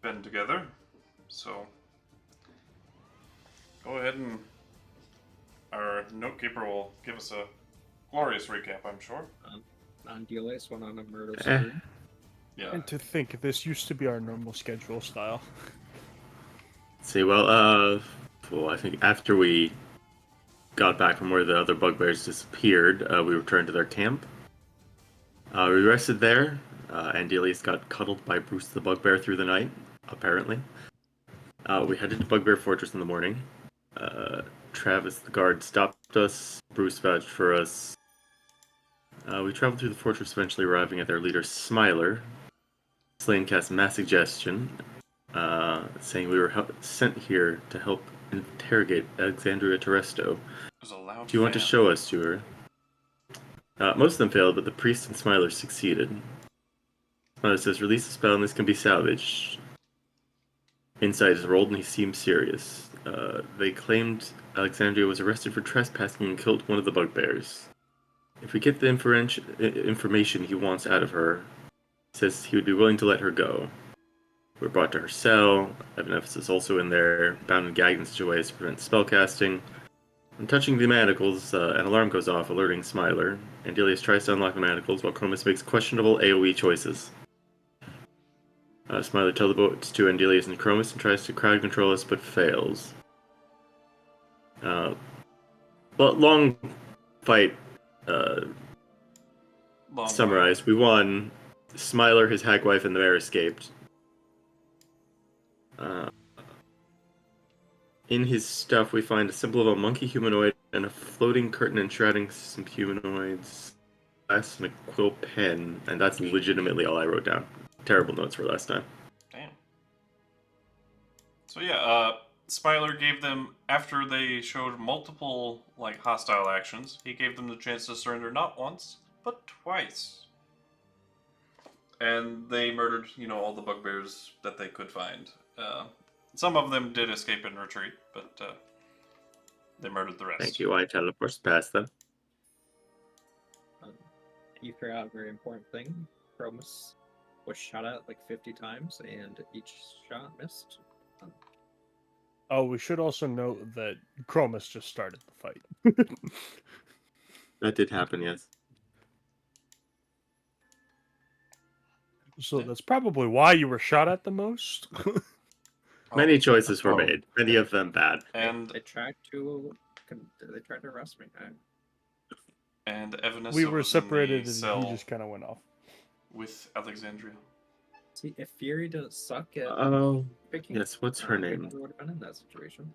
been together. So go ahead and our notekeeper will give us a glorious recap, I'm sure. Andelias went on a murder Eh. spree. Yeah. And to think, this used to be our normal schedule style. See, well, I think after we got back from where the other bugbears disappeared, we returned to their camp. We rested there. Andelias got cuddled by Bruce the Bugbear through the night, apparently. We headed to Bugbear Fortress in the morning. Travis the guard stopped us. Bruce vouched for us. We traveled through the fortress, eventually arriving at their leader, Smiler. Slane cast mass suggestion, saying we were sent here to help interrogate Alexandria Terresto. Do you want to show us to her? Most of them failed, but the priest and Smiler succeeded. Smiler says, release the spell and this can be salvaged. Insight is rolled and he seems serious. They claimed Alexandria was arrested for trespassing and killed one of the bugbears. If we get the information he wants out of her, he says he would be willing to let her go. We're brought to her cell. Evanescence is also in there, bound and gagged in such a way as to prevent spellcasting. When touching the manacles, an alarm goes off, alerting Smiler. Andelias tries to unlock the manacles while Chromis makes questionable AoE choices. Smiler teleports to Andelias and Chromis and tries to crowd control us, but fails. But long fight. Summarized, we won. Smiler, his hag wife, and the mayor escaped. In his stuff, we find a symbol of a monkey humanoid and a floating curtain enshrouding some humanoids. Glass and a quill pen, and that's legitimately all I wrote down. Terrible notes for last time. Damn. So yeah, Smiler gave them, after they showed multiple hostile actions, he gave them the chance to surrender not once, but twice. And they murdered, all the bugbears that they could find. Some of them did escape and retreat, but they murdered the rest. Thank you. I teleported past them. You forgot a very important thing. Chromis was shot at 50 times, and each shot missed. Oh, we should also note that Chromis just started the fight. That did happen, yes. So that's probably why you were shot at the most. Many choices were made. Many of them bad. And they tried to arrest me. And Evanescence we were separated, was and he just kind of went off with Alexandria. See, if Fury doesn't suck at picking, yes. What's her name? I would have been in that situation.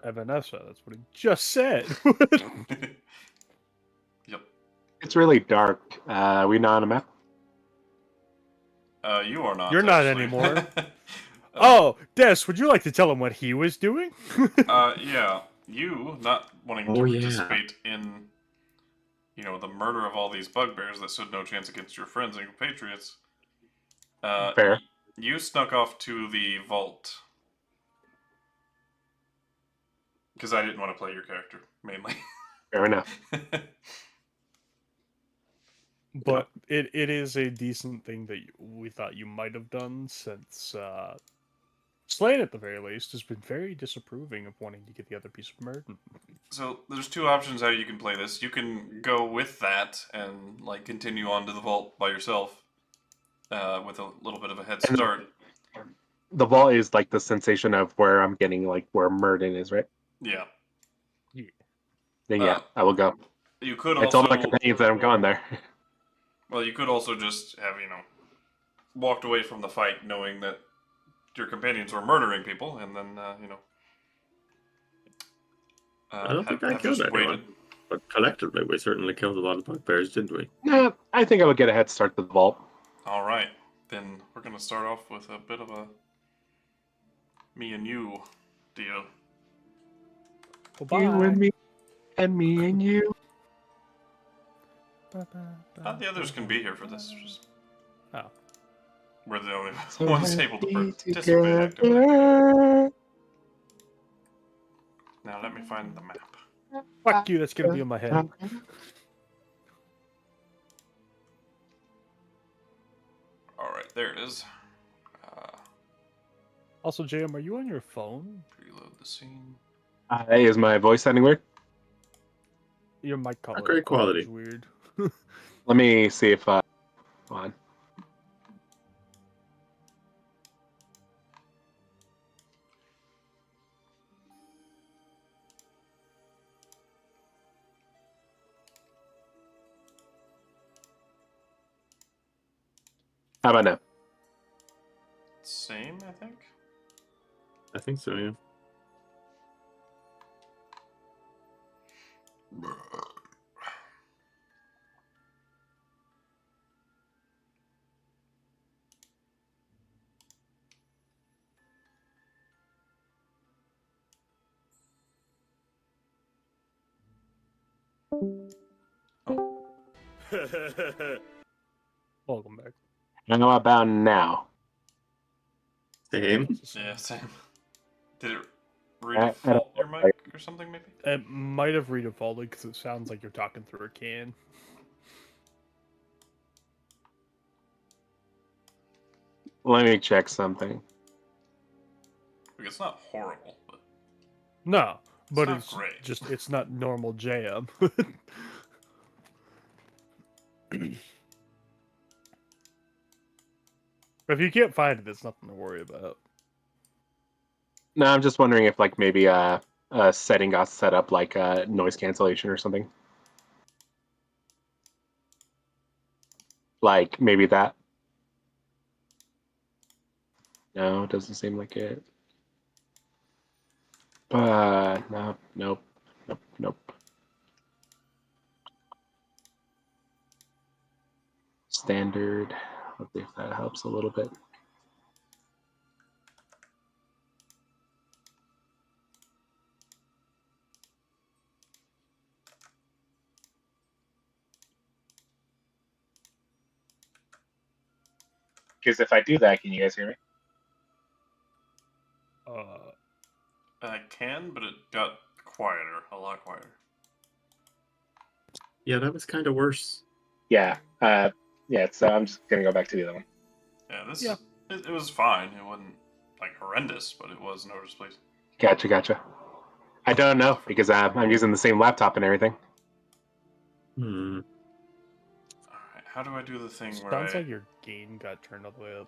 Evanessa, that's what he just said. Yep. It's really dark. We not on a map? You are not. You're not anymore. Oh, Des, would you like to tell him what he was doing? Yeah. You, not wanting to participate in, the murder of all these bugbears that stood no chance against your friends and compatriots. Fair. You snuck off to the vault. Because I didn't want to play your character, mainly. Fair enough. But it is a decent thing that we thought you might have done, since Slane, at the very least, has been very disapproving of wanting to get the other piece of murder. So there's two options how you can play this. You can go with that and continue on to the vault by yourself, with a little bit of a head start. The vault is the sensation of where I'm getting where Murden is, right? Yeah. Then I will go. You could I told my companions that I'm going there. Well, you could also just have, walked away from the fight knowing that your companions were murdering people, and then, I don't think I killed anyone. But collectively, we certainly killed a lot of bugbears, didn't we? Yeah, I think I would get a head start to the vault. All right. Then we're going to start off with a bit of a me and you deal. Bye. You and me, and me and you. The others can be here for this. Just we're the only So ones able to participate actively. together. Now let me find the map. Fuck you, that's gonna be in my head. Alright, there it is. Also, JM, are you on your phone? Preload the scene. Is my voice sounding weird? Your mic Not great quality is quality. weird. Let me see if on. How about now? Same, I think. I think so, yeah. Welcome back. How about now? Same. It's the same. Yeah, same. Did it I don't redefault your know. mic or something, maybe? It might have redefaulted because it sounds like you're talking through a can. Let me check something. Like, it's not horrible, but No, but not it's great. just it's not normal JM. If you can't find it, it's nothing to worry about. No, I'm just wondering if like maybe a setting got set up like noise cancellation or something. Like maybe that. No, it doesn't seem like it. No, nope, nope, nope. Standard. Let's see if that helps a little bit. Because if I do that, can you guys hear me? I can, but it got quieter, a lot quieter. Yeah, that was kind of worse. Yeah. Yeah. So I'm just gonna go back to the other one. Yeah, this Yeah. it was fine. It wasn't like horrendous, but it was noticeably. Gotcha. I don't know because I'm using the same laptop and everything. Hmm. Alright, how do I do the thing where Sounds I... like your gain got turned all the way up.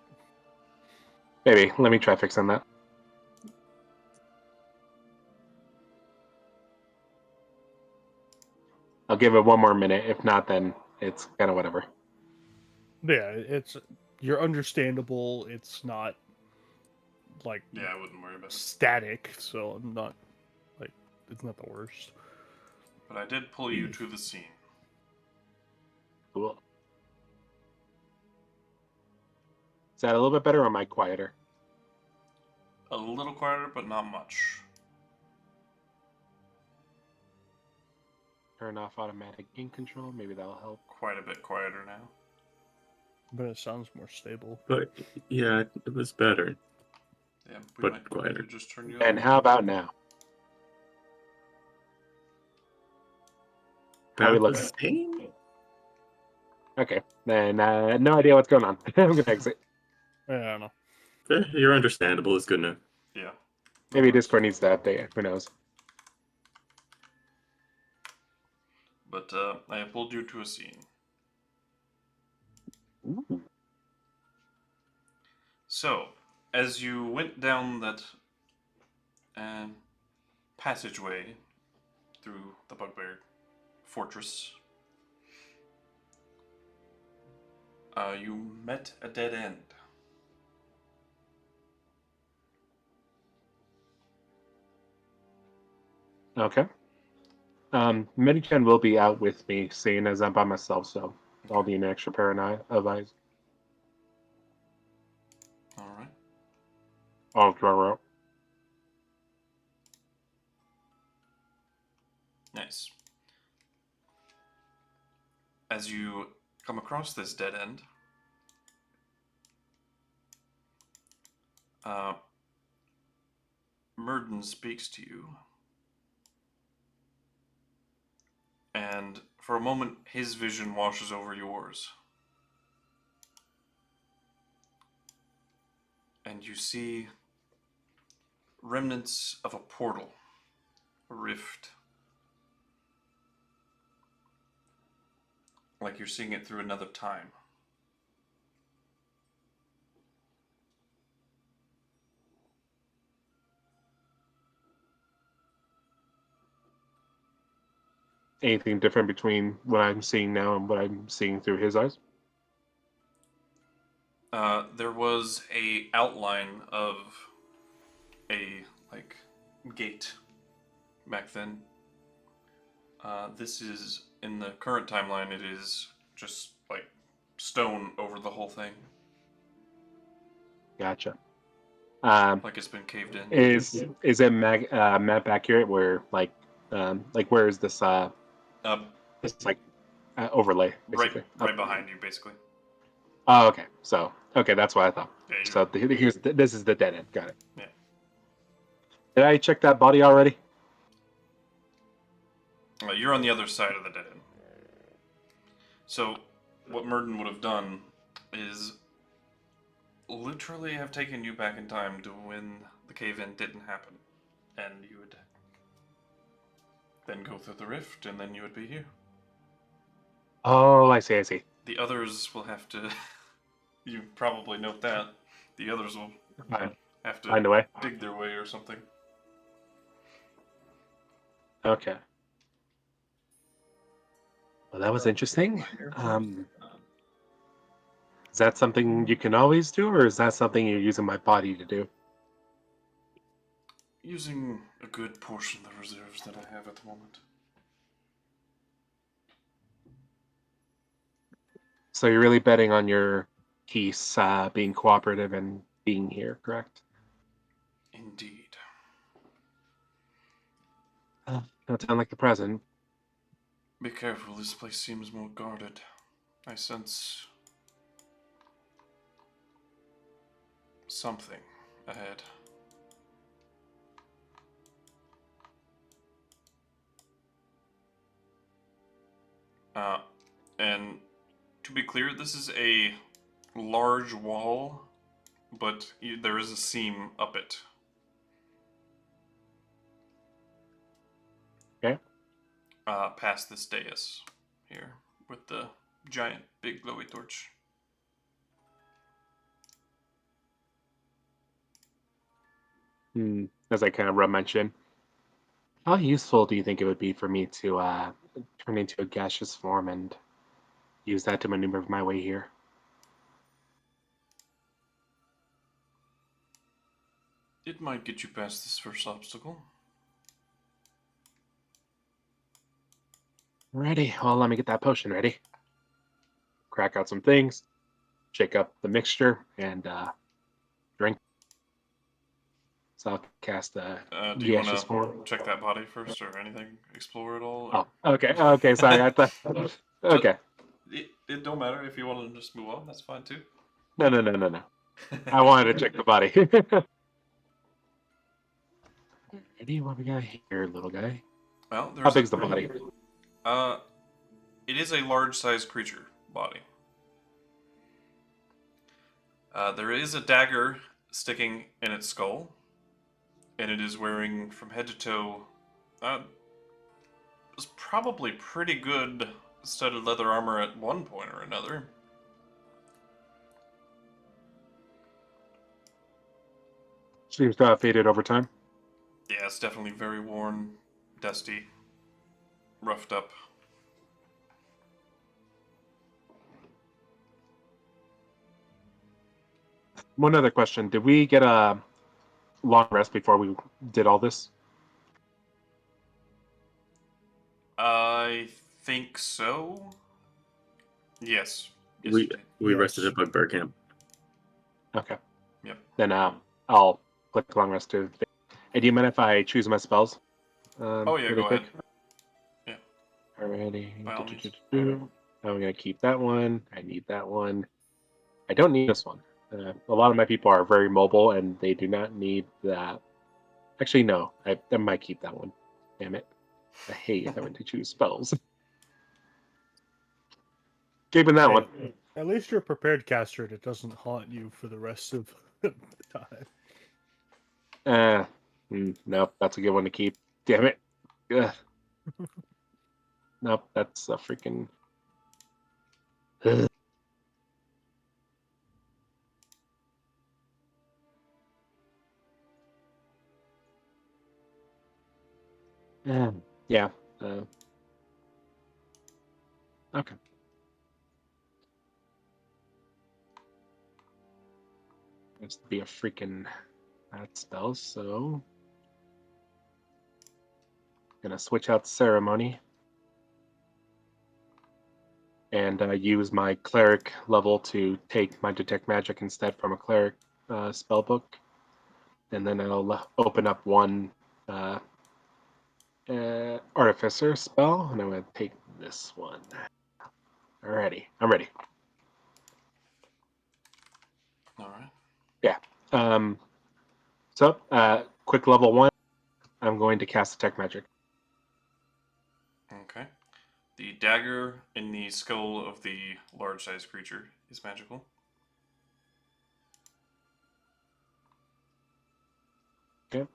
Maybe. Let me try fixing that. I'll give it one more minute. If not, then it's kind of whatever. Yeah, you're understandable. It's not like Yeah, I wouldn't worry about it. static, so I'm not like it's not the worst. But I did pull you to the scene. Cool. Is that a little bit better or am I quieter? A little quieter, but not much. Turn off automatic gain control. Maybe that'll help. Quite a bit quieter now. But it sounds more stable. But yeah, it was better. Yeah, we But might quieter. need to just turn you And up. how about now? How we About look? the same? Okay. Then no idea what's going on. I'm gonna exit. I don't know. You're understandable. It's good enough. Yeah. Maybe Discord needs to update. Who knows? But I pulled you to a scene. Ooh. So, as you went down that passageway through the Bugbear Fortress, you met a dead end. Okay. Mini-Chan will be out with me, seeing as I'm by myself, so I'll need an extra pair of eyes. Alright. Oh, throw out. Nice. As you come across this dead end, Murden speaks to you. And for a moment, his vision washes over yours. And you see remnants of a portal, a rift. Like you're seeing it through another time. Anything different between what I'm seeing now and what I'm seeing through his eyes? There was a outline of a like gate back then. This is in the current timeline. It is just like stone over the whole thing, Gotcha. like it's been caved in. Is it map accurate? Where like where is this this like overlay basically? Right behind you, basically. Oh, okay. So okay, that's what I thought. Yeah, So this is the dead end. Got it. Yeah. Did I check that body already? You're on the other side of the dead end. So, what Murden would have done is literally have taken you back in time to when the cave-in didn't happen. And you would then go through the rift, and then you would be here. Oh, I see. I see. The others will have to... you probably note that. The others will have to Find a way. dig their way or something. Okay. Well, that was interesting. Is that something you can always do, or is that something you're using my body to do? Using a good portion of the reserves that I have at the moment. So you're really betting on your piece being cooperative and being here, correct? Indeed. Don't sound like the president. Be careful, this place seems more guarded. I sense something ahead. And to be clear, this is a large wall, but there is a seam up it. Okay. Past this dais here with the giant big glowy torch. As I kind of mentioned, how useful do you think it would be for me to turn into a gaseous form and use that to maneuver my way here? It might get you past this first obstacle. Ready. Well, let me get that potion ready. Crack out some things, shake up the mixture, and drink. So I'll cast the Do you want gaseous to form. check that body first or anything? Explore it all? Oh, okay. Okay, sorry. I thought. Okay. It don't matter if you want to just move on. That's fine too. No. I wanted to check the body. Ready? What we got here, little guy? Well, How big's the body? It is a large-sized creature body. There is a dagger sticking in its skull, and it is wearing from head to toe. Was probably pretty good studded leather armor at one point or another. Seems to have faded over time. Yeah, it's definitely very worn, dusty, roughed up. One other question. Did we get a long rest before we did all this? I think so. Yes. Yes, We you did. we Yes. rested at Bugbear Camp. Okay. Yep. Then I'll click long rest too. Hey, do you mind if I choose my spells? Oh yeah, really go quick? ahead. Yeah. Alrighty. By all means. I'm gonna keep that one. I need that one. I don't need this one. A lot of my people are very mobile and they do not need that. Actually, no. I might keep that one. Damn it. I hate having to choose spells. Keeping that Hey, one. At least you're a prepared caster and it doesn't haunt you for the rest of the time. Nope, that's a good one to keep. Damn it. Ugh. Nope, that's a freaking. Ugh. Yeah. Okay. Has to be a freaking that spell, so gonna switch out ceremony and use my cleric level to take my detect magic instead from a cleric spell book, and then I'll open up one artificer spell, and I'm gonna take this one. Alrighty, I'm ready. All right. Yeah. So, quick level 1. I'm going to cast detect magic. Okay. The dagger in the skull of the large-sized creature is magical. Okay.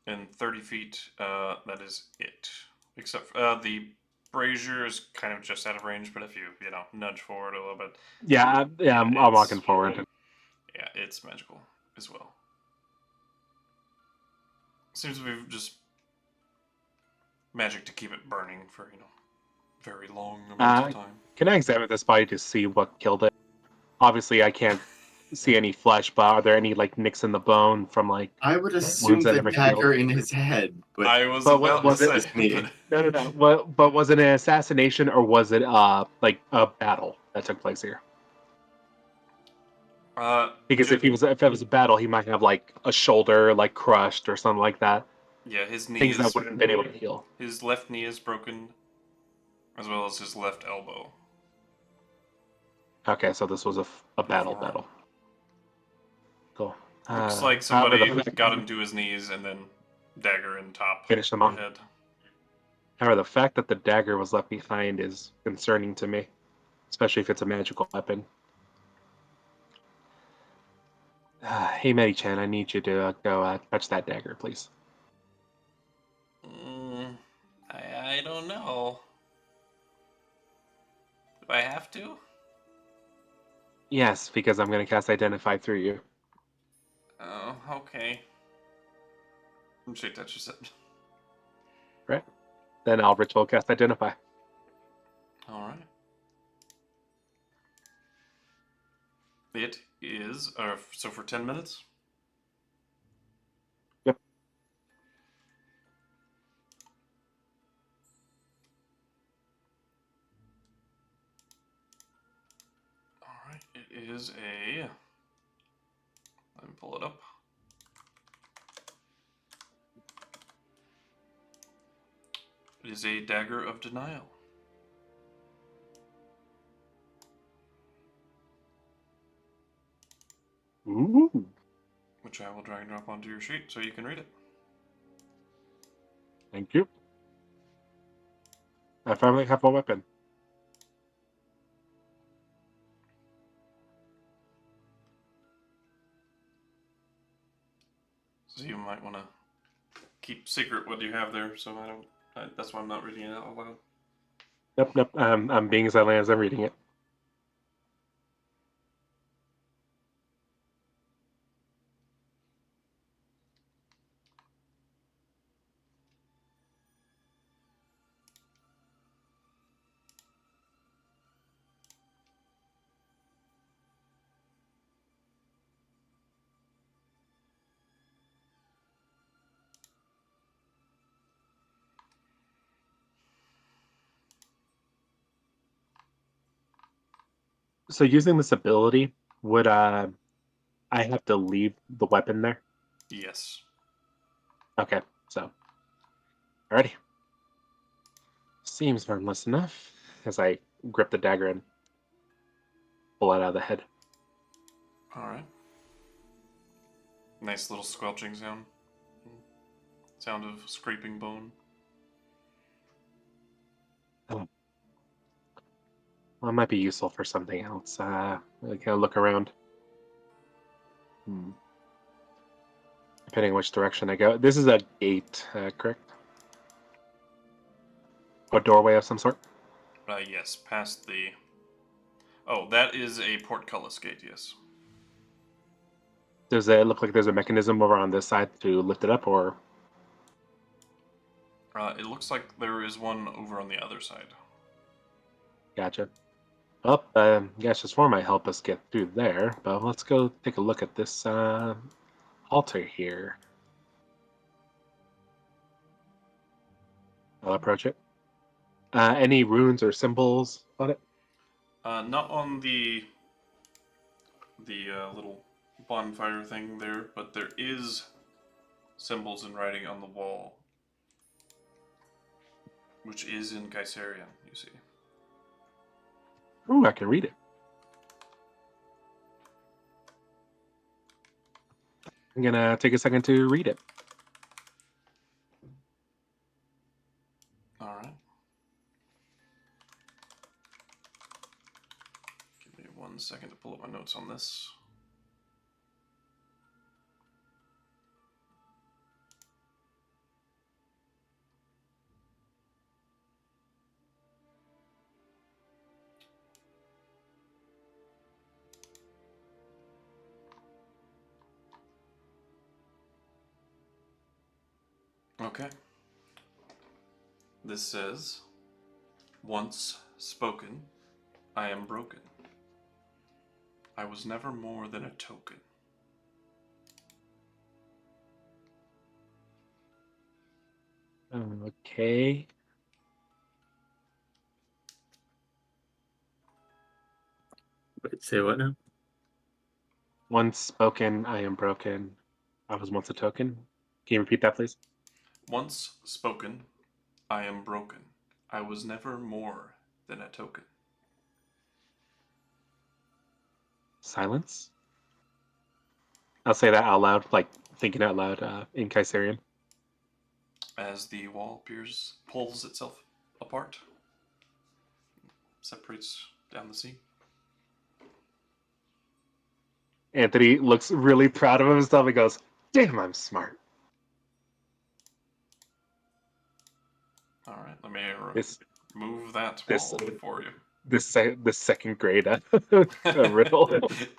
And 30 feet, that is it. Except the brazier is kind of just out of range, but if you nudge forward a little bit, Yeah, I'm walking forward. yeah, it's magical as well. Seems we've just magic to keep it burning for very long amounts of time. Can I examine this body to see what killed it? Obviously, I can't see any flesh, but are there any like nicks in the bone from like I would assume wounds that the never dagger healed? in his head, but I was But what about was to it? say, me. but No. But was it an assassination or was it like a battle that took place here? Because if it was a battle, he might have like a shoulder like crushed or something like that. yeah, his knee Things that is wouldn't have been able to heal. his left knee is broken, as well as his left elbow. Okay, so this was a battle. Beforehand. Cool. Looks like However, somebody got him to his knees and then dagger in top Finish him off. head. However, the fact that the dagger was left behind is concerning to me, especially if it's a magical weapon. Hey, Medi-chan, I need you to go touch that dagger, please. I don't know. Do I have to? Yes, because I'm going to cast Identify through you. Oh, okay. She touches it. Right? Then I'll ritual cast Identify. All right. It is so for 10 minutes. Yep. All right. It is a. Let me pull it up. It is a dagger of denial. Ooh. Which I will drag and drop onto your sheet so you can read it. Thank you. I finally have a weapon. So you might want to keep secret what you have there, so I don't. That's why I'm not reading it out loud. Nope. I'm being silent as I'm reading it. So using this ability, would I have to leave the weapon there? Yes. Okay, so alrighty. Seems harmless enough as I grip the dagger and pull it out of the head. All right. Nice little squelching sound. Sound of scraping bone. Well, it might be useful for something else. I kind of look around. depending which direction I go. This is a gate, correct? A doorway of some sort? Yes, past the. Oh, that is a portcullis gate. Yes. Does it look like there's a mechanism over on this side to lift it up, or? It looks like there is one over on the other side. Gotcha. Well, guess this form might help us get through there, but let's go take a look at this altar here. I'll approach it. Any runes or symbols on it? Not on the little bonfire thing there, but there is symbols and writing on the wall, which is in Kaiserian, you see. Ooh, I can read it. I'm gonna take a second to read it. All right. Give me 1 second to pull up my notes on this. Okay. This says, "Once spoken, I am broken. I was never more than a token." Okay. Wait, say what now? Once spoken, I am broken. I was once a token. Can you repeat that, please? Once spoken, I am broken. I was never more than a token. Silence. I'll say that out loud, like thinking out loud in Kaiserian. As the wall pulls itself apart, separates down the sea. Anthony looks really proud of himself and goes, "Damn, I'm smart." All right, let me This move that this wall for you. the second grade riddle.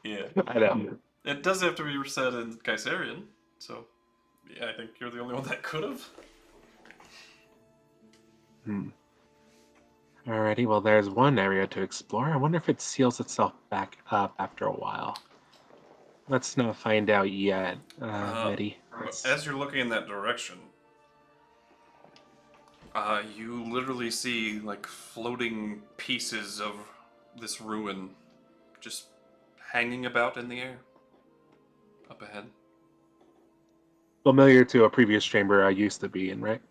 Yeah. I know. It does have to be said in Kaiserian, so yeah, I think you're the only one that could have. Alrighty, well, there's one area to explore. I wonder if it seals itself back up after a while. Let's not find out yet, Medi. As you're looking in that direction, you literally see like floating pieces of this ruin just hanging about in the air up ahead. Familiar to a previous chamber I used to be in, right?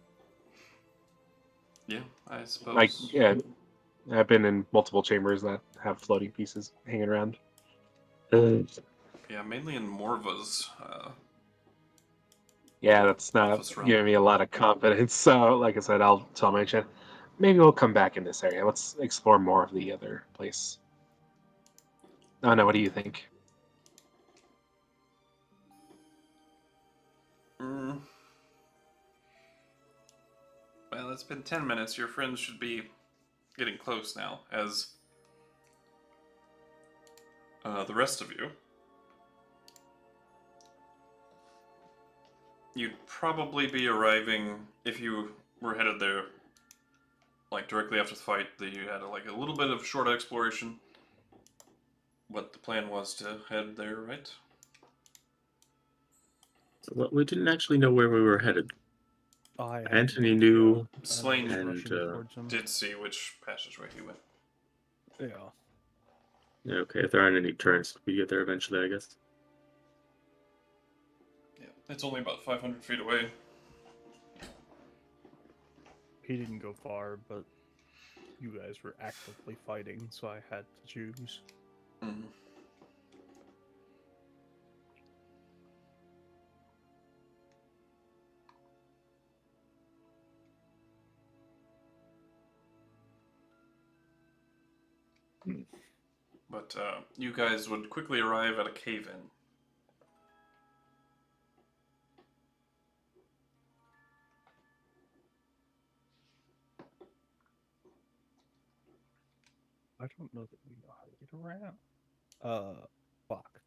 Yeah, I suppose. Like, yeah, I've been in multiple chambers that have floating pieces hanging around. Yeah, mainly in Morva's Yeah, that's not office realm. giving me a lot of confidence. So, like I said, I'll tell my chat. Maybe we'll come back in this area. Let's explore more of the other place. Oh no, what do you think? Mm. Well, it's been 10 minutes. Your friends should be getting close now, as the rest of you. You'd probably be arriving, if you were headed there, like directly after the fight, that you had like a little bit of short exploration. What the plan was to head there, right? Well, we didn't actually know where we were headed. I had Anthony no knew, idea, and I was Slane rushing towards him. did see which passageway he went. Yeah. Yeah, okay, if there aren't any turns, we get there eventually, I guess. Yeah, it's only about 500 feet away. He didn't go far, but you guys were actively fighting, so I had to choose. Mm-hmm. But you guys would quickly arrive at a cave-in. I don't know that we know how to get around. Fuck.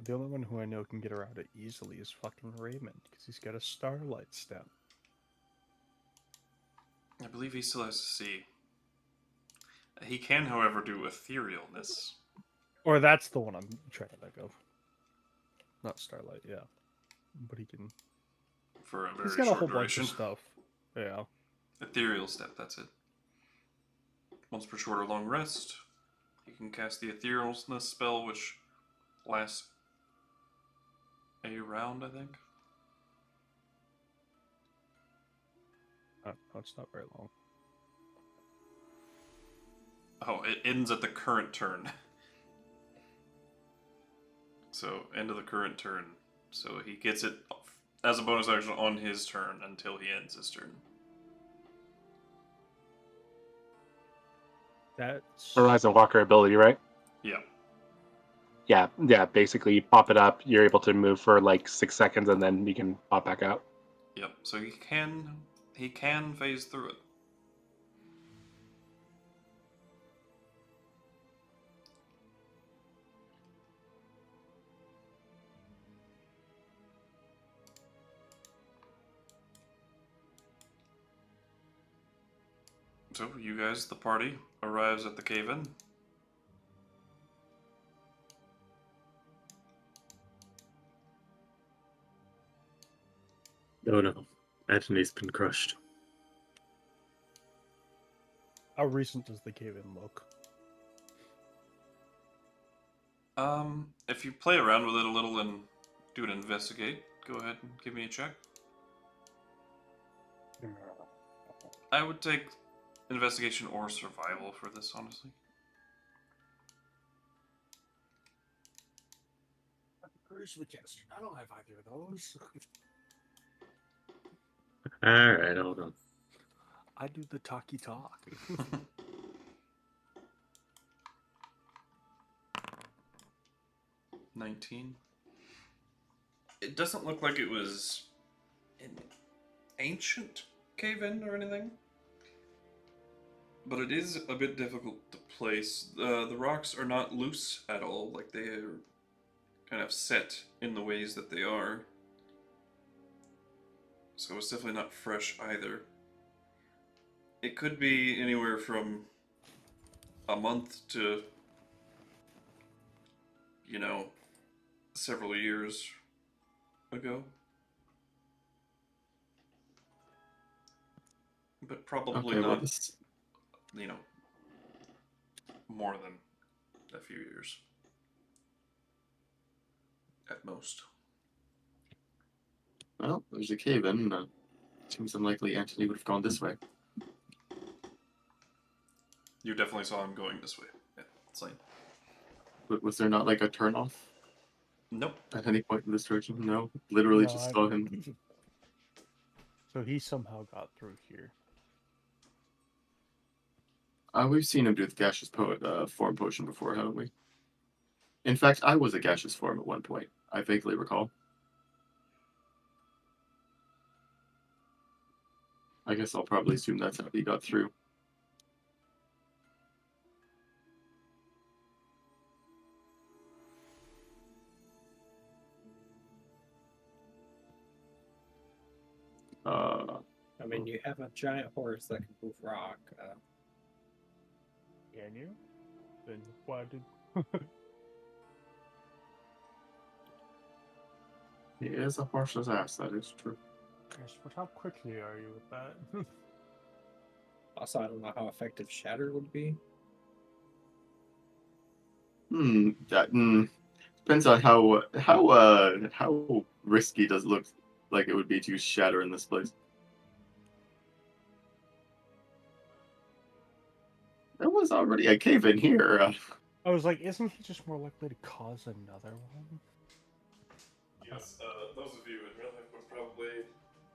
The only one who I know can get around it easily is fucking Raymond, because he's got a starlight step. I believe he still has to see. He can, however, do etherealness. Or that's the one I'm trying to think of. Not starlight, yeah. But he can. For a He's very got a short whole duration. bunch of stuff. Yeah. Ethereal step, that's it. Once per short or long rest, you can cast the etherealness spell, which lasts a round, I think. No, it's not very long. Oh, it ends at the current turn. So, end of the current turn. So he gets it as a bonus action on his turn until he ends his turn. That's Horizon Walker ability, right? Yeah. Yeah. Basically, you pop it up. You're able to move for like 6 seconds, and then you can pop back out. Yep. So he can phase through it. So you guys, the party, arrives at the cave-in. Oh no, Antony's been crushed. how recent does the cave-in look? If you play around with it a little and do an investigate, go ahead and give me a check. I would take investigation or survival for this, honestly. I don't have either of those. Alright, hold on. I do the talky talk. 19. It doesn't look like it was an ancient cave-in or anything, but it is a bit difficult to place. The rocks are not loose at all, like they are kind of set in the ways that they are. So it's definitely not fresh either. It could be anywhere from a month to, several years ago. But probably Okay, well not, this more than a few years. At most. well, there's a cave-in. Seems unlikely Antony would have gone this way. You definitely saw him going this way. Yeah, Slane. But was there not like a turnoff Nope. at any point in this direction? No, literally just saw him. So he somehow got through here. We've seen him do the gaseous form potion before, haven't we? In fact, I was a gaseous form at one point. I vaguely recall. I guess I'll probably assume that's how he got through. I mean, you have a giant horse that can move rock. Can you? Then why did? He is a horse's ass, that is true. Yes, but how quickly are you with that? Also, I don't know how effective Shatter would be. Depends on how risky does it look like it would be to use Shatter in this place. There was already a cave in here. I was like, isn't he just more likely to cause another one? Yes, those of you in real life would probably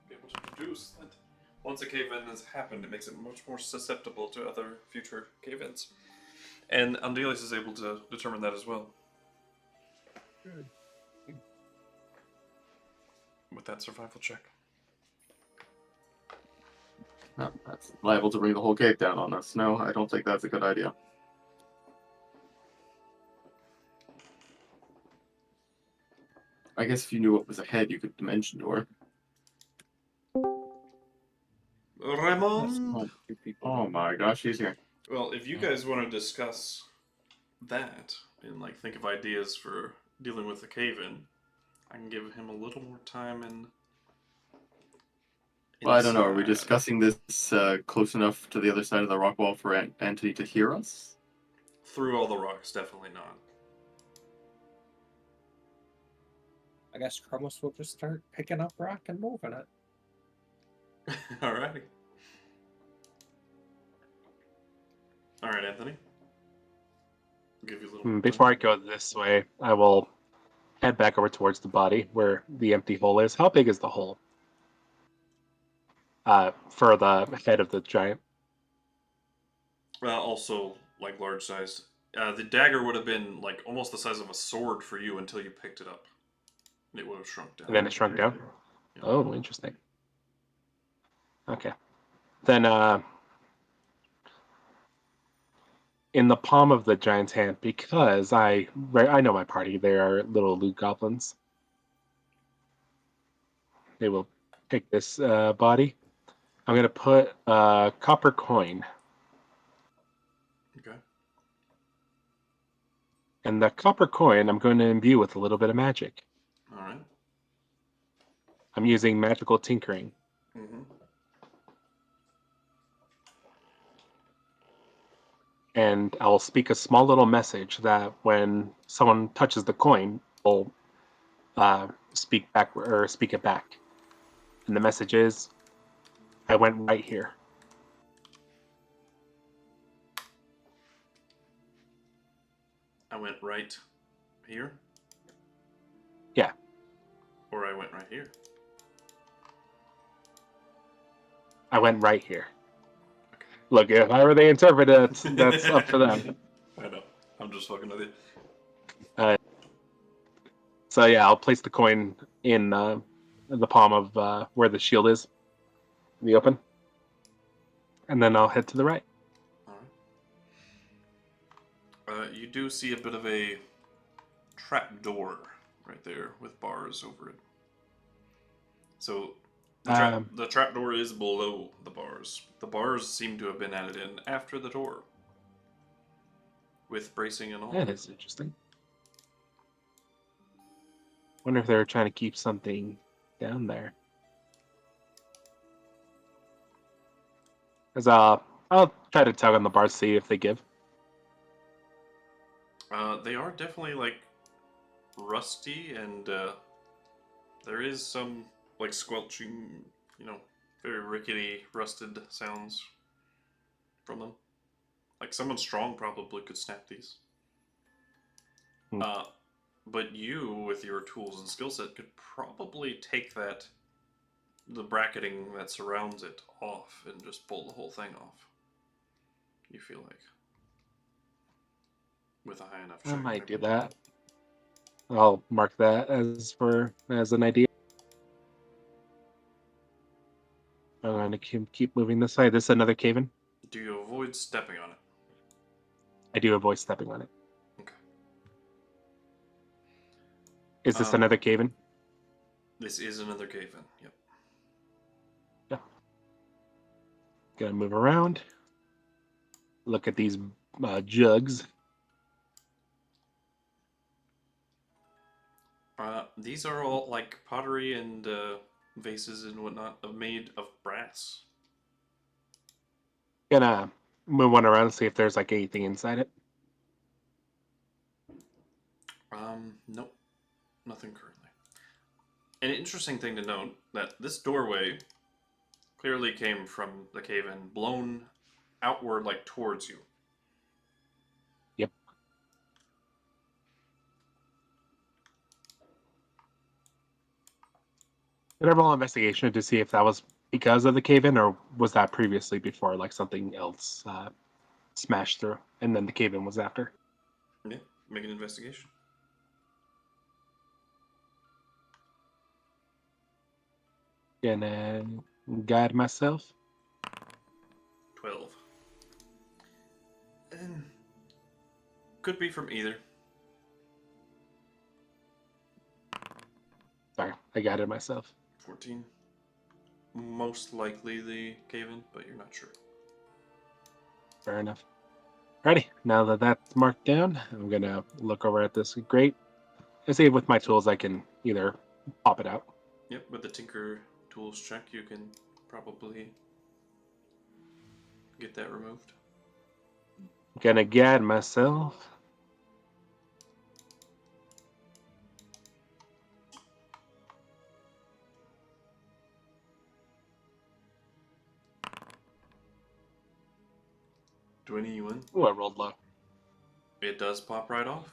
be able to deduce that once a cave-in has happened, it makes it much more susceptible to other future cave-ins. And Andelias is able to determine that as well. Good. With that survival check. That's liable to bring the whole cave down on us. No, I don't think that's a good idea. I guess if you knew what was ahead, you could dimension door. Raymond? Oh my gosh, he's here. Well, if you guys want to discuss that and like think of ideas for dealing with the cave-in, I can give him a little more time and. Well, I don't know. Are we inside. discussing this close enough to the other side of the rock wall for Anthony to hear us? Through all the rocks? Definitely not. I guess Chromis will just start picking up rock and moving it. Alrighty. Alright, Anthony. I'll give you a little. Before I go this way, I will head back over towards the body where the empty hole is. How big is the hole? For the head of the giant. Also, like large sized. The dagger would have been like almost the size of a sword for you until you picked it up. It would have shrunk down. And then it shrunk down? Yeah. Oh, interesting. Okay. Then, in the palm of the giant's hand, because I know my party, they are little loot goblins. They will pick this body. I'm going to put a copper coin. Okay. And the copper coin I'm going to imbue with a little bit of magic. Alright. I'm using magical tinkering. Mm-hmm. And I'll speak a small little message that when someone touches the coin, will speak it back. And the message is, I went right here. I went right here? Yeah. Or I went right here? I went right here. Look, if however they interpret it, that's up to them. I know. I'm just fucking with you. So yeah, I'll place the coin in the palm of where the shield is, in the open. And then I'll head to the right. Alright. You do see a bit of a trap door right there with bars over it. So the trap door is below the bars. The bars seem to have been added in after the door. With bracing and all. That is interesting. Wonder if they were trying to keep something down there. Because I'll try to tug on the bars, see if they give. They are definitely like rusty, and there is some like squelching, very rickety, rusted sounds from them. Like someone strong probably could snap these. Hmm. But you, with your tools and skill set, could probably take the bracketing that surrounds it off and just pull the whole thing off. You feel like. With a high enough check. I might do that. I'll mark that as an idea. I'm going to keep moving this way. This is another cave-in. Do you avoid stepping on it? I do avoid stepping on it. Okay. Is this another cave-in? This is another cave-in, yep. Yeah. Gonna move around. Look at these jugs. These are all like pottery and vases and whatnot made of brass. Gonna move one around and see if there's like anything inside it. Nope. Nothing currently. An interesting thing to note that this doorway clearly came from the cave-in, blown outward like towards you. Yep. Did I roll an investigation to see if that was because of the cave-in, or was that previously before, like something else smashed through, and then the cave-in was after? Yeah, make an investigation. Gonna guide myself. 12. Could be from either. I guided myself. 14. Most likely the cave-in, but you're not sure. Fair enough. Alrighty, now that that's marked down, I'm gonna look over at this grate. I see with my tools I can either pop it out. Yep, with the Tinker Tools check, you can probably get that removed. Gonna guide myself. Dwinny-win. Ooh, I rolled low. It does pop right off.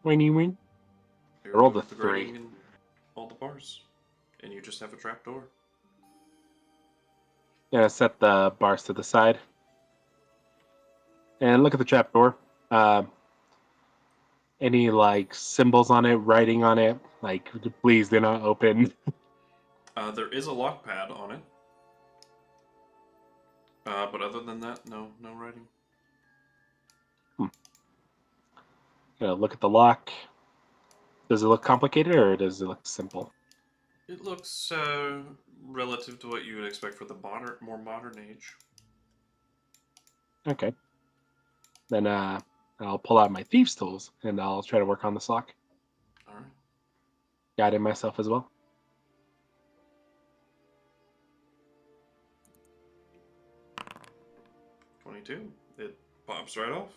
Wing. You I rolled a remove the 3. grating and all the bars. And you just have a trapdoor. Gonna set the bars to the side. And look at the trapdoor. Any like symbols on it, writing on it? Like, please do not open. There is a lock pad on it. But other than that, no writing. Gonna look at the lock. Does it look complicated or does it look simple? It looks relative to what you would expect for the more modern age. Okay. Then I'll pull out my thieves' tools and I'll try to work on this lock. All right. Guiding myself as well. 22. It pops right off.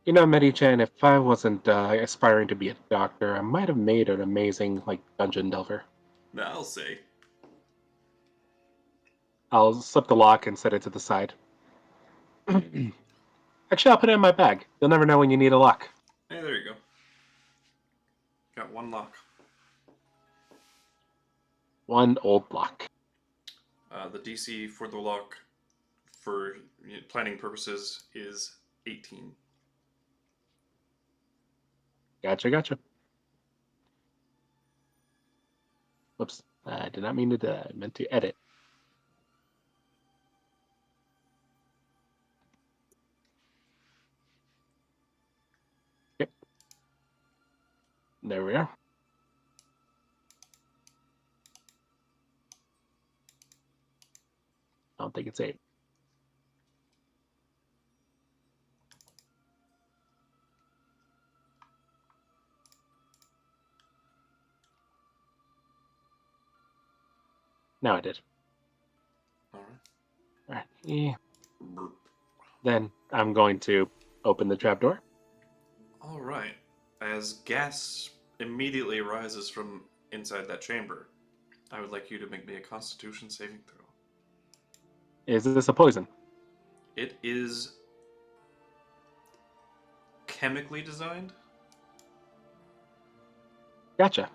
You know, Medi-chan, if I wasn't aspiring to be a doctor, I might have made an amazing dungeon delver. I'll say. I'll slip the lock and set it to the side. Actually, I'll put it in my bag. You'll never know when you need a lock. Hey, there you go. Got one lock. One old lock. The DC for the lock, for planning purposes, is 18. Gotcha. Whoops. I did not mean to do that. I meant to edit. Yep. There we are. I don't think it's 8. Now I did. All right. Alright. Yeah. Then I'm going to open the trapdoor. All right. As gas immediately rises from inside that chamber, I would like you to make me a Constitution saving throw. Is this a poison? It is chemically designed. Gotcha.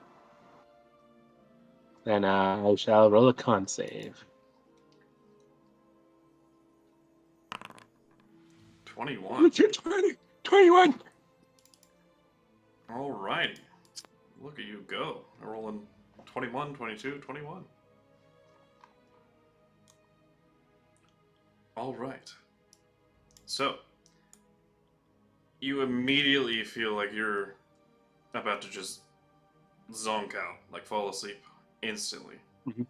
Then I shall roll a con save. 21. 21! All righty. Look at you go. Rolling 21, 22, 21. All right. So, you immediately feel like you're about to just zonk out, like fall asleep instantly. Mhm.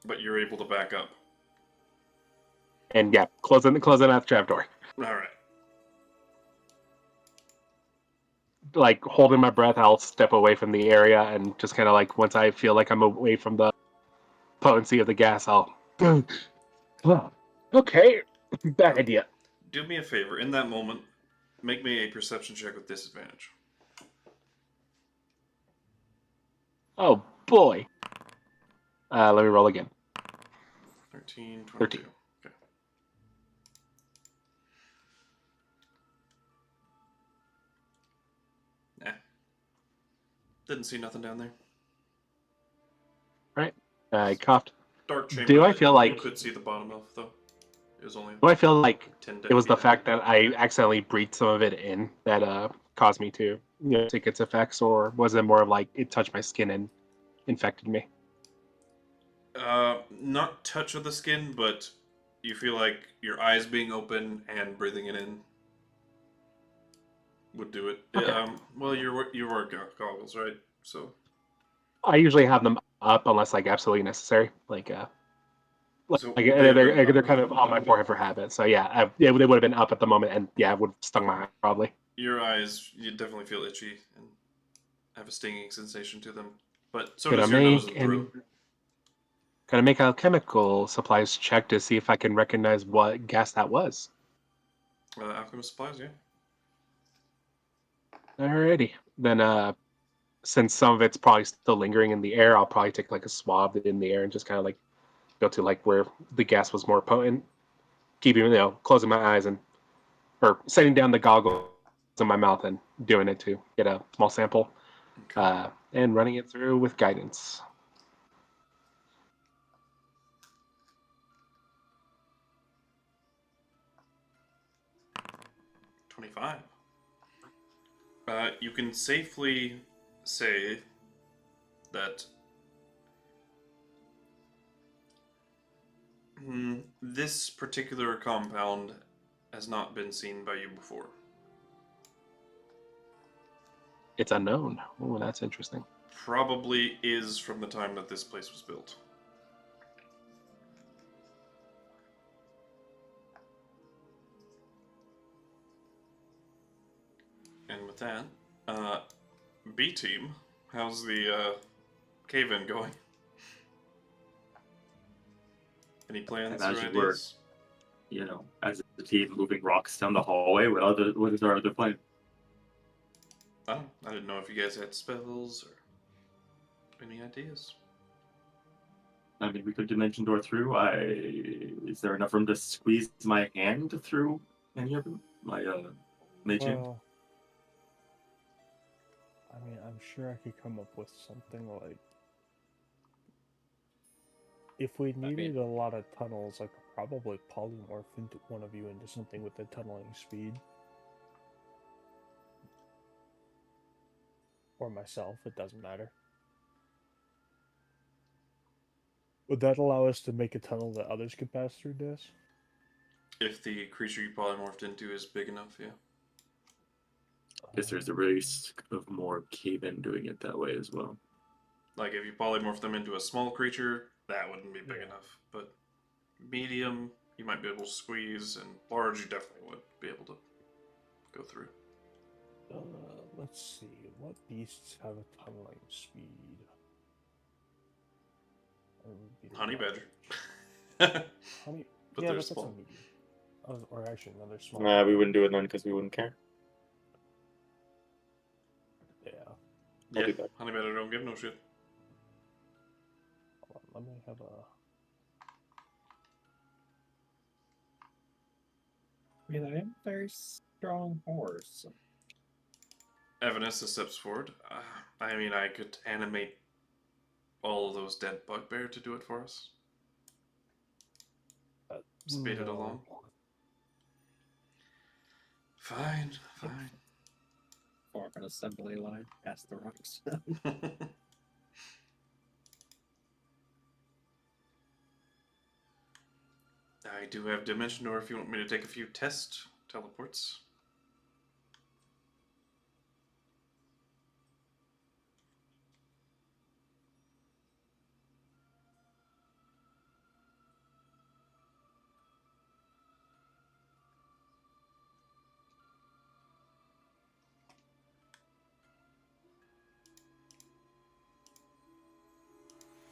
But you're able to back up. And yeah, closing that trapdoor. All right. Like holding my breath, I'll step away from the area and just kind of once I feel like I'm away from the potency of the gas, I'll. Okay, bad idea. Do me a favor. In that moment, make me a perception check with disadvantage. Oh boy. Let me roll again. 13, 22. 13. Okay. Nah. Didn't see nothing down there. Right. I coughed. Dark chamber. Do I that feel like? you could see the bottom of, though? It was only Do I feel like 10 it was the feet. fact that I accidentally breathed some of it in that caused me to take its effects, or was it more of like it touched my skin and infected me? Not touch of the skin, but you feel like your eyes being open and breathing it in. would do it. Okay. Well, you wear goggles, right? So I usually have them up unless like absolutely necessary. so would they have been They're kind of on my forehead for habit. So yeah, they would have been up at the moment, and yeah, it would have stung my eye probably. your eyes? You definitely feel itchy and have a stinging sensation to them. But so Could I does your nose make and throat. Could I make a chemical supplies check to see if I can recognize what gas that was? Alchemist supplies, yeah. Alrighty. Then since some of it's probably still lingering in the air, I'll probably take like a swab in the air and just kind of like go to like where the gas was more potent, keeping closing my eyes and or setting down the goggles in my mouth and doing it to get a small sample, Okay. and running it through with guidance. 25. You can safely say that this particular compound has not been seen by you before. It's unknown. Oh, that's interesting. Probably is from the time that this place was built. And with that, B team, how's the cave-in going? Any plans or Imagine we're, ideas? as a team moving rocks down the hallway. What is our other plan? I didn't know if you guys had spells or any ideas. I mean, we could dimension door through. Is there enough room to squeeze my hand through any of them? My mage hand? Well, I mean, I'm sure I could come up with something like. If we needed a lot of tunnels, I could probably polymorph into one of you into something with the tunneling speed. Or myself, it doesn't matter. Would that allow us to make a tunnel that others could pass through, Des? If the creature you polymorphed into is big enough, yeah. Guess there's a risk of more cave-in doing it that way as well. Like if you polymorph them into a small creature, that wouldn't be big enough. But medium, you might be able to squeeze, and large, you definitely would be able to go through. Let's see. What beasts have a tunneling speed? Honey badger. Honey. But Yeah, they're but that's small. a medium. Or actually, no, they're small. Nah, we wouldn't do it then because we wouldn't care. Yeah. Yeah, honey badger don't give no shit. Hold on, let me have a. I mean, I am a very strong horse. Evanessa steps forward. I mean, I could animate all of those dead bugbear to do it for us. Speed it along. Fine. Form an assembly line past the rocks. I do have Dimension Door if you want me to take a few test teleports.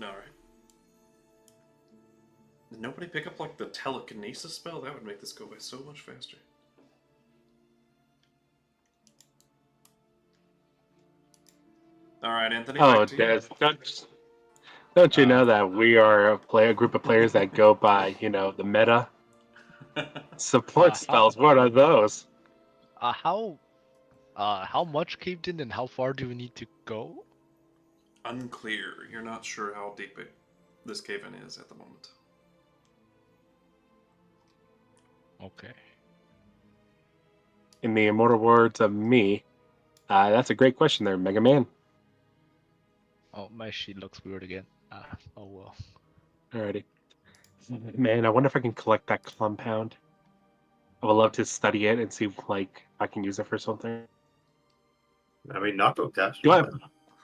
Alright. Did nobody pick up like the telekinesis spell? That would make this go by so much faster. Alright, Anthony. Oh, Back to you. Des, don't you know that we are a group of players that go by, the meta? Support spells, what are those? How much caved in and how far do we need to go? Unclear. You're not sure how deep this cave-in is at the moment. Okay. In the immortal words of me, that's a great question there, Mega Man. Oh, my sheet looks weird again. Oh well. Alrighty. Man, I wonder if I can collect that compound. I would love to study it and see, if I can use it for something. I mean, knockout cash. Do I,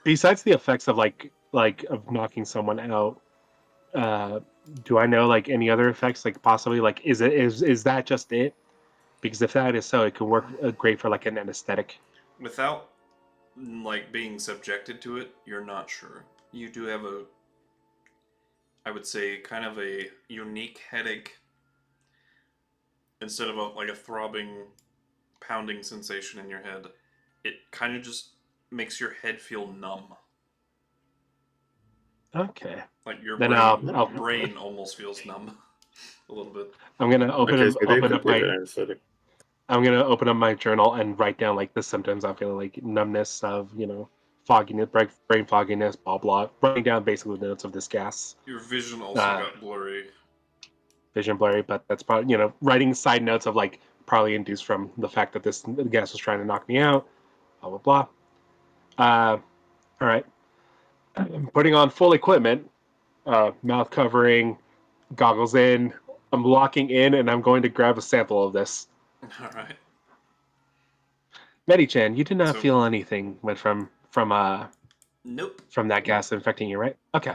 besides the effects of like of knocking someone out, do I know like any other effects? Like possibly like is that just it? Because if that is so, it can work great for like an anesthetic. Without like being subjected to it, you're not sure. You do have a, I would say, kind of a unique headache. Instead of like a throbbing, pounding sensation in your head, it kind of just makes your head feel numb. Okay. Like your Then brain almost feels numb a little bit. I'm gonna open Okay, so they up could give my it anesthetic. I'm gonna open up my journal and write down like the symptoms I'm feeling, like numbness of fogginess, brain fogginess, blah blah. Writing down basically the notes of this gas. Your vision also got blurry. Vision blurry, but that's probably writing side notes of like probably induced from the fact that the gas was trying to knock me out. Blah blah blah. All right. I'm putting on full equipment, mouth covering, goggles in. I'm locking in, and I'm going to grab a sample of this. All right. Medi-chan, you did not So- feel anything from Nope. from that gas infecting you, right? Okay.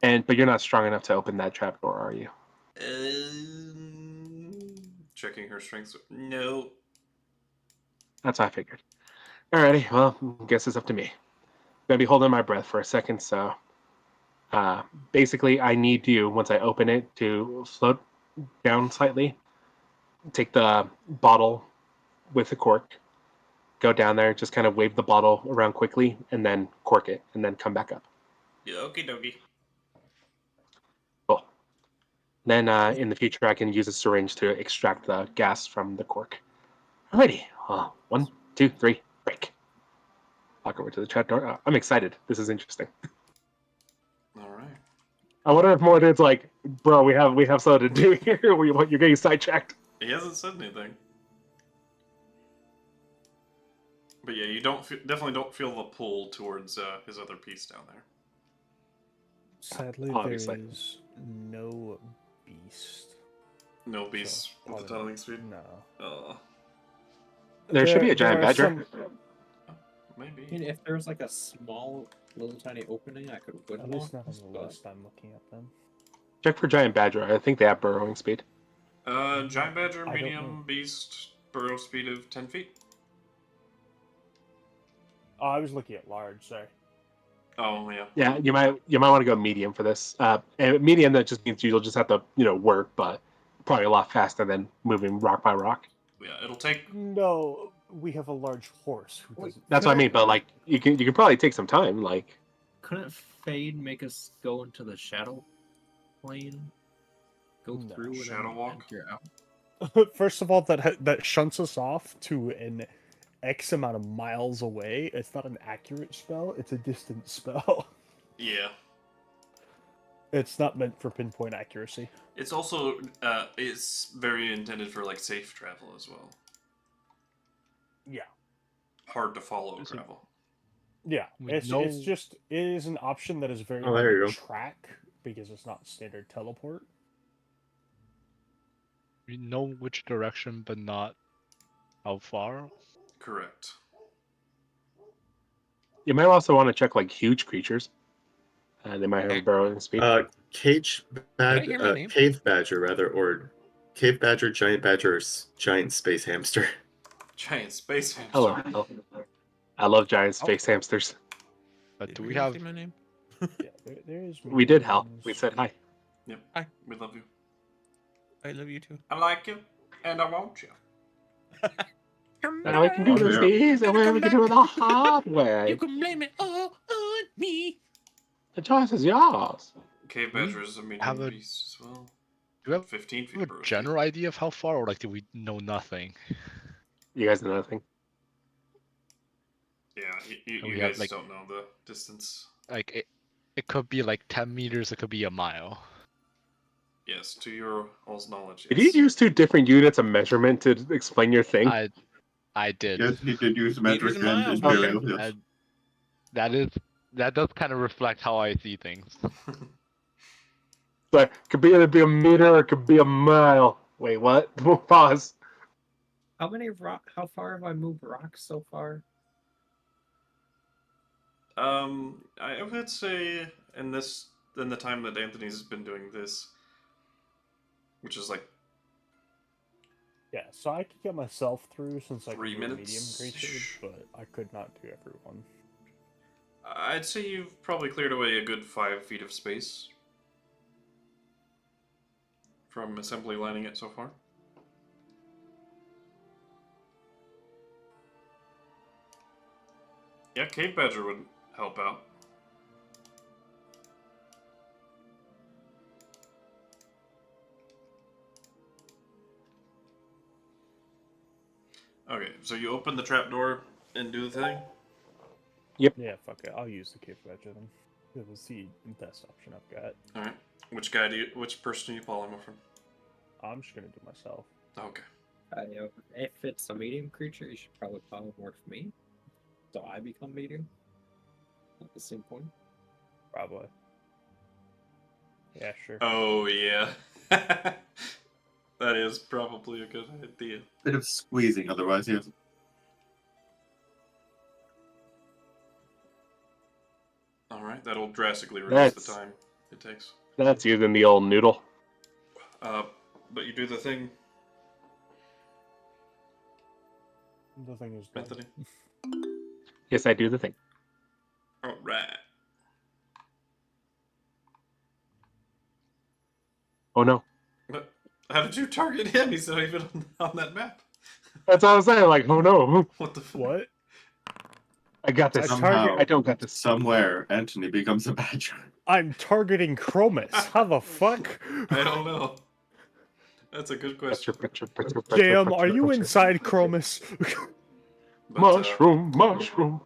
But you're not strong enough to open that trapdoor, are you? Checking her strengths. No. That's what I figured. Alrighty, well, guess it's up to me. I'm gonna be holding my breath for a second, so basically I need you, once I open it, to float down slightly. Take the bottle with the cork, go down there, just kind of wave the bottle around quickly, and then cork it, and then come back up. Yeah, okie dokie. Cool. Then in the future, I can use a syringe to extract the gas from the cork. Alrighty. 1, 2, 3, break. Walk over to the trapdoor. I'm excited. This is interesting. All right. I wonder if more dudes like, bro, we have something to do here. You're getting sidetracked. He hasn't said anything. But yeah, you definitely don't feel the pull towards his other piece down there. Sadly, Obviously. there is no beast. No beast So, with the probably tunneling speed. No. There should be a giant are badger. Maybe. I mean, if there's like a small, little tiny opening, I could At least not on this, the but list I'm looking at them. Check for giant badger. I think they have burrowing speed. Giant badger, I don't medium know. beast, burrow speed of 10 feet. Oh, I was looking at large, sorry. Oh yeah. Yeah, you might want to go medium for this. And medium, that just means you'll just have to work, but probably a lot faster than moving rock by rock. Yeah, it'll take. No, we have a large horse who Wait, doesn't. That's what I mean. But like you can probably take some time. Like couldn't Fade make us go into the shadow plane? Go No. through and Shadow then walk? enter out? First of all, that shunts us off to an X amount of miles away. It's not an accurate spell; it's a distance spell. Yeah. It's not meant for pinpoint accuracy. It's also it's very intended for like safe travel as well. Yeah, Hard to follow Is it- travel. yeah. We It's know- just it is an option that is very Oh, there you hard go. to track because it's not standard teleport. We know which direction, but not how far. Correct. you might also want to check like huge creatures. They might have burrowing speed. Cage I hear my name? cave badger rather, or cave badger, giant badger, or giant space hamster. Giant space hamster. Hello. I love giant space hamsters. But do Did we you have? say my name? Yeah, there is. We did help. mediums. We said hi. Yep. Hi. We love you. I love you too. I like you, and I want you. Now we can do this the easy way. We can do it the hard You way. can blame it all on me. The choice is yours. Cave badger is a medium have a- beast as well. Do we have 15 feet. a burrow general idea of how far, or like do we know nothing? You guys know nothing. speed. Yeah, you we have, guys like- don't know the distance. Like it could be like 10 meters. It could be a mile. Yes, to your all's knowledge. Did you Yes. use 2 different units of measurement to explain your thing? I did. Yes, he did use metric Meters and and miles, imperial. man. Yes. And that does kind of reflect how I see things. Like, it could either be a meter or it could be a mile. Wait, what? Pause. How far have I moved rocks so far? I would say in the time that Anthony's been doing this, which is like Yeah, so I could get myself through since I can 3 do a medium minutes. creature, but I could not do everyone. I'd say you've probably cleared away a good 5 feet of space from assembly lining it so far. Yeah, Cave Badger would help out. Okay, so you open the trapdoor and do the thing? Yeah, fuck it. I'll use the cave badger then. It was the best option I've got. Alright. Which person do you polymorph from? I'm just gonna do myself. Okay. If it's a medium creature, you should probably polymorph me, so I become medium at the same point. Probably. Yeah, sure. Oh, yeah. That is probably a good idea. Bit of squeezing otherwise, yes. Alright, that'll drastically reduce the time it takes. That's using the old noodle. But you do the thing, The thing is done. Anthony. Yes, I do the thing. Alright. Oh no. But how did you target him? He's not even on that map. That's all I was saying. Like, oh no. What the fuck? What? I got this. Somehow, I don't got this. Somewhere, Anthony becomes a badger. I'm targeting Chromis. How the fuck? I don't know. That's a good question. JM, are you inside Chromis? But, Mushroom.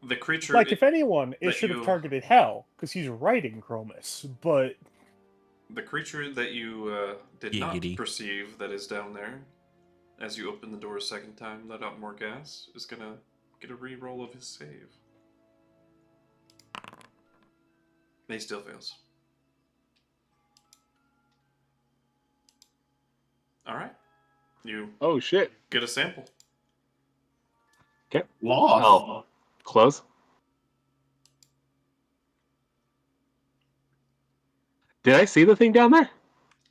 the creature. Like, if anyone, it that should have you- targeted Hell, because he's riding Chromis, but The creature that you did Giggity. not perceive that is down there, as you open the door a second time, let out more gas, is gonna get a re-roll of his save. He still fails. Alright. You Oh shit. get a sample. Lost. Oh, close. Did I see the thing down there?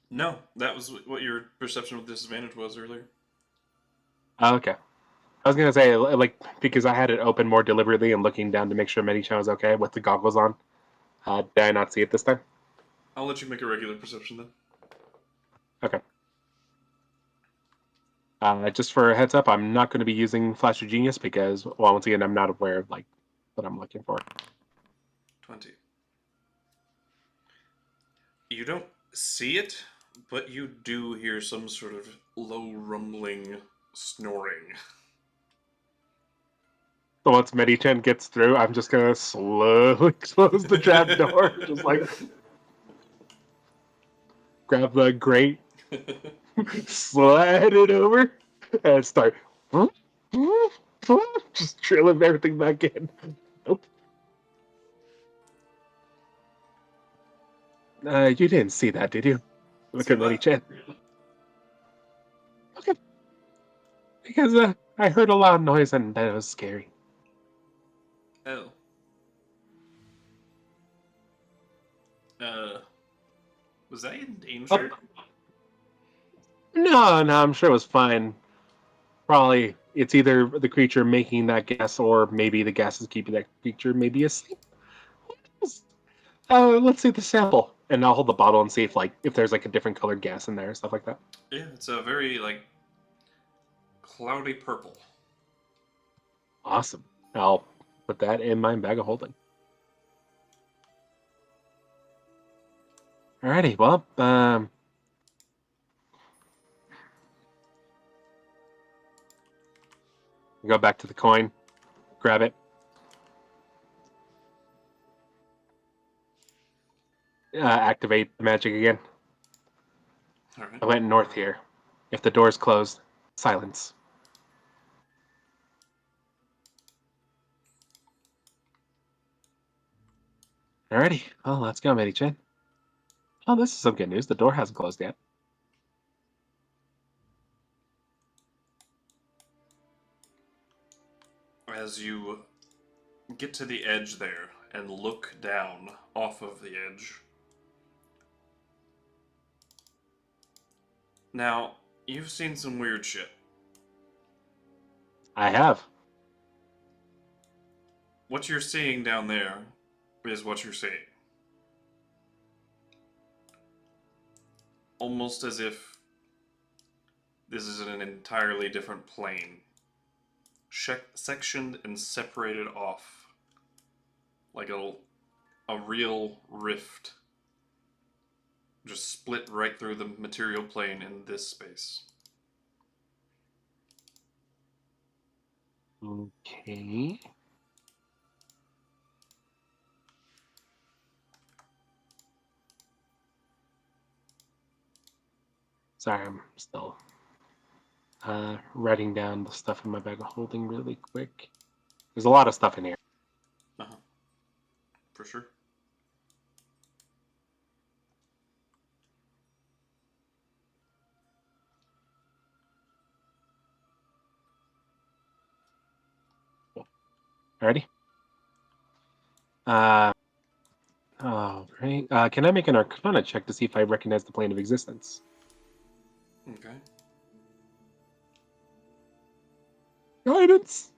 No, that was what your perception with disadvantage was earlier. Oh, okay. I was gonna say, like, because I had it open more deliberately and looking down to make sure Medichan was okay with the goggles on. Did I not see it this time? I'll let you make a regular perception then. Okay. Just for a heads up, I'm not going to be using Flash of Genius because, well, once again, I'm not aware of like what I'm looking for. 20. You don't see it, but you do hear some sort of low rumbling snoring. So once Medichan gets through, I'm just gonna slowly close the trap door, just like grab the grate, slide it over, and start just drilling everything back in. Nope. You didn't see that, did you? Look See at what? Medichan. Okay. Because I heard a loud noise and that was scary. Oh. Was I in danger? No, I'm sure it was fine. Probably it's either the creature making that gas or maybe the gas is keeping that creature maybe asleep. Let's see the sample. And I'll hold the bottle and see if there's like a different colored gas in there and stuff like that. Yeah, it's a very, like, cloudy purple. Awesome. I'll put that in my bag of holding. Alrighty, well, go back to the coin, grab it. Activate the magic again. Alright. I went north here. If the door's closed, silence. Alrighty, well, let's go, Medichan. Oh, this is some good news. The door hasn't closed yet. As you get to the edge there and look down off of the edge. Now, you've seen some weird shit. I have. What you're seeing down there is what you're seeing. Almost as if this is an entirely different plane. Sectioned and separated off. Like a real rift. Just split right through the material plane in this space. Okay. Sorry, I'm still writing down the stuff in my bag of holding really quick. There's a lot of stuff in here. Uh-huh. For sure. Alrighty. Oh, great. Can I make an Arcana check to see if I recognize the plane of existence? Okay. Guidance!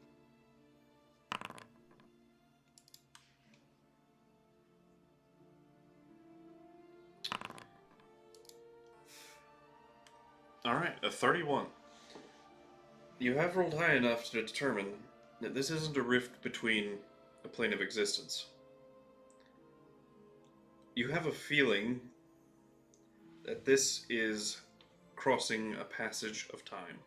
Alright, a 31. You have rolled high enough to determine that this isn't a rift between a plane of existence. You have a feeling that this is crossing a passage of time.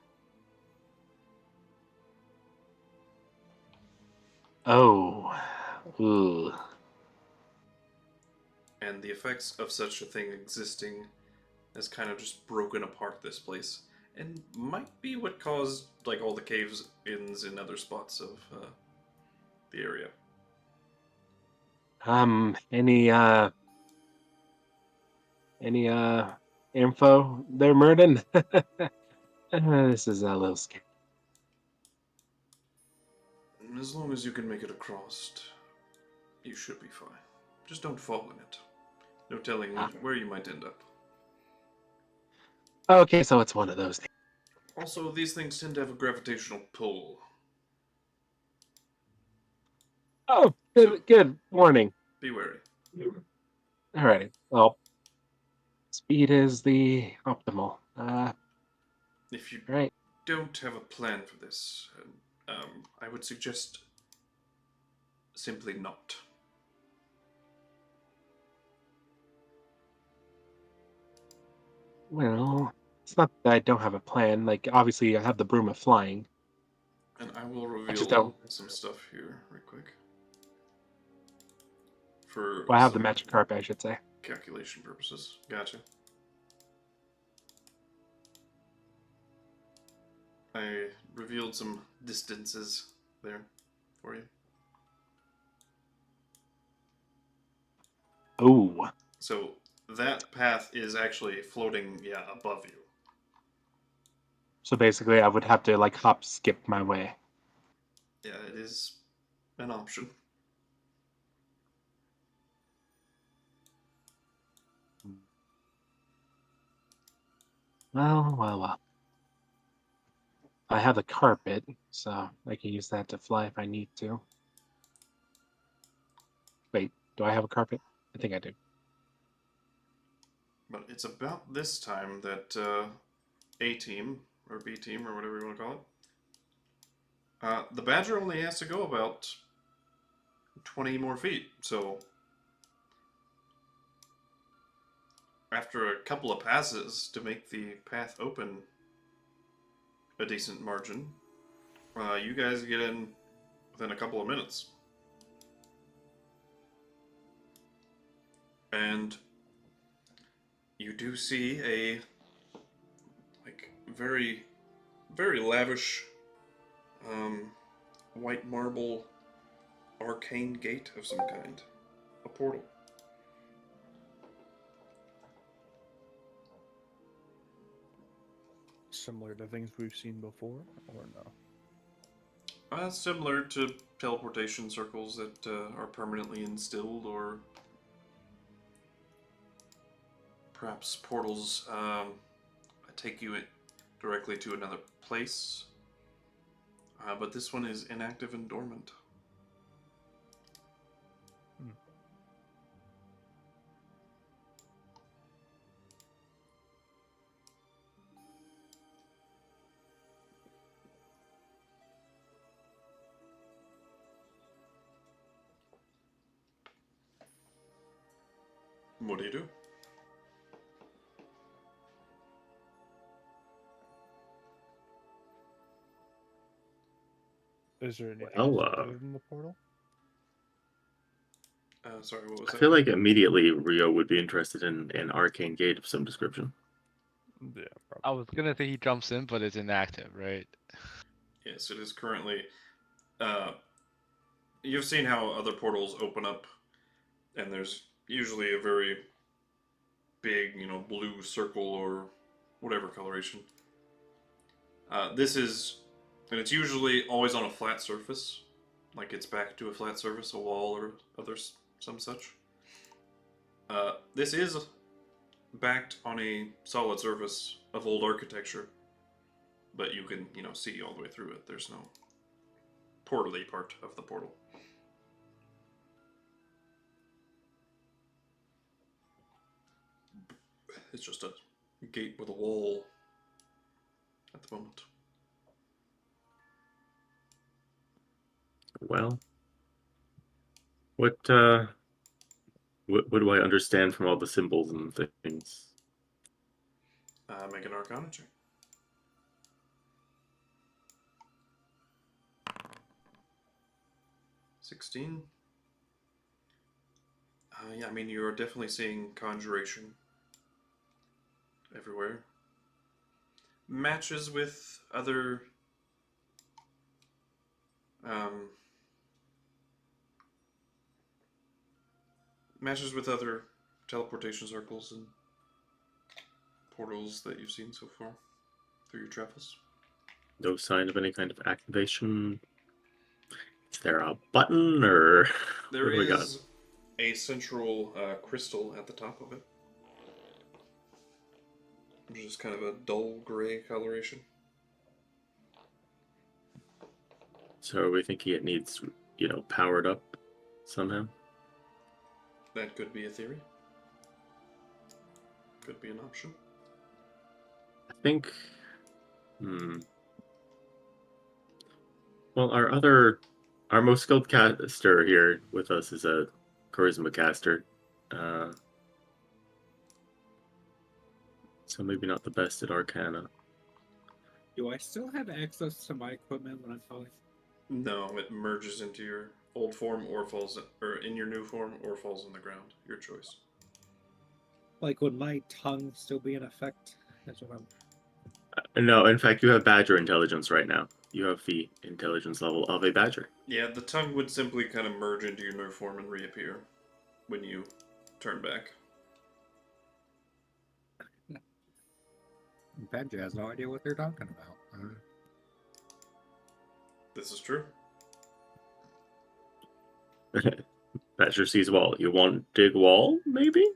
Oh. Ooh. And the effects of such a thing existing has kind of just broken apart this place. And might be what caused like all the caves ins in other spots of the area. Any info there, Murden? This is a little scary. As long as you can make it across, you should be fine. Just don't fall in it. No telling where you might end up. Okay, so it's one of those things. Also, these things tend to have a gravitational pull. Oh, good warning. Be wary. Alrighty. Well, speed is the optimal. If you Right. don't have a plan for this, I would suggest simply not. Well, it's not that I don't have a plan. Like, obviously, I have the broom of flying. And I will I just reveal don't. some stuff here, right quick. For Well, I have the some magic carpet, I should say. calculation purposes. Gotcha. I revealed some distances there for you. Oh. So that path is actually floating, above you. So basically, I would have to, like, hop skip my way. Yeah, it is an option. Well. I have the carpet, so I can use that to fly if I need to. Wait, do I have a carpet? I think I do. But it's about this time that A team, or B team, or whatever you want to call it, the Badger only has to go about 20 more feet. So after a couple of passes to make the path open a decent margin, you guys get in within a couple of minutes. And you do see a very, very lavish white marble arcane gate of some kind. A portal. Similar to things we've seen before, or no? Similar to teleportation circles that are permanently instilled, or perhaps portals take you directly to another place. But this one is inactive and dormant. What do you do? Is there anything Well, other than the portal? Sorry, what was I that? feel like immediately Rio would be interested in an arcane gate of some description. Yeah, I probably. was gonna say he jumps in, but it's inactive, right? Yes, it is currently. You've seen how other portals open up, and there's usually a very big, blue circle or whatever coloration. This is, and it's usually always on a flat surface, like it's back to a flat surface, a wall or some such. This is backed on a solid surface of old architecture, but you can, see all the way through it. There's no portally part of the portal. It's just a gate with a wall at the moment. Well, what do I understand from all the symbols and things? Make an Arcana check. $16. Yeah, I mean, you're definitely seeing conjuration everywhere. Matches with other teleportation circles and portals that you've seen so far through your travels. No sign of any kind of activation. Is there a button or There what do we got? is a central crystal at the top of it, which is kind of a dull gray coloration. So are we thinking it needs, powered up somehow? That could be a theory. Could be an option. I think. Well, our most skilled caster here with us is a charisma caster. So maybe not the best at Arcana. Do I still have access to my equipment when I'm falling? No, it merges into your old form or in your new form or falls on the ground. Your choice. Like, would my tongue still be in effect? That's what I'm. No, in fact, you have Badger intelligence right now. You have the intelligence level of a Badger. Yeah, the tongue would simply kind of merge into your new form and reappear when you turn back. Badger has no idea what they're talking about. This is true. Badger sees wall. You want dig wall, maybe?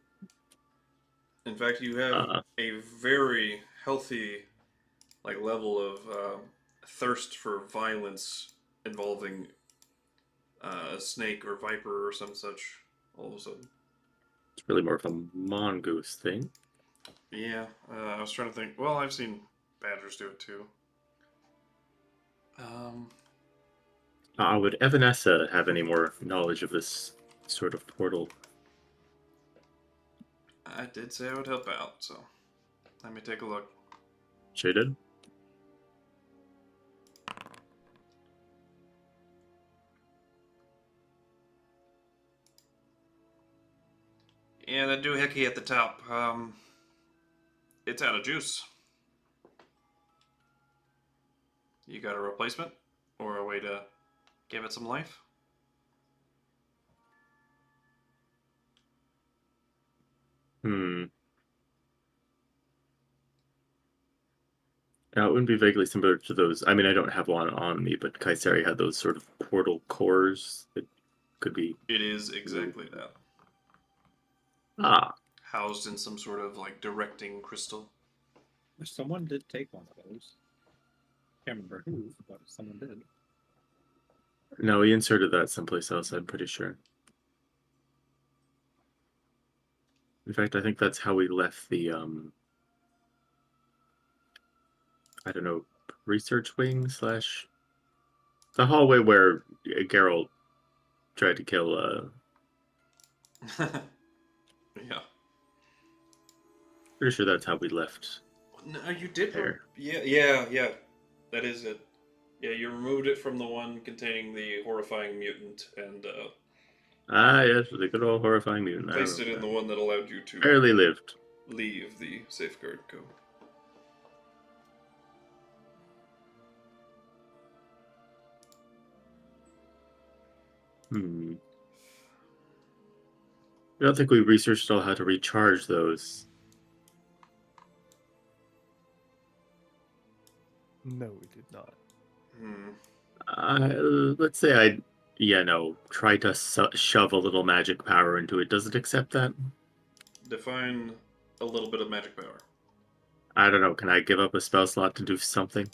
In fact, you have a very healthy level of thirst for violence involving a snake or viper or some such all of a sudden. It's really more of a mongoose thing. Yeah, I was trying to think. Well, I've seen badgers do it too. Would Evanessa have any more knowledge of this sort of portal? I did say I would help out, so let me take a look. She did? Yeah, that doohickey at the top, it's out of juice. You got a replacement? Or a way to give it some life? It wouldn't be vaguely similar to those. I mean, I don't have one on me, but Kaiseri had those sort of portal cores that could be. It is exactly that. Ah, Housed in some sort of like directing crystal. Someone did take one of those. Can't remember who, but someone did. no, he inserted that someplace else, I'm pretty sure. In fact, I think that's how we left the, I don't know, research wing / the hallway where Geralt tried to kill, Yeah. pretty sure that's how we left. No, you did. There. Yeah. That is it. Yeah, you removed it from the one containing the horrifying mutant and Ah, yes, the good old horrifying mutant. I placed it in remember the one that allowed you that. to Barely lived. leave the safeguard code. I don't think we researched all how to recharge those. No, we did not. Let's say try to shove a little magic power into it. Does it accept that? Define a little bit of magic power. I don't know. Can I give up a spell slot to do something?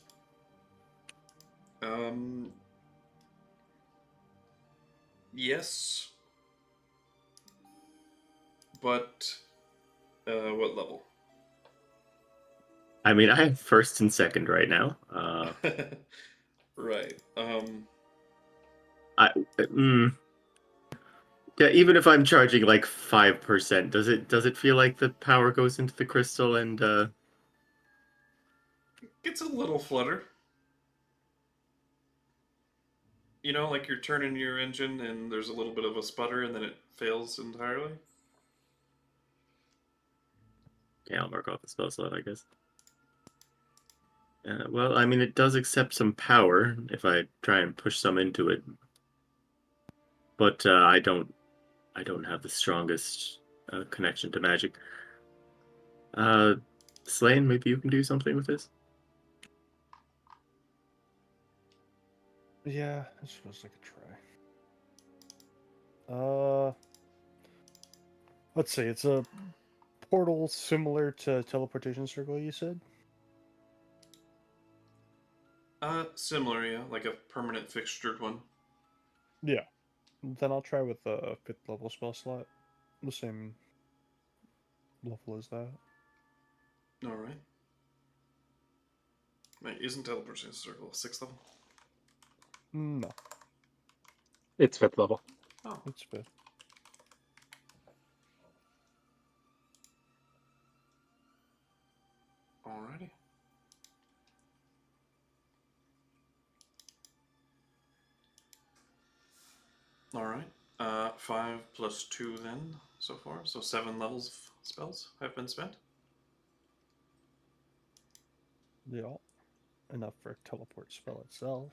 Yes. But, what level? I mean, I have first and second right now. Right. Yeah, even if I'm charging like 5%, does it feel like the power goes into the crystal and Gets a little flutter. You know, like you're turning your engine and there's a little bit of a sputter and then it fails entirely? yeah, I'll mark off the spell slot, I guess. Well, I mean, it does accept some power if I try and push some into it, but I don't have the strongest connection to magic. Slane, maybe you can do something with this. Yeah, I suppose I could try. Let's see. It's a portal similar to teleportation circle. You said. Similar, yeah, like a permanent fixtured one. Yeah. Then I'll try with the 5th level spell slot. The same level as that. Alright. Wait, isn't teleportation circle 6th level? No, It's 5th level. Oh. it's 5th. Alrighty. Alright. 5 plus 2 then, so far. So 7 levels of spells have been spent. Yeah. Enough for a teleport spell itself.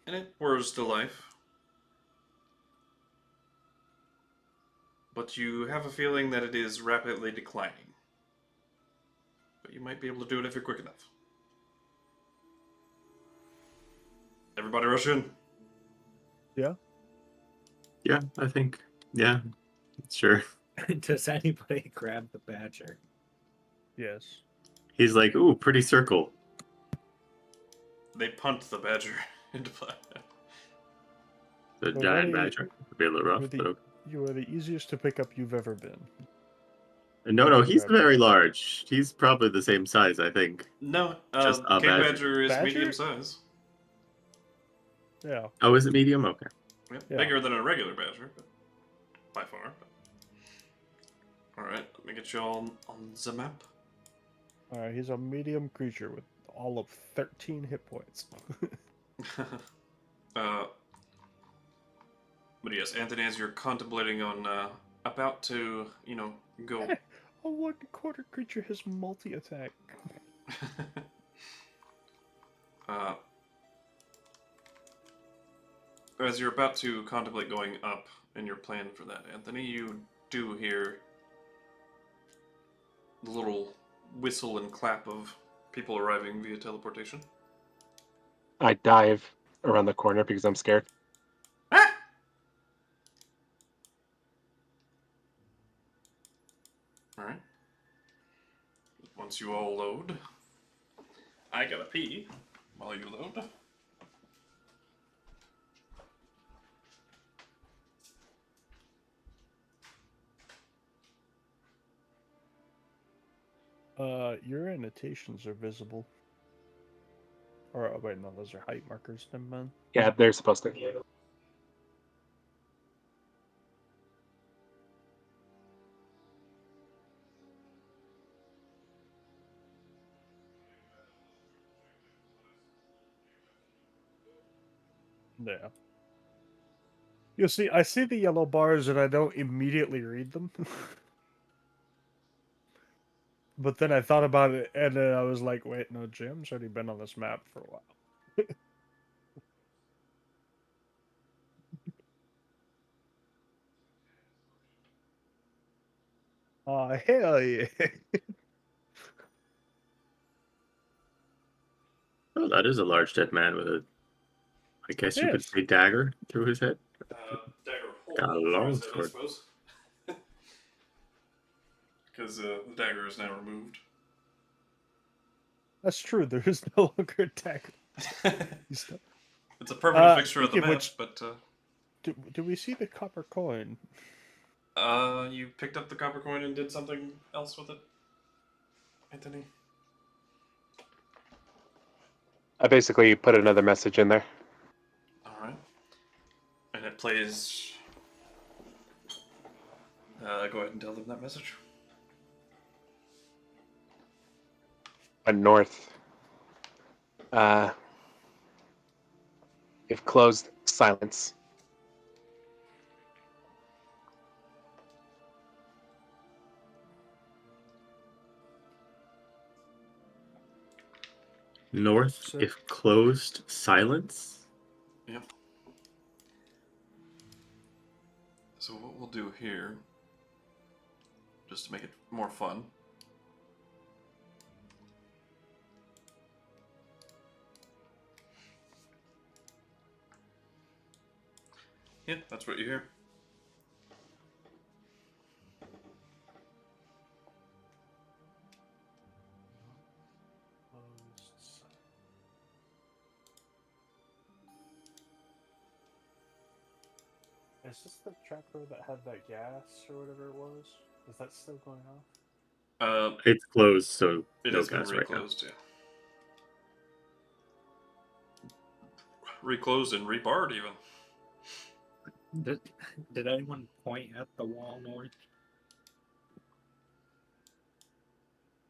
And it whirs to life. But you have a feeling that it is rapidly declining. But you might be able to do it if you're quick enough. Everybody rush in. Yeah. Yeah, I think. Yeah, sure. Does anybody grab the badger? Yes. He's like, ooh, pretty circle. They punt the badger into play. The Well, giant really, badger. Could be a little rough, you're the- but okay. You are the easiest to pick up you've ever been. No, he's Grab it. very large. He's probably the same size, I think. No, Just a King badger. Badger is Badger? medium size. Yeah. Oh, is it medium? Okay. Yep, Yeah. bigger than a regular badger, but by far. Alright, let me get you all on the map. Alright, he's a medium creature with all of 13 hit points. But yes, Anthony, as you're contemplating on about to, go. A 1/4 creature has multi-attack. As you're about to contemplate going up in your plan for that, Anthony, you do hear the little whistle and clap of people arriving via teleportation. I dive around the corner because I'm scared. Ah! Alright. Once you all load, I gotta pee while you load. Your annotations are visible. Or oh, wait, no, those are height markers. Never mind. Yeah, they're supposed to. Yeah. You see, I see the yellow bars and I don't immediately read them. But then I thought about it and then I was like, wait, no, Jim's already been on this map for a while. Oh, hell yeah. Oh, that is a large dead man with a, I guess you could Yes. say, dagger through his head. Dagger Got a hole through long his head, I sword. suppose. Because the dagger is now removed. That's true. There is no longer a dagger. It's a permanent fixture of the speaking of map, which- but Do we see the copper coin? you picked up the copper coin and did something else with it, Anthony? I basically put another message in there. Alright. And it plays... go ahead and tell them that message. North. If closed, silence. North, So- if closed, silence. Yep. So what we'll do here, just to make it more fun, yeah, that's what you hear. Is this the tracker that had that gas or whatever it was? Is that still going off? It's closed, so It no has been gas right now. reclosed, yeah. Reclosed and rebarred, even. Did anyone point at the wall north?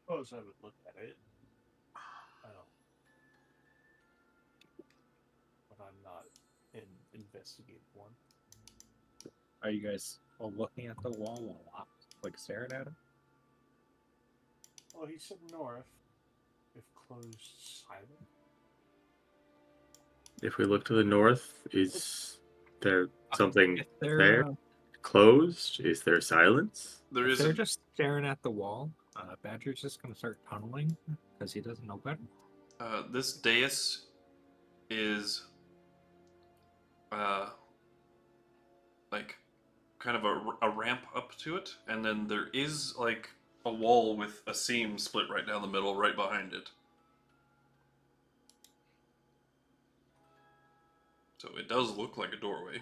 Suppose I would look at it. Oh. But I'm not an investigate one. Are you guys all looking at the wall while I'm like staring at it? Well, he said north. If closed, silent. If we look to the north, is there something If they're, there? Closed? Is there silence? There if is they're a, just staring at the wall, Badger's just gonna start tunneling because he doesn't know better. this dais is like kind of a ramp up to it, and then there is like a wall with a seam split right down the middle, right behind it. So it does look like a doorway.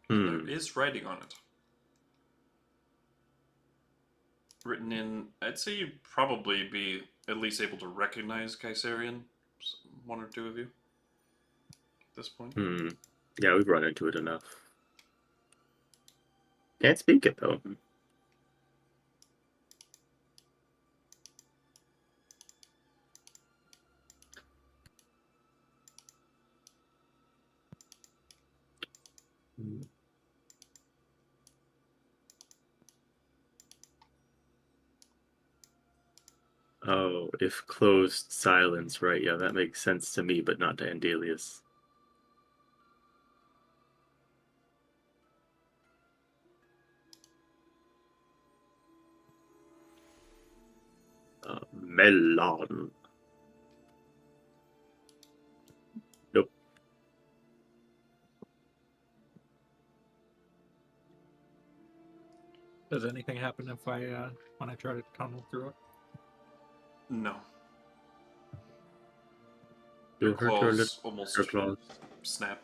And there is writing on it. Written in, I'd say you'd probably be at least able to recognize Kaiserian, one or two of you, at this point. Yeah, we've run into it enough. Can't speak it, though. Oh, if closed, silence, right? Yeah, that makes sense to me, but not to Andelias. Melon. Does anything happen if I when I try to tunnel through it? No. You'll Your hurt your claws almost your claws. snap.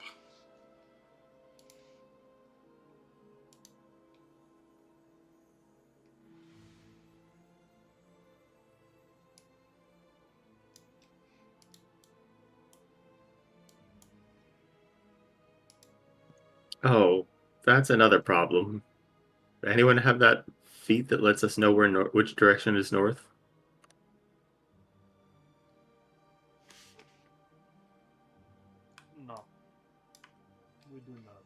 Oh, that's another problem. Anyone have that feat that lets us know where which direction is north? No, we do not.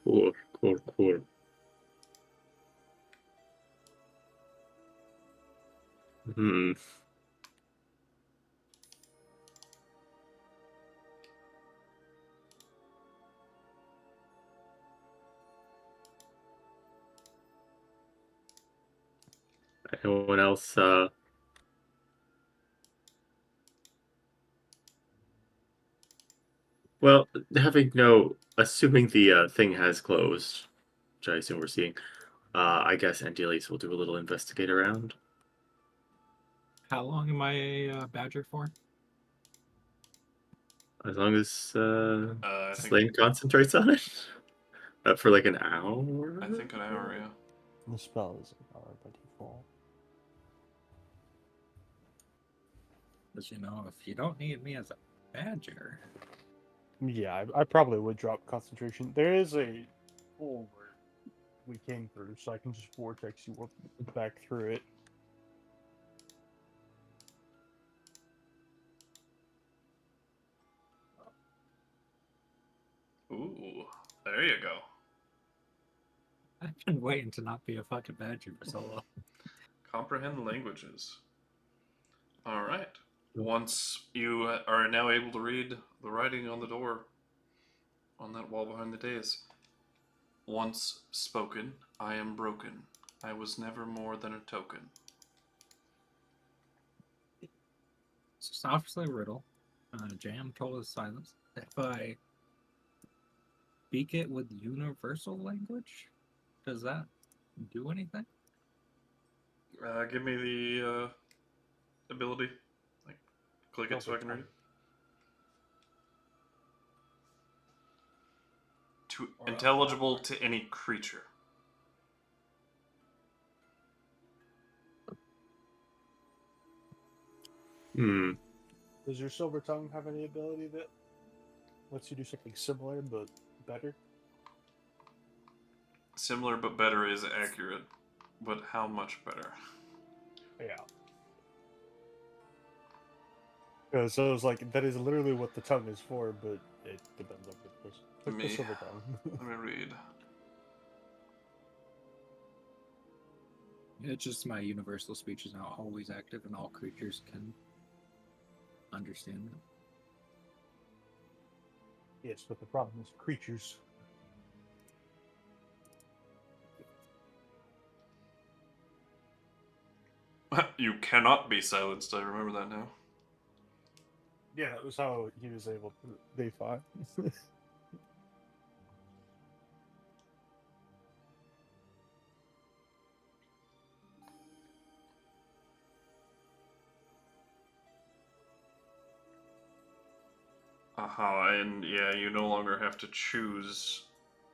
Cool, cool, cool. Hmm. Anyone else? Well, assuming the thing has closed, which I assume we're seeing, I guess Andelias will do a little investigate around. How long am I a badger for? As long as I think Slane concentrates on it. For like an hour? I think an hour, yeah. The spell is an hour by default. Because if you don't need me as a badger, Yeah, I probably would drop concentration. There is a hole where we came through, so I can just vortex you back through it. Ooh, there you go. I've been waiting to not be a fucking badger for so long. Comprehend languages. All right. Once you are now able to read the writing on the door on that wall behind the dais. Once spoken, I am broken. I was never more than a token. So it's obviously a riddle. Jam told us silence. If I speak it with universal language, does that do anything? Give me the ability. Like, click it so I can read it. To intelligible to any creature. Hmm. Does your Silver Tongue have any ability that lets you do something similar but better? Similar but better is accurate. But how much better? Yeah. So it's like that is literally what the tongue is for, but it depends on the person. Like the Silver Tongue. Let me read. It's just my universal speech is not always active, and all creatures can understand it. Yes, but the problem is creatures. You cannot be silenced. I remember that now. Yeah, that was how he was able to. They fought. And yeah, you no longer have to choose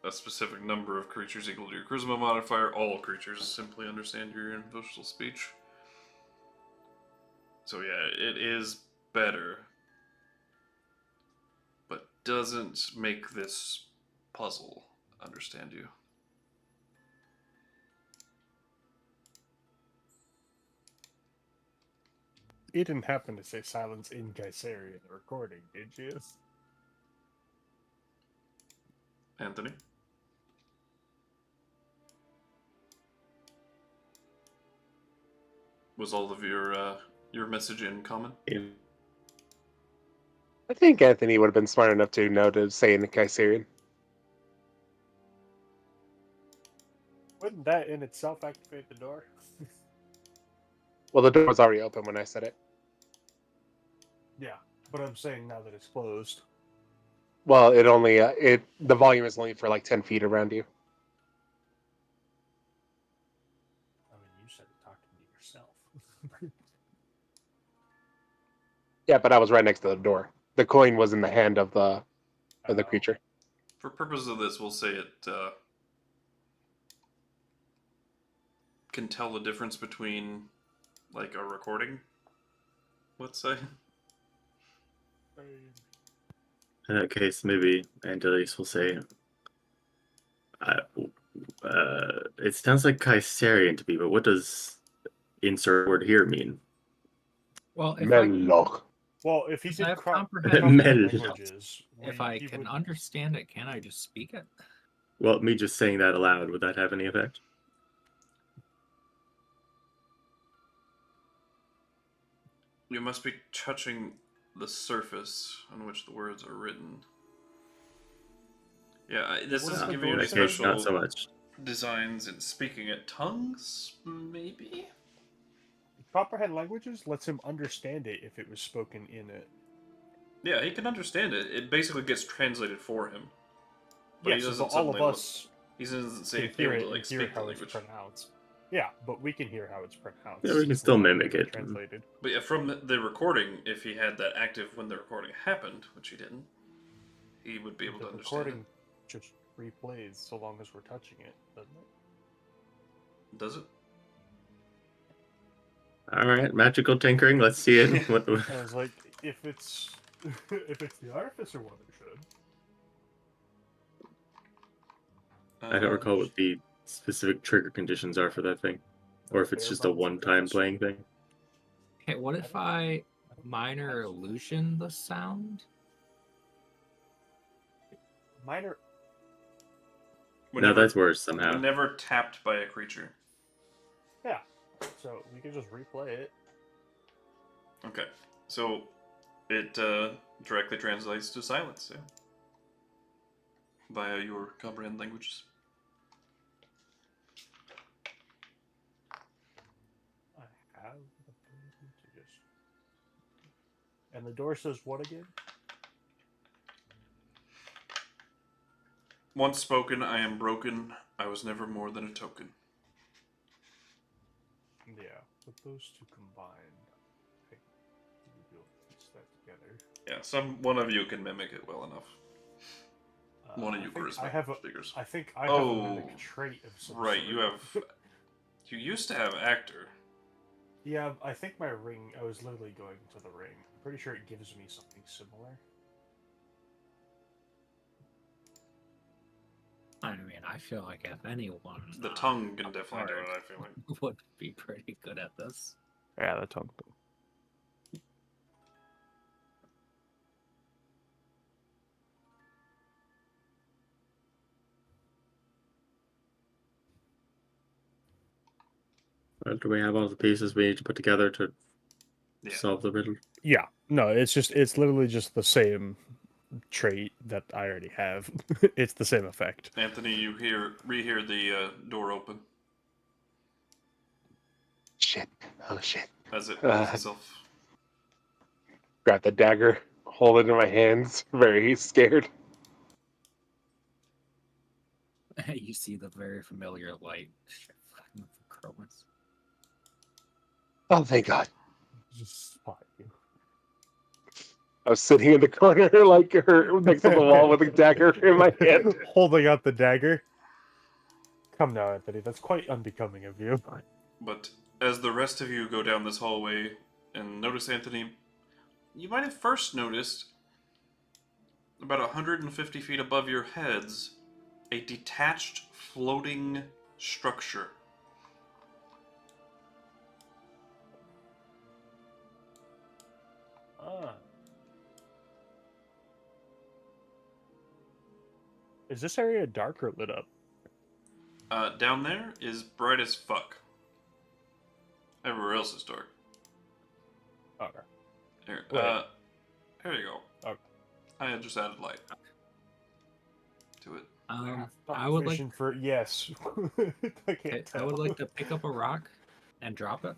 a specific number of creatures equal to your charisma modifier. All creatures simply understand your universal speech. So yeah, it is better, but doesn't make this puzzle understand you. You didn't happen to say silence in Kaiseri in the recording, did you? Anthony? Was all of your message in common? I think Anthony would have been smart enough to know to say in Kaiserian. Wouldn't that in itself activate the door? Well, the door was already open when I said it. Yeah, but I'm saying now that it's closed. Well, it only the volume is only for like 10 feet around you. Yeah, but I was right next to the door. The coin was in the hand of the creature. For purposes of this, we'll say it can tell the difference between, like, a recording, let's say. In that case, maybe Andelias will say, it sounds like Kaiserian to me, but what does insert word here mean? Well, Melloch. Well, if he Does I did have comprehend comprehend languages, if I he can would- understand it, can I just speak it? Well, me just saying that aloud, would that have any effect? You must be touching the surface on which the words are written. Yeah, this What is does the giving door you In that case, special not so much. designs in speaking at tongues, maybe? comprehend languages lets him understand it if it was spoken in it. Yeah, he can understand it. It basically gets translated for him. But Yes, he but doesn't all suddenly of us he doesn't say can hear able it to and like hear speak the how it's language. pronounced. Yeah, but we can hear how it's pronounced. Yeah, we can It's still not mimic really it. Translated. But yeah, from the recording, if he had that active when the recording happened, which he didn't, he would be able The to understand recording just replays so long as we're touching it, doesn't it? it. Does it? All right, magical tinkering. Let's see it. What? I was like, if it's if it's the Artificer one, it should. I don't recall what the specific trigger conditions are for that thing, or if it's just a Bare bones one-time Artificer. playing thing. Okay, what if I minor illusion the sound? Minor. No, that's worse somehow. Whenever tapped by a creature. Yeah. So we can just replay it. Okay, so it directly translates to silence, yeah, via your comprehend languages. I have the ability to just. And the door says what again? Once spoken, I am broken. I was never more than a token. Yeah, with those two combined, I think we'll be able to piece that together. Yeah, one of you can mimic it well enough. One of you I think charisma I have a, speakers. I think I have a mimic trait of some right, sort. you have. You used to have actor. Yeah, I think my ring. I was literally going to the ring. I'm pretty sure it gives me something similar. I mean, I feel like if anyone The tongue can definitely do it, I feel like. would be pretty good at this. Yeah, the tongue. Do we have all the pieces we need to put together to solve the riddle? Yeah, no, it's literally just the same trait that I already have. It's the same effect. Anthony, you rehear the door open Shit. Oh shit. as it pulls itself. Grab the dagger, hold it in my hands, very scared. You see the very familiar light. Shit, fucking Chromis. Oh, thank God. Just spot you. I was sitting in the corner like her next to the wall with a dagger in my hand. Holding out the dagger. Come now, Anthony. That's quite unbecoming of you. But as the rest of you go down this hallway and notice Anthony, you might have first noticed about 150 feet above your heads a detached floating structure. Ah. Is this area dark or lit up? Down there is bright as fuck. Everywhere else is dark. Okay. Here, Wait. here you go. Okay. I just added light to it. I would like. Vision for yes. I can't tell. I would like to pick up a rock and drop it.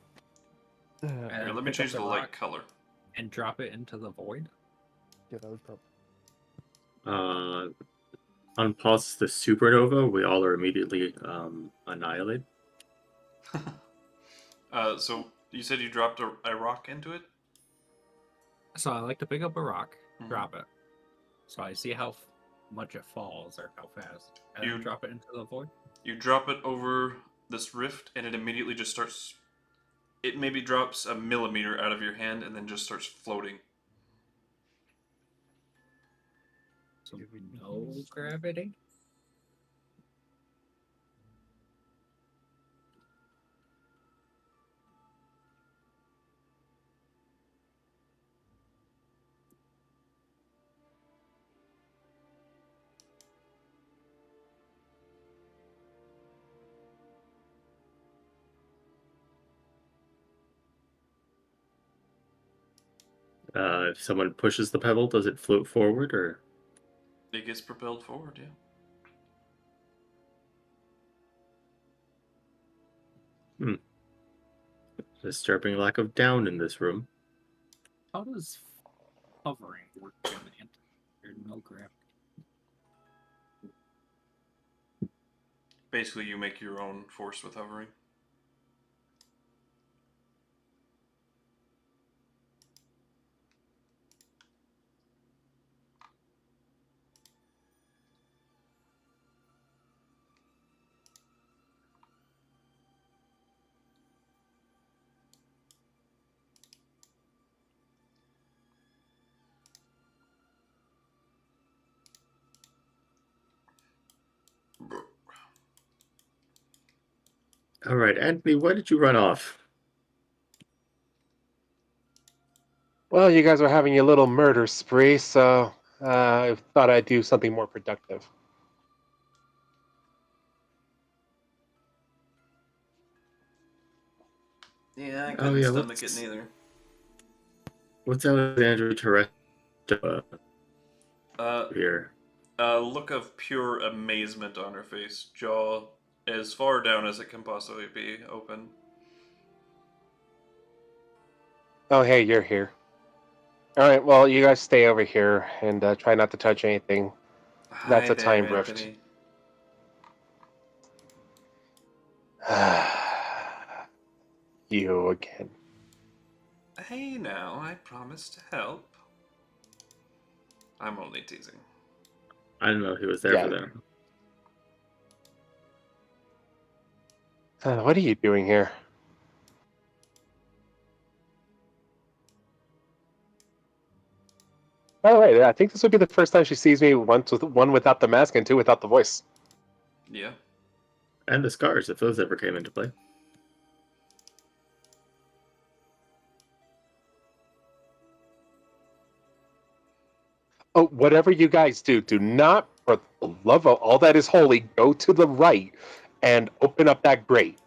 Here, And let me pick up change the light rock color. and drop it into the void. Yeah, that was probably. Unpause the supernova, we all are immediately annihilated. So you said you dropped a rock into it? So I like to pick up a rock, Mhm. drop it, so I see how much it falls or how fast, and You- then drop it into the void. You drop it over this rift, and it immediately just starts. It maybe drops a millimeter out of your hand, and then just starts floating. So no gravity. If someone pushes the pebble, does it float forward or? It gets propelled forward, yeah. Disturbing lack of down in this room. How does hovering work in Anti? There's no gravity. Basically, you make your own force with hovering. All right, Anthony, why did you run off? Well, you guys are having a little murder spree, so I thought I'd do something more productive. Yeah, I Oh, couldn't yeah, stomach it what's- neither. What's Alexandra Terrestre Uh, here? a look of pure amazement on her face, jaw as far down as it can possibly be open. Oh, hey, you're here. All right, well, you guys stay over here and try not to touch anything. That's Hi a time there, rift. Anthony. You again. Hey now, I promised to help. I'm only teasing. I don't know if he was there Yeah. for that. What are you doing here? By the way, I think this would be the first time she sees me once with one without the mask and two without the voice. Yeah. And the scars, if those ever came into play. Oh, whatever you guys do, do not, for the love of all that is holy, go to the right and open up that grate.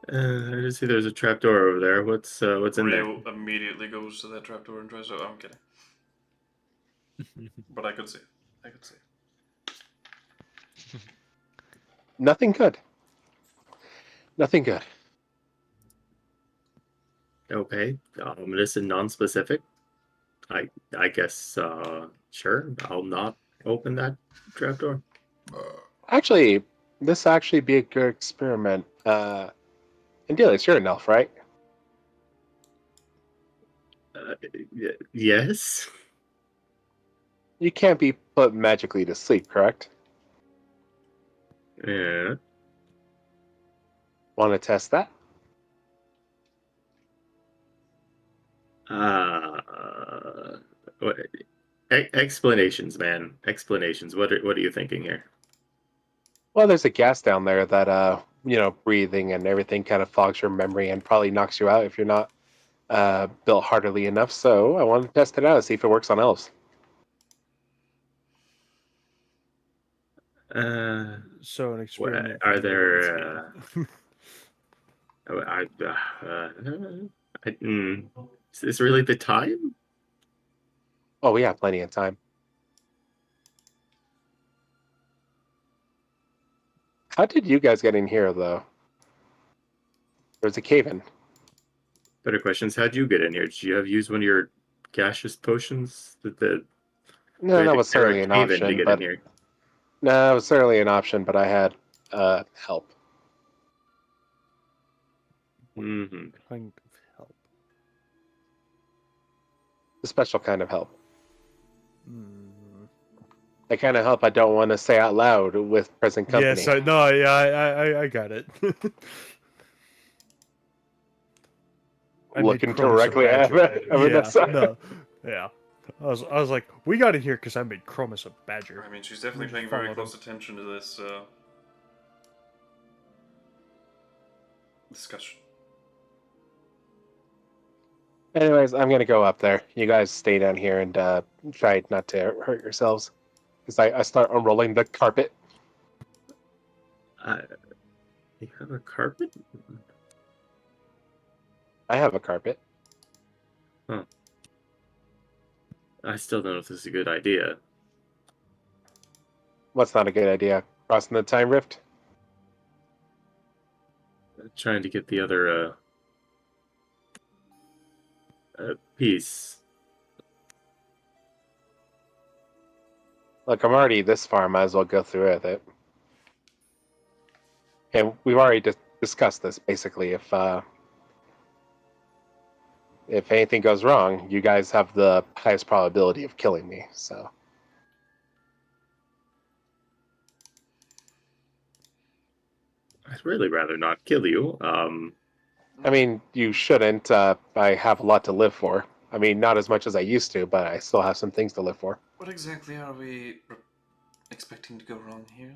I just see there's a trapdoor over there. What's in there? Rio immediately goes to that trapdoor and tries to. I'm kidding. But I could see. I could see. Nothing good. Nothing good. Okay, ominous and non-specific. I guess sure. I'll not open that trapdoor. Actually, this actually be a good experiment. Andelias, you're an elf, right? Yes. You can't be put magically to sleep, correct? Yeah. Want to test that? What, explanations, man. Explanations. What are you thinking here? Well, there's a gas down there that, breathing and everything kind of fogs your memory and probably knocks you out if you're not built heartily enough. So I want to test it out and see if it works on elves. So an experiment. Are from the there? landscape. Is this really the time? Oh, we have plenty of time. How did you guys get in here, though? There's a cave-in. Better questions. How'd you get in here? Did you have used one of your gaseous potions? No, that was There a certainly an cave in to option, get in but here? no, that was certainly an option. But I had help. Mm-hmm. Kind of help. The special kind of help. Hmm. The kind of help I don't want to say out loud with present company. Yes, I got it. I made Looking Chromis a directly at badger. Vanessa. Yeah, no, yeah. I was like, we got in here because I made Chromis a badger. I mean, she's definitely just paying very followed close attention to this discussion. Anyways, I'm gonna go up there. You guys stay down here and try not to hurt yourselves. As I start unrolling the carpet. You have a carpet? I have a carpet. Huh. I still don't know if this is a good idea. What's not a good idea? Crossing the time rift? Trying to get the other piece. Look, I'm already this far. Might as well go through with it. And we've already discussed this. Basically, if anything goes wrong, you guys have the highest probability of killing me. So I'd really rather not kill you. I mean, you shouldn't. I have a lot to live for. I mean, not as much as I used to, but I still have some things to live for. What exactly are we expecting to go wrong here?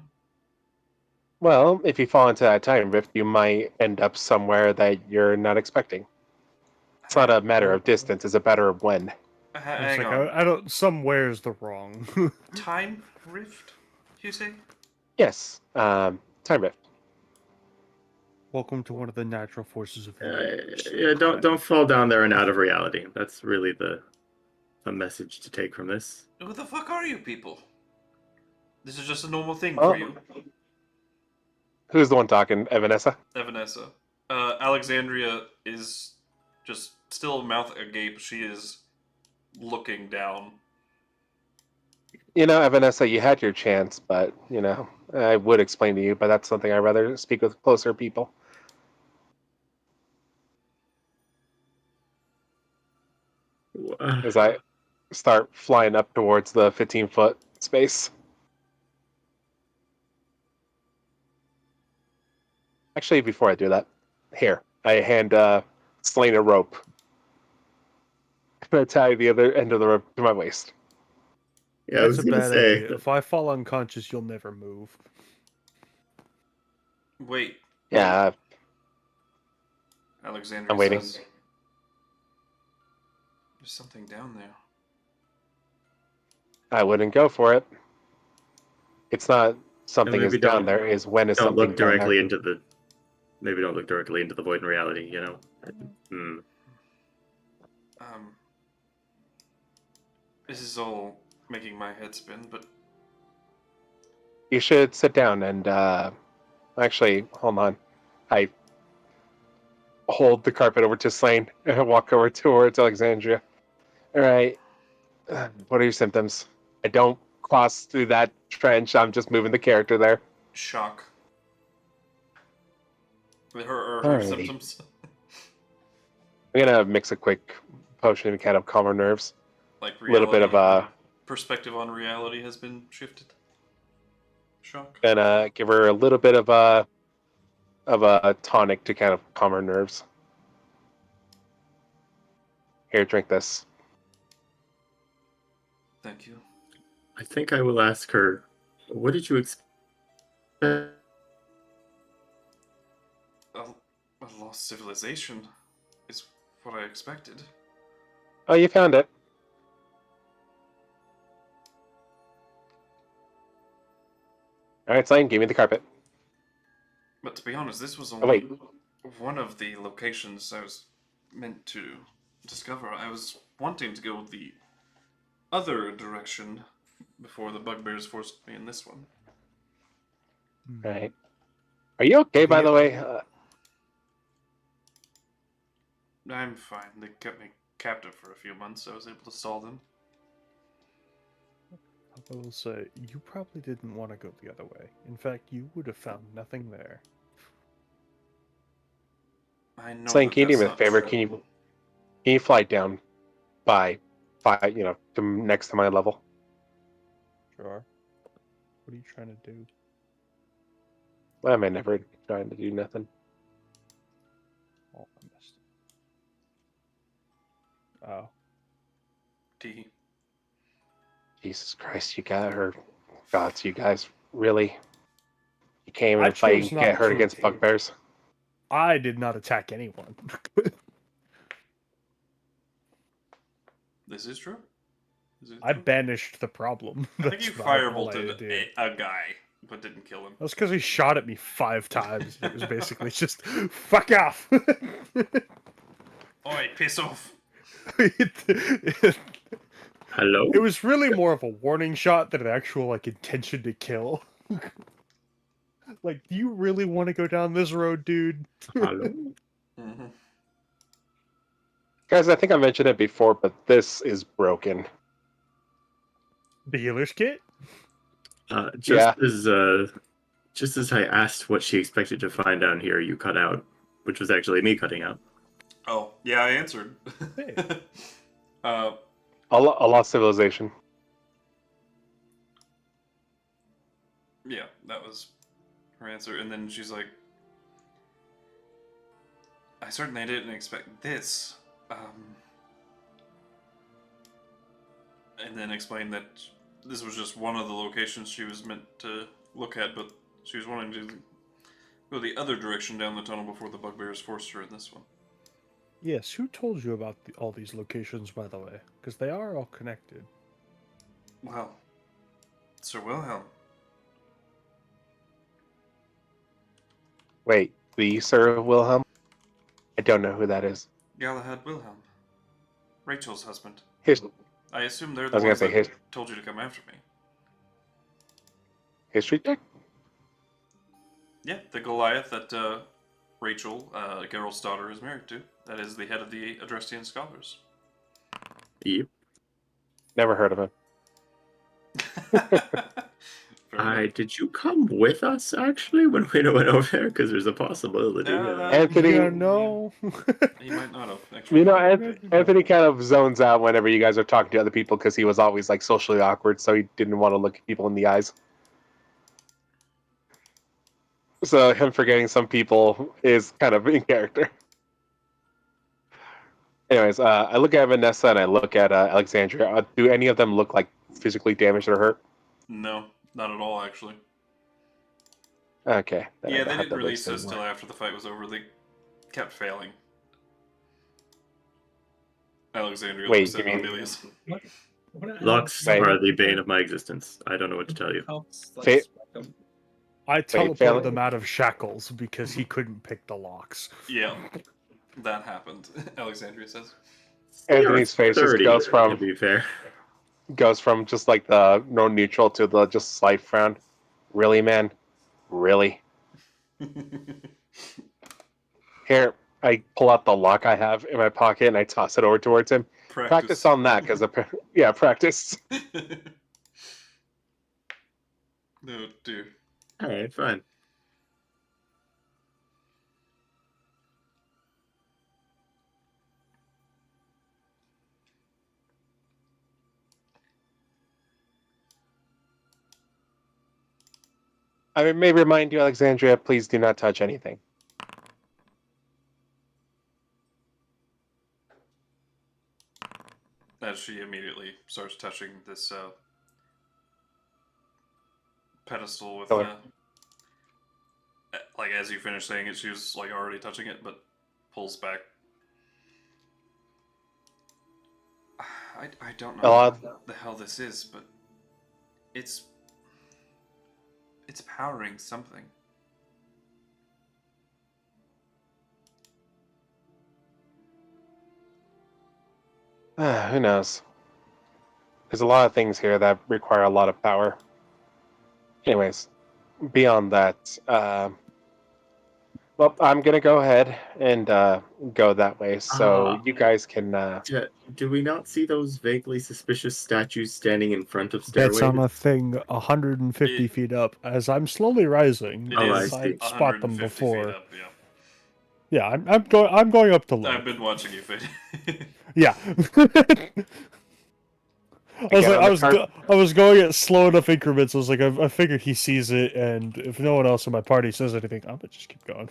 Well, if you fall into that time rift, you might end up somewhere that you're not expecting. It's not a matter of distance; it's a matter of when. It's Hang like on. I don't. Somewhere's the wrong. Time rift, you say? Yes, time rift. Welcome to one of the natural forces of yeah, don't fall down there and out of reality. That's really the message to take from this. Who the fuck are you people? This is just a normal thing Oh. for you. Who's the one talking, Vanessa? Vanessa. Alexandria is just still mouth agape. She is looking down. You know, Vanessa, you had your chance, but you know, I would explain to you, but that's something I'd rather speak with closer people. As I start flying up towards the 15-foot space. Actually, before I do that, here, I hand Slane a rope. And I tie the other end of the rope to my waist. Yeah, I That's was a gonna bad say. idea. If I fall unconscious, you'll never move. Wait, Yeah, Alexandria I'm waiting. says there's something down there. I wouldn't go for it. It's not something is maybe down don't- there, is when is Don't something look down directly there. into the. Maybe don't look directly into the void in reality. You know. This is all making my head spin, but You should sit down and actually, hold on. I hold the carpet over to Slane and I walk over towards Alexandria. All right. What are your symptoms? I don't cross through that trench. I'm just moving the character there. shock. Her Alrighty. symptoms. I'm gonna mix a quick potion to kind of calm her nerves. Like A little bit of perspective on reality has been shifted. Shock. and give her a little bit of a tonic to kind of calm her nerves. Here, drink this. Thank you. I think I will ask her. What did you expect? A lost civilization is what I expected. Oh, you found it. All right, Slane, give me the carpet. But to be honest, this was Oh, only wait. one of the locations I was meant to discover. I was wanting to go the other direction before the bugbears forced me in this one. All right. Are you okay, by the way? I'm fine. They kept me captive for a few months, so I was able to stall them. I will say, you probably didn't want to go the other way. In fact, you would have found nothing there. I know Slane, that can you do that's me a not favor? true. Can you fly down by 5, next to my level. Sure. What are you trying to do? Why am I never trying to do nothing? Oh, I missed it. Oh. D. Jesus Christ, you got her. Gods, you guys really. You can't I even fight chose and not get hurt to. against bugbears. I did not attack anyone. This is true? Is it I true? banished the problem. I think you That's about all I firebolted did. a guy, but didn't kill him. That's because he shot at me 5 times. It was basically just, fuck off! Oi, piss off. Hello? It was really more of a warning shot than an actual intention to kill. Like, do you really want to go down this road, dude? Hello? Mm-hmm. Guys, I think I mentioned it before, but this is broken. The healer's kit? Yeah. Just as I asked what she expected to find down here, you cut out, which was actually me cutting out. Oh, yeah, I answered. Hey. A lost civilization. Yeah, that was her answer. And then she's like, I certainly didn't expect this. And then explained that this was just one of the locations she was meant to look at, but she was wanting to go the other direction down the tunnel before the bugbears forced her in this one. Yes, who told you about all these locations, by the way? Because they are all connected. Well, Sir Wilhelm. Wait, the Sir Wilhelm? I don't know who that is. Galahad Wilhelm. Rachel's husband. His, I assume they're I the was gonna ones say that his told you to come after me. history check? Yeah, the Goliath that Rachel, Geralt's daughter, is married to. That is the head of the Adrestian scholars. Yep. Never heard of him. Did you come with us, actually, when we went over there? Because there's a possibility. Anthony- Yeah, no. He might not have, actually. Anthony kind of zones out whenever you guys are talking to other people because he was always socially awkward, so he didn't want to look people in the eyes. So him forgetting some people is kind of in character. Anyways, I look at Vanessa and I look at Alexandria. Do any of them look like physically damaged or hurt? No, not at all, actually. Okay. then I Yeah, don't they have didn't to release listen. us till after the fight was over. They kept failing. Alexandria Wait, looks you at mean- Andelias. Locks Wait. are the bane of my existence. I don't know what to tell you. Fa- I failing? teleported them out of shackles because he couldn't pick the locks. Yeah, that happened. Alexandria says. Anthony's face just 30, goes to be fair. from just like the no neutral to the just slight frown. Really, man? Really? Here, I pull out the lock I have in my pocket and I toss it over towards him. Practice on that, because yeah, practice. No, dear. Alright, fine. I may remind you, Alexandria, please do not touch anything. As she immediately starts touching this pedestal with like as you finish saying it, she was like already touching it, but pulls back. I don't know what the hell this is, but it's powering something. Who knows? There's a lot of things here that require a lot of power. Anyways, beyond that, well, I'm gonna go ahead and go that way, so you guys can. Do we not see those vaguely suspicious statues standing in front of That's stairway? on a thing 150 feet up. As I'm slowly rising, It Oh, I is see. I spot them 150 before. feet up, yeah. Yeah, I'm going up to look. I've been watching you, Fade. Yeah. I was going at slow enough increments. I was like, I figured he sees it, and if no one else in my party says anything, I'm gonna just keep going.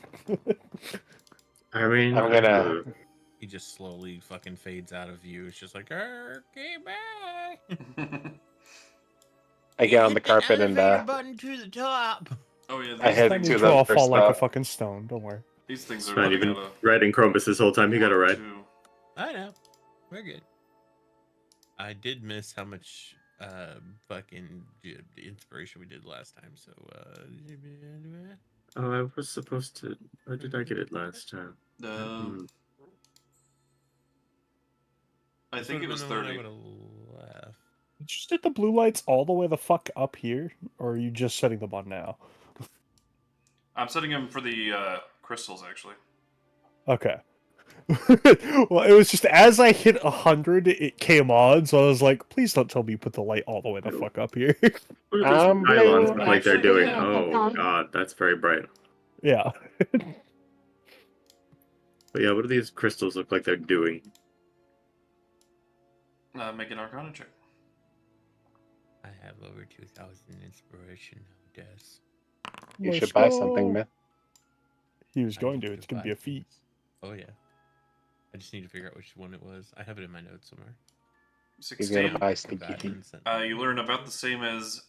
I mean, I'm gonna. He just slowly fucking fades out of view. It's just like, okay, bye. I get on the carpet and button to the top. Oh yeah, I these head Let me things to are draw the a fall first like a spot. fucking stone. Don't worry. these things it's are fine. letting You've out been a riding Chromis this whole time. You got a ride. two. I know. We're good. I did miss how much fucking inspiration we did last time, so Oh, I was supposed to. Or did I get it last time? I think it was 30. I would have left. You just did the blue lights all the way the fuck up here, or are you just setting them on now? I'm setting him for the crystals, actually. Okay. Well, it was just as I hit 100, it came on, so I was like, please don't tell me you put the light all the way the fuck up here. What are these I'm pylons blue. look like they're doing? Yeah. Oh god, that's very bright. Yeah. But yeah, what do these crystals look like they're doing? Make an Arcana check. I have over 2,000 inspiration now, Des. You Let's should buy go. something, man. He was I going need to. It's going to be buy a feat. things. Oh yeah. I just need to figure out which one it was. I have it in my notes somewhere. He's gonna 16. buy sneaky Combat feet. and You learn about the same as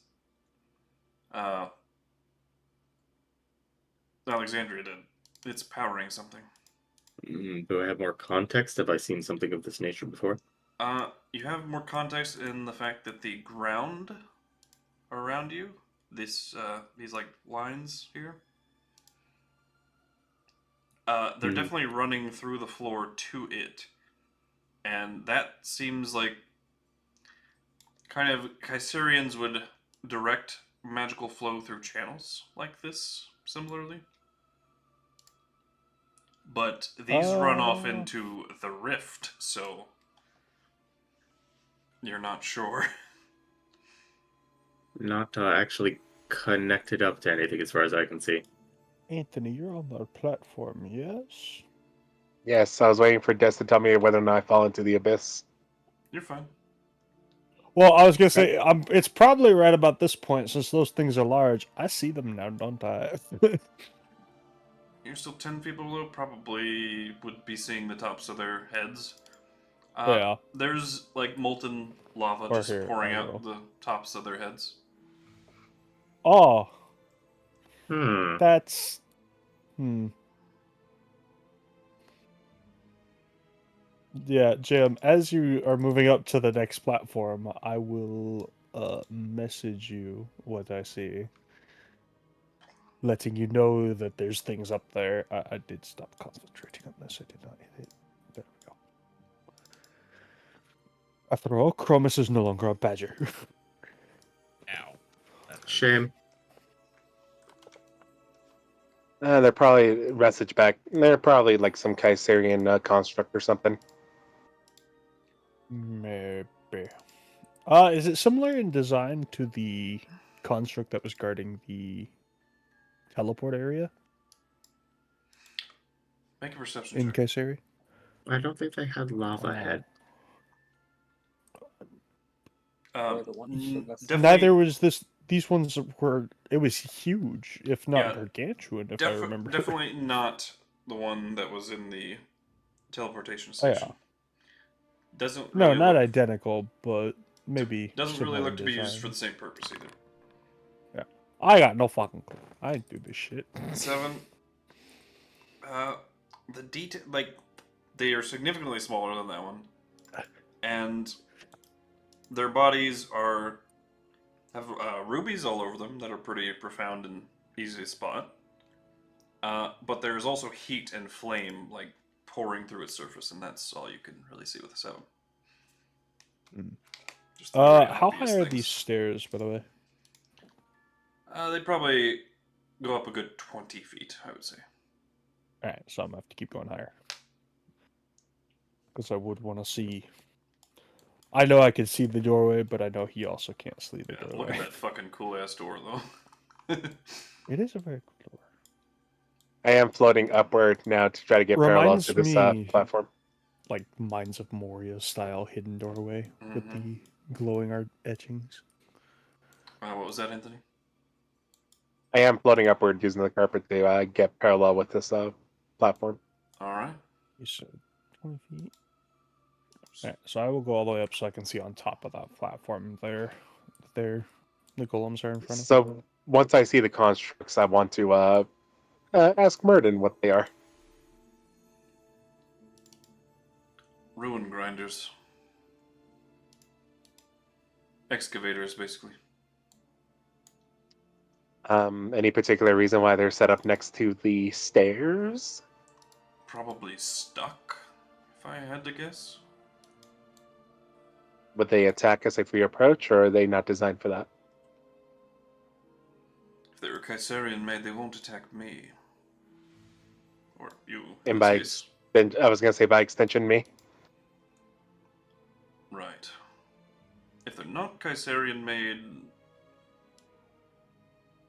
Alexandria did. It's powering something. Do I have more context? Have I seen something of this nature before? You have more context in the fact that the ground around you, these like lines here, they're definitely running through the floor to it, and that seems like kind of Kaiserians would direct magical flow through channels like this, similarly. But these run off into the rift, so you're not sure. Not actually connected up to anything as far as I can see. Anthony, you're on the platform, yes? Yes, I was waiting for Des to tell me whether or not I fall into the abyss. You're fine. Well, I was going to say, it's probably right about this point, since those things are large. I see them now, don't I? You're still 10 feet below, probably would be seeing the tops of their heads. Yeah. There's like molten lava Or just here, pouring I out will. the tops of their heads. Oh, Hmm. that's... Yeah, Jim, as you are moving up to the next platform, I will message you what I see. Letting you know that there's things up there. I did stop concentrating on this. I did not hit it. There we go. After all, Chromis is no longer a badger. Ow. That hurt. Shame. They're probably message back. They're probably like some Kaiserian construct or something. Maybe. Is it similar in design to the construct that was guarding the teleport area Make a perception in check. Kaiseri? I don't think they had lava head. Definitely, Neither was this. These ones were. It was huge, if not Yeah, gargantuan, if I remember. definitely not the one that was in the teleportation Oh, yeah. station. Doesn't No, really not look, identical, but maybe doesn't really similar look in to be used design. for the same purpose either. Yeah, I got no fucking clue. I didn't do this shit. 7. The detail, like, they are significantly smaller than that one, and their bodies have rubies all over them that are pretty profound and easy to spot. But there's also heat and flame, like, pouring through its surface, and that's all you can really see with the 7. Just the very How obvious high are things. these stairs, by the way? They probably go up a good 20 feet, I would say. Alright, so I'm gonna have to keep going higher. Because I would want to see... I know I can see the doorway, but I know he also can't see the doorway. Look at that fucking cool-ass door, though. It is a very cool door. I am floating upward now to try to get parallel to this me- platform. Like Mines of Moria style hidden doorway with the glowing art etchings. What was that, Anthony? I am floating upward using the carpet to get parallel with this platform. All right. You said 20 feet. Alright, so I will go all the way up so I can see on top of that platform there. There, the golems are in front of. So once I see the constructs, I want to ask Murden what they are. Ruin grinders. Excavators, basically. Any particular reason why they're set up next to the stairs? Probably stuck, if I had to guess. Would they attack us if we approach, or are they not designed for that? If they were Kaisarian made, they won't attack me. Or you. in And this by case. I was going to say by extension, me. Right. If they're not Kaisarian made,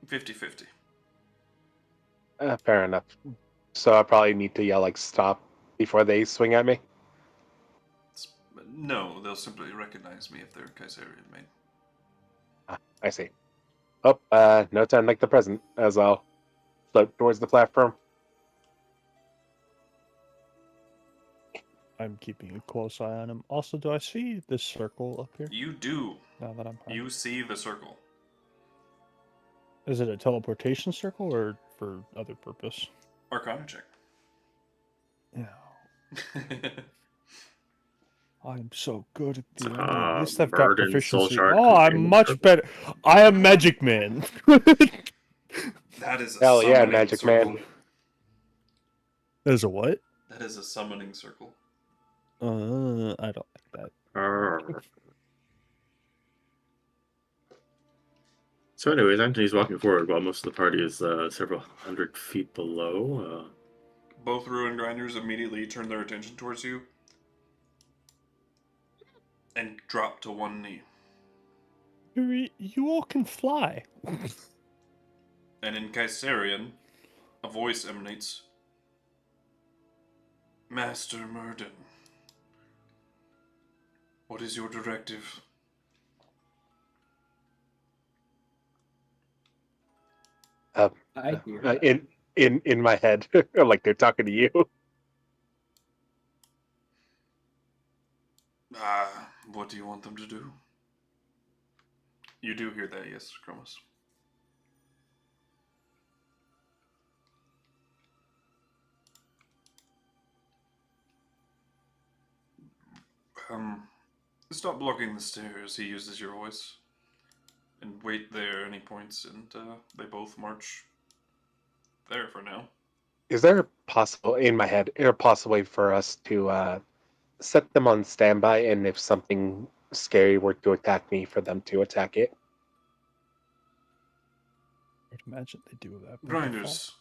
50-50. Fair enough. So I probably need to yell, like, stop before they swing at me? No, they'll simply recognize me if they're Kaisarian made. I see. Oh, no time like the present, as I'll float towards the platform. I'm keeping a close eye on him. Also, do I see this circle up here? You do. Now that I'm high? You see the circle. Is it a teleportation circle or for other purpose? Arcana check. Yeah. I'm so good at the ending. Ah, At least I've got Murden, proficiency. Soul Shard, Oh, I'm Companion much Circle. better. I am Magic Man. That is a Hell yeah, summoning Magic circle. Man. There's a what? That is a summoning circle. I don't like that. Arr. So, anyways, Anthony's walking forward while most of the party is several hundred feet below. Both Ruin Grinders immediately turn their attention towards you and drop to one knee. You all can fly. And in Kaisarian, a voice emanates. Master Murden, what is your directive? I hear that. In my head, like they're talking to you. What do you want them to do? You do hear that, yes, Chromis. Stop blocking the stairs, he uses your voice. And wait there any points, and they both march there for now. Is there a possible, in my head, a possible way for us to set them on standby, and if something scary were to attack me, for them to attack it? I'd imagine they do that. by Grinders,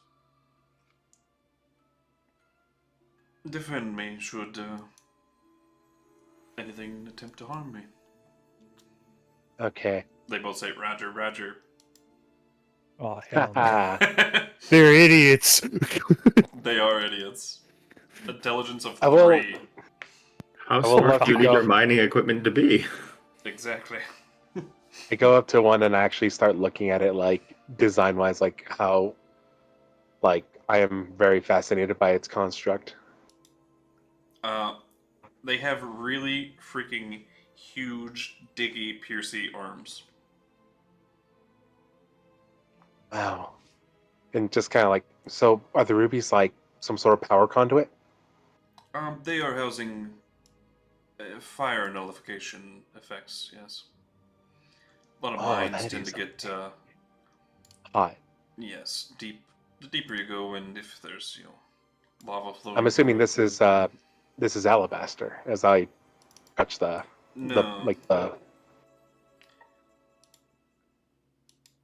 defend me should anything attempt to harm me. Okay. They both say, Roger, Roger. default. Oh, hell no. Haha. They're idiots. They are idiots. Intelligence of I will- 3. How I will smart let do you you need go. your mining equipment to be? Exactly. I go up to one and I actually start looking at it, like, design-wise, like, how, like, I am very fascinated by its construct. They have really freaking huge, diggy, piercy arms. Wow. And just kind of like, so are the rubies like some sort of power conduit? They are housing fire nullification effects, yes. A lot of mines that tend is to get, hot. yes, deep. The deeper you go, and if there's, lava flowing. I'm assuming through it. this is alabaster as I touch the No.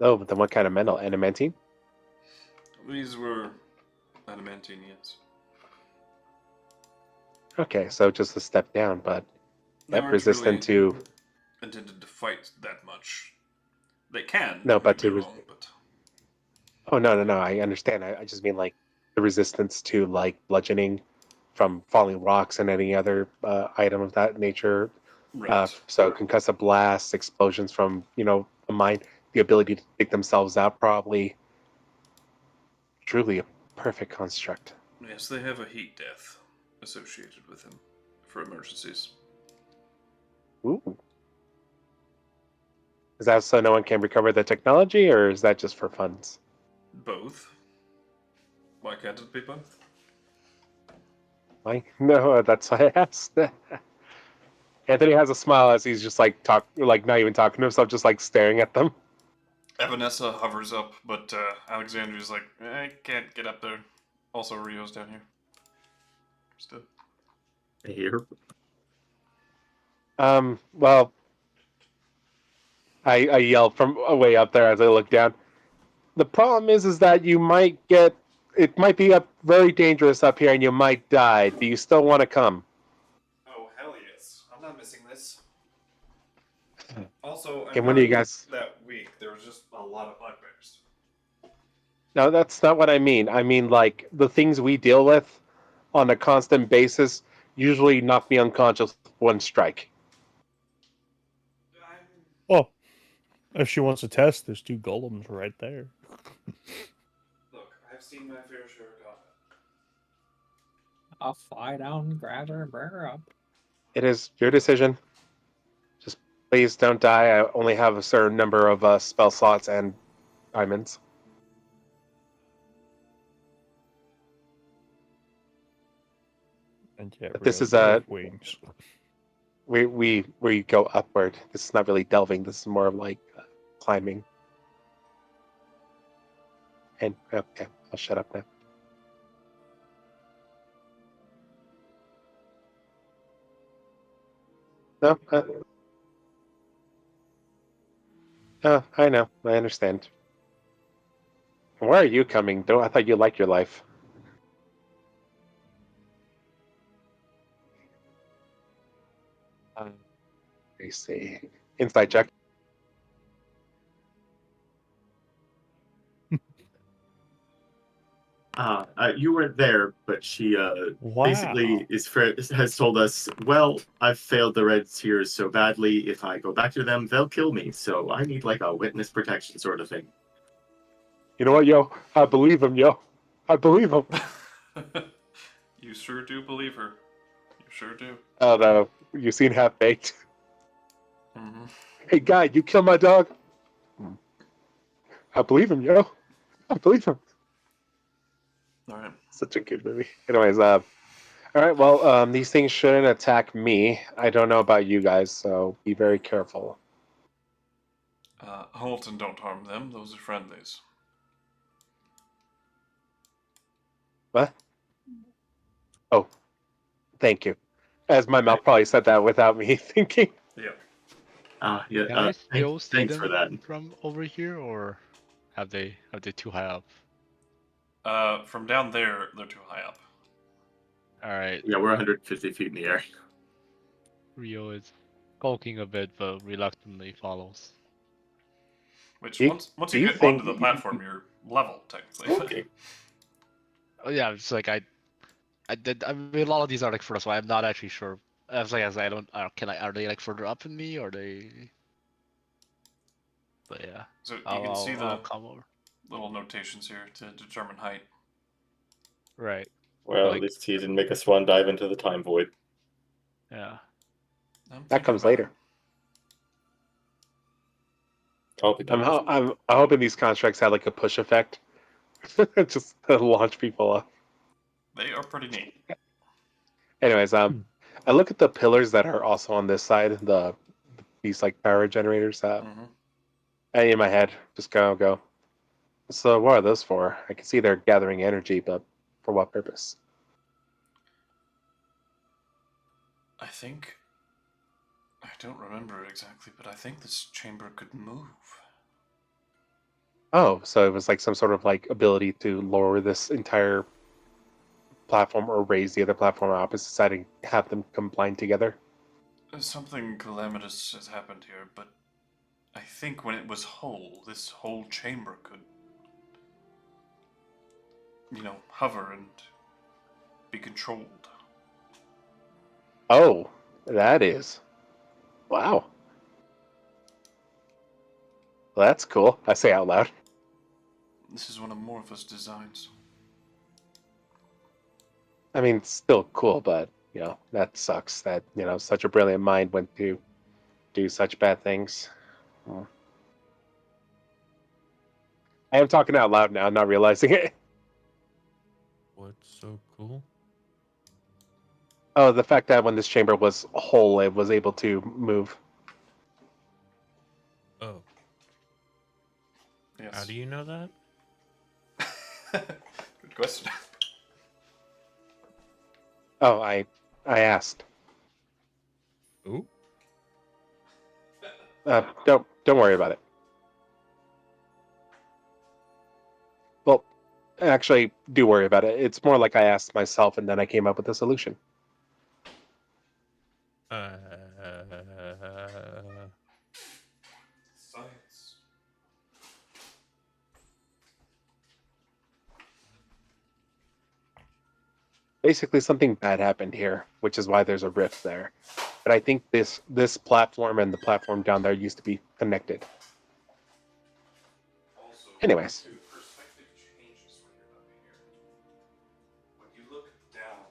Oh, but then what kind of metal? Adamantine? These were adamantine, yes. Okay, so just a step down, but They weren't resistant really to intended to fight that much. They can. No, don't but get me to wrong, but Oh no, I understand. I just mean like the resistance to like bludgeoning from falling rocks and any other item of that nature Right. So concussive blasts, explosions from a mine, the ability to take themselves out, probably truly a perfect construct. Yes, they have a heat death associated with them for emergencies. Ooh. Is that so no one can recover the technology, or is that just for funds? Both. Why can't it be both? Why? No, that's why I asked. Anthony has a smile as he's just like not even talking to himself, just like staring at them. Evanessa hovers up, but Alexandria's like, I can't get up there. Also, Rio's down here. Still. Here. Well, I yell from way up there as I look down. The problem is that it might be up very dangerous up here, and you might die. Do you still want to come? Oh, hell yes. I'm not missing this. Also, Okay, I'm when not do you guys? that weak. There was just a lot of bugbears. No, that's not what I mean. I mean, like, the things we deal with on a constant basis usually knock me unconscious with one strike. Oh, if she wants to test, there's 2 golems right there. Look, I've seen my fair share of combat. I'll fly down and grab her and bring her up. It is your decision. Just please don't die. I only have a certain number of spell slots and diamonds. And yeah, But this Rio, is you have wings. we go upward. This is not really delving. This is more of like climbing. And okay, I'll shut up now. No, I know. I understand. Where are you coming? Though I thought you liked your life. Let me see. Inside check. You weren't there, but she basically has told us, well, I've failed the Red Tears so badly, if I go back to them, they'll kill me, so I need like a witness protection sort of thing. You know what, yo? I believe him, yo. I believe him. You sure do believe her. You sure do. Oh no, you seen Half Baked? Mm-hmm. Hey, guy, you killed my dog. I believe him, yo. I believe him. All right. Such a good movie. Anyways, all right. Well, these things shouldn't attack me. I don't know about you guys, so be very careful. Hamilton, don't harm them. Those are friendlies. What? Oh, thank you. As my mouth probably said that without me thinking. Yeah. Yeah. Can I still see Thanks them for that. from over here, or have they too high up? From down there, they're too high up. All right, Yeah, we're 150 feet in the air. Rio is skulking a bit, but reluctantly follows. Which Do once do you you get think- onto the platform, you're level technically. Okay. Oh yeah, it's like I did. I mean, a lot of these are like further, so I'm not actually sure. As I don't. Are they like further up in me, or they? But yeah, So you I'll, can see I'll, the I'll come over. little notations here to determine height. Right. Well, Like- at least he didn't make a swan dive into the time void. Yeah. I'm That thinking comes about later. I'll be done. I'm hoping these constructs have like a push effect, just to launch people up. it. They are pretty neat. Anyways, I look at the pillars that are also on this side. These like power generators. Mm-hmm. And in my head, just go. So what are those for? I can see they're gathering energy, but for what purpose? I don't remember exactly, but I think this chamber could move. Oh, so it was like some sort of like ability to lower this entire platform or raise the other platform on opposite side and have them combine together. Something calamitous has happened here, but I think when it was whole, this whole chamber could, hover and be controlled. Oh, that is. Wow. Well, that's cool. I say out loud. This is one of Morpheus' designs. I mean, it's still cool, but, that sucks that, such a brilliant mind went to do such bad things. I am talking out loud now, not realizing it. What's so cool? Oh, the fact that when this chamber was whole, it was able to move. Oh, Yes. how do you know that? Good question. Oh, I asked. Ooh. Don't worry about it. Well, actually, do worry about it. It's more like I asked myself, and then I came up with a solution. Science. Basically, something bad happened here, which is why there's a rift there. But I think this platform and the platform down there used to be connected. Also, Anyways. too, perspective changes when you're up here. When you look down,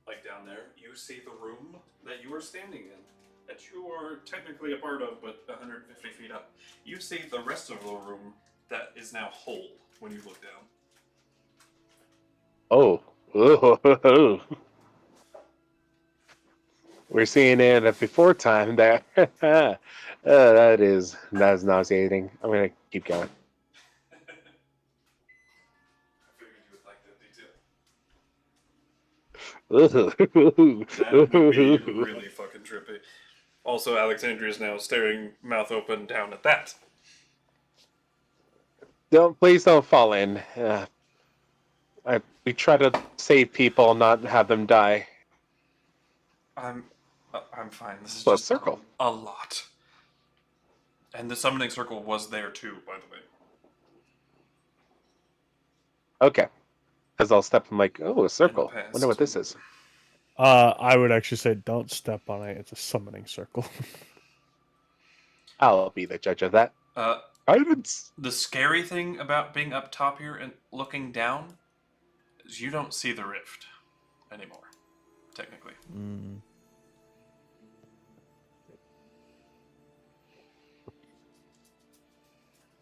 like down there, you see the room that you are standing in, that you are technically a part of, but 150 feet up. You see the rest of the room that is now whole when you look down. Oh. We're seeing it at before time there. That's nauseating. I'm gonna keep going. I figured you would like that detail. That would be really fucking trippy. Also, Alexandria is now staring mouth open down at that. Please don't fall in. We try to save people, not have them die. I'm fine. This is Well, just circle. a lot. And the summoning circle was there too, by the way. Okay. Because I'll step and like, oh, a circle. past. Wonder what this is. I would actually say don't step on it. It's a summoning circle. I'll be the judge of that. Guidance. The scary thing about being up top here and looking down is you don't see the rift anymore, technically. Mm.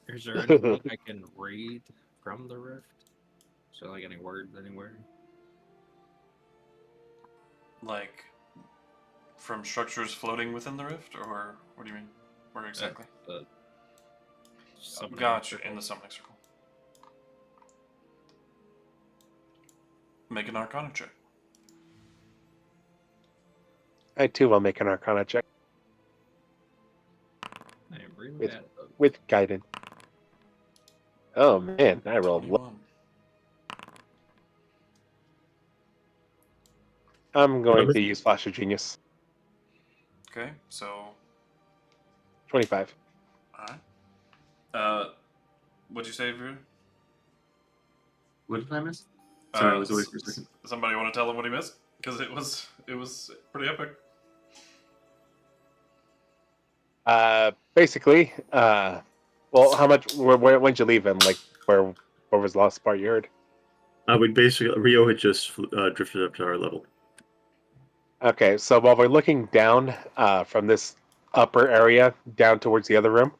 Is there anything I can read from the rift? So, like, any words anywhere? Like, from structures floating within the rift, or what do you mean? Where exactly? The summoning Gotcha, circle. in the summoning circle. Make an Arcana check. I too will make an Arcana check I am really with, bad at those. with guidance. Oh man, I rolled. 21. I'm going to use Flash of Genius. Okay, so 25. alright. What'd you say, Drew? What did I miss? Sorry, I was away for a s- second. Somebody want to tell him what he missed? Because it was pretty epic. Basically, well, how much? When'd you leave him? Like, where was the last part you heard? We basically Rio had just drifted up to our level. Okay, so while we're looking down from this upper area down towards the other room,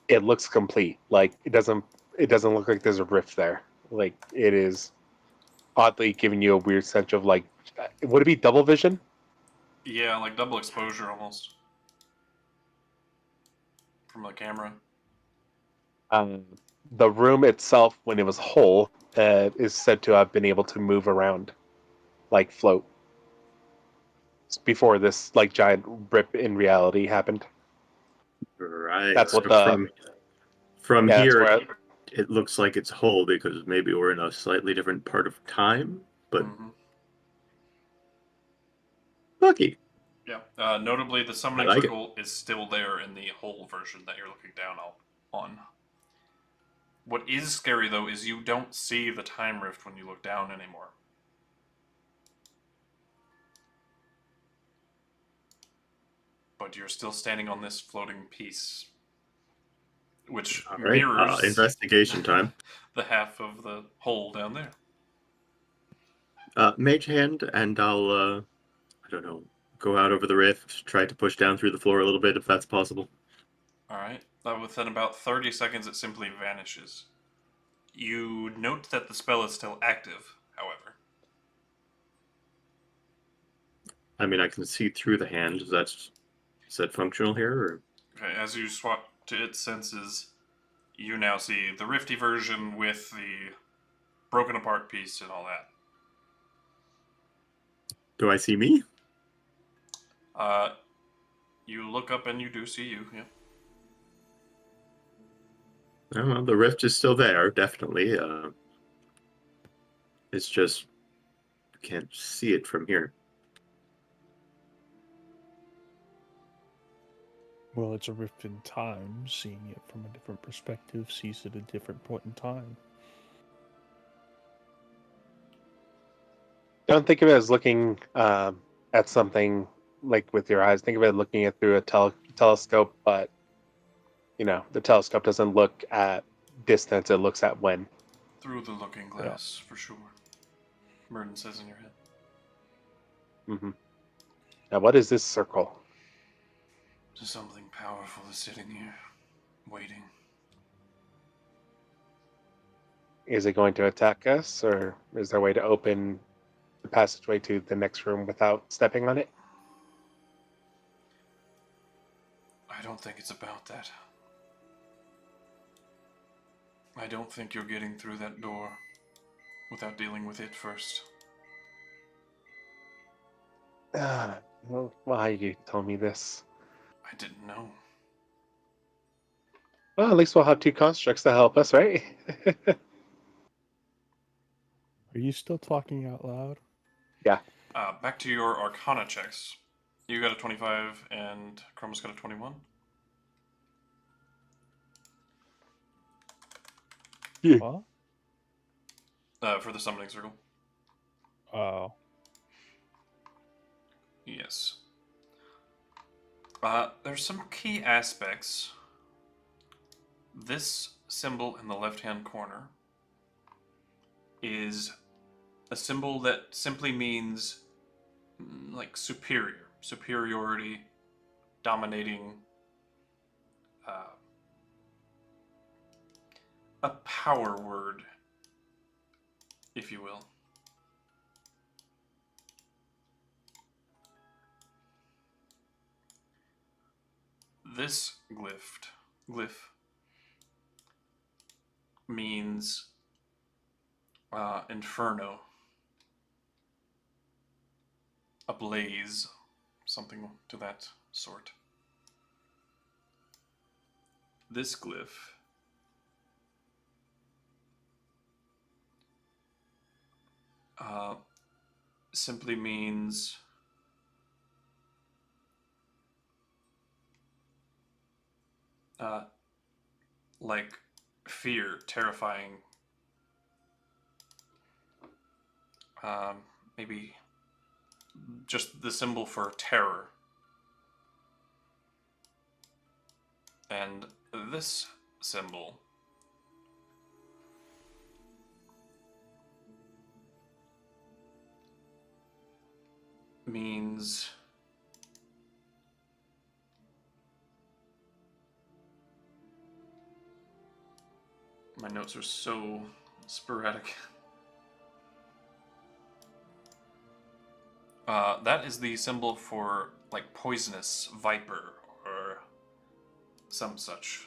it looks complete. Like it doesn't look like there's a rift there. Like it is oddly giving you a weird sense of like, would it be double vision? Yeah, like double exposure almost from the camera. The room itself, when it was whole, is said to have been able to move around, like float. Before this like giant rip in reality happened. Right. That's what So the from yeah. That's here, where it looks like it's whole because maybe we're in a slightly different part of time. But lucky. Yeah. Notably, the summoning I like circle is still there in the whole version that you're looking down on. What is scary though is you don't see the time rift when you look down anymore. but you're still standing on this floating piece, which All right. mirrors Investigation time. the half of the hole down there. Mage hand, and I'll, I don't know, go out over the rift, try to push down through the floor a little bit if that's possible. Alright. Within about 30 seconds, it simply vanishes. You note that the spell is still active, however. I mean, I can see through the hand. Is that functional here? Or? Okay, as you swap to its senses, you now see the rifty version with the broken apart piece and all that. Do I see me? You look up and you do see you, yeah. Oh, well, the rift is still there, definitely. It's just can't see it from here. Well, it's a rift in time. Seeing it from a different perspective sees it at a different point in time. Don't think of it as looking at something like with your eyes. Think of it looking at through a telescope, but the telescope doesn't look at distance; it looks at when. Through the looking glass, for sure. Merton says in your head. Mm-hmm. Now, what is this circle? Something powerful is sitting here, waiting. Is it going to attack us, or is there a way to open the passageway to the next room without stepping on it? I don't think it's about that. I don't think you're getting through that door without dealing with it first. Well, why you told me this? I didn't know. Well, at least we'll have two constructs to help us, right? Are you still talking out loud? Yeah. Back to your Arcana checks. You got a 25 and Chromis got a 21. What? For the summoning circle. Oh. Yes. There's some key aspects. This symbol in the left-hand corner is a symbol that simply means like superiority, dominating, a power word, if you will. This glyph means inferno, a blaze, something to that sort. This glyph simply means like fear, terrifying. Maybe just the symbol for terror. And this symbol means my notes are so sporadic. That is the symbol for like poisonous viper or some such.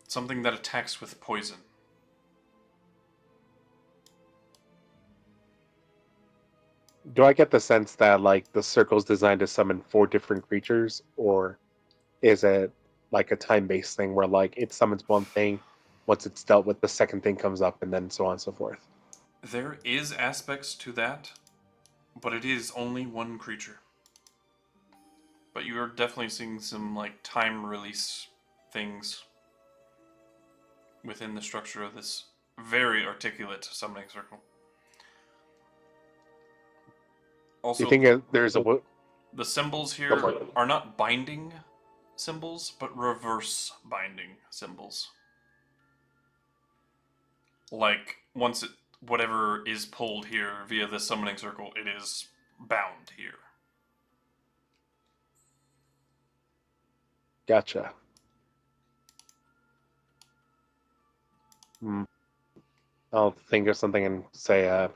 Something that attacks with poison. Do I get the sense that like the circle's designed to summon 4 different creatures, or is it like a time-based thing where like it summons one thing, once it's dealt with, the second thing comes up, and then so on and so forth? There is aspects to that, but it is only one creature. But you are definitely seeing some like time release things within the structure of this very articulate summoning circle. Also, you think there's a the symbols Go here for it. are not binding symbols, but reverse binding symbols. Like, once whatever is pulled here via the summoning circle, it is bound here. Gotcha. I'll think of something and say,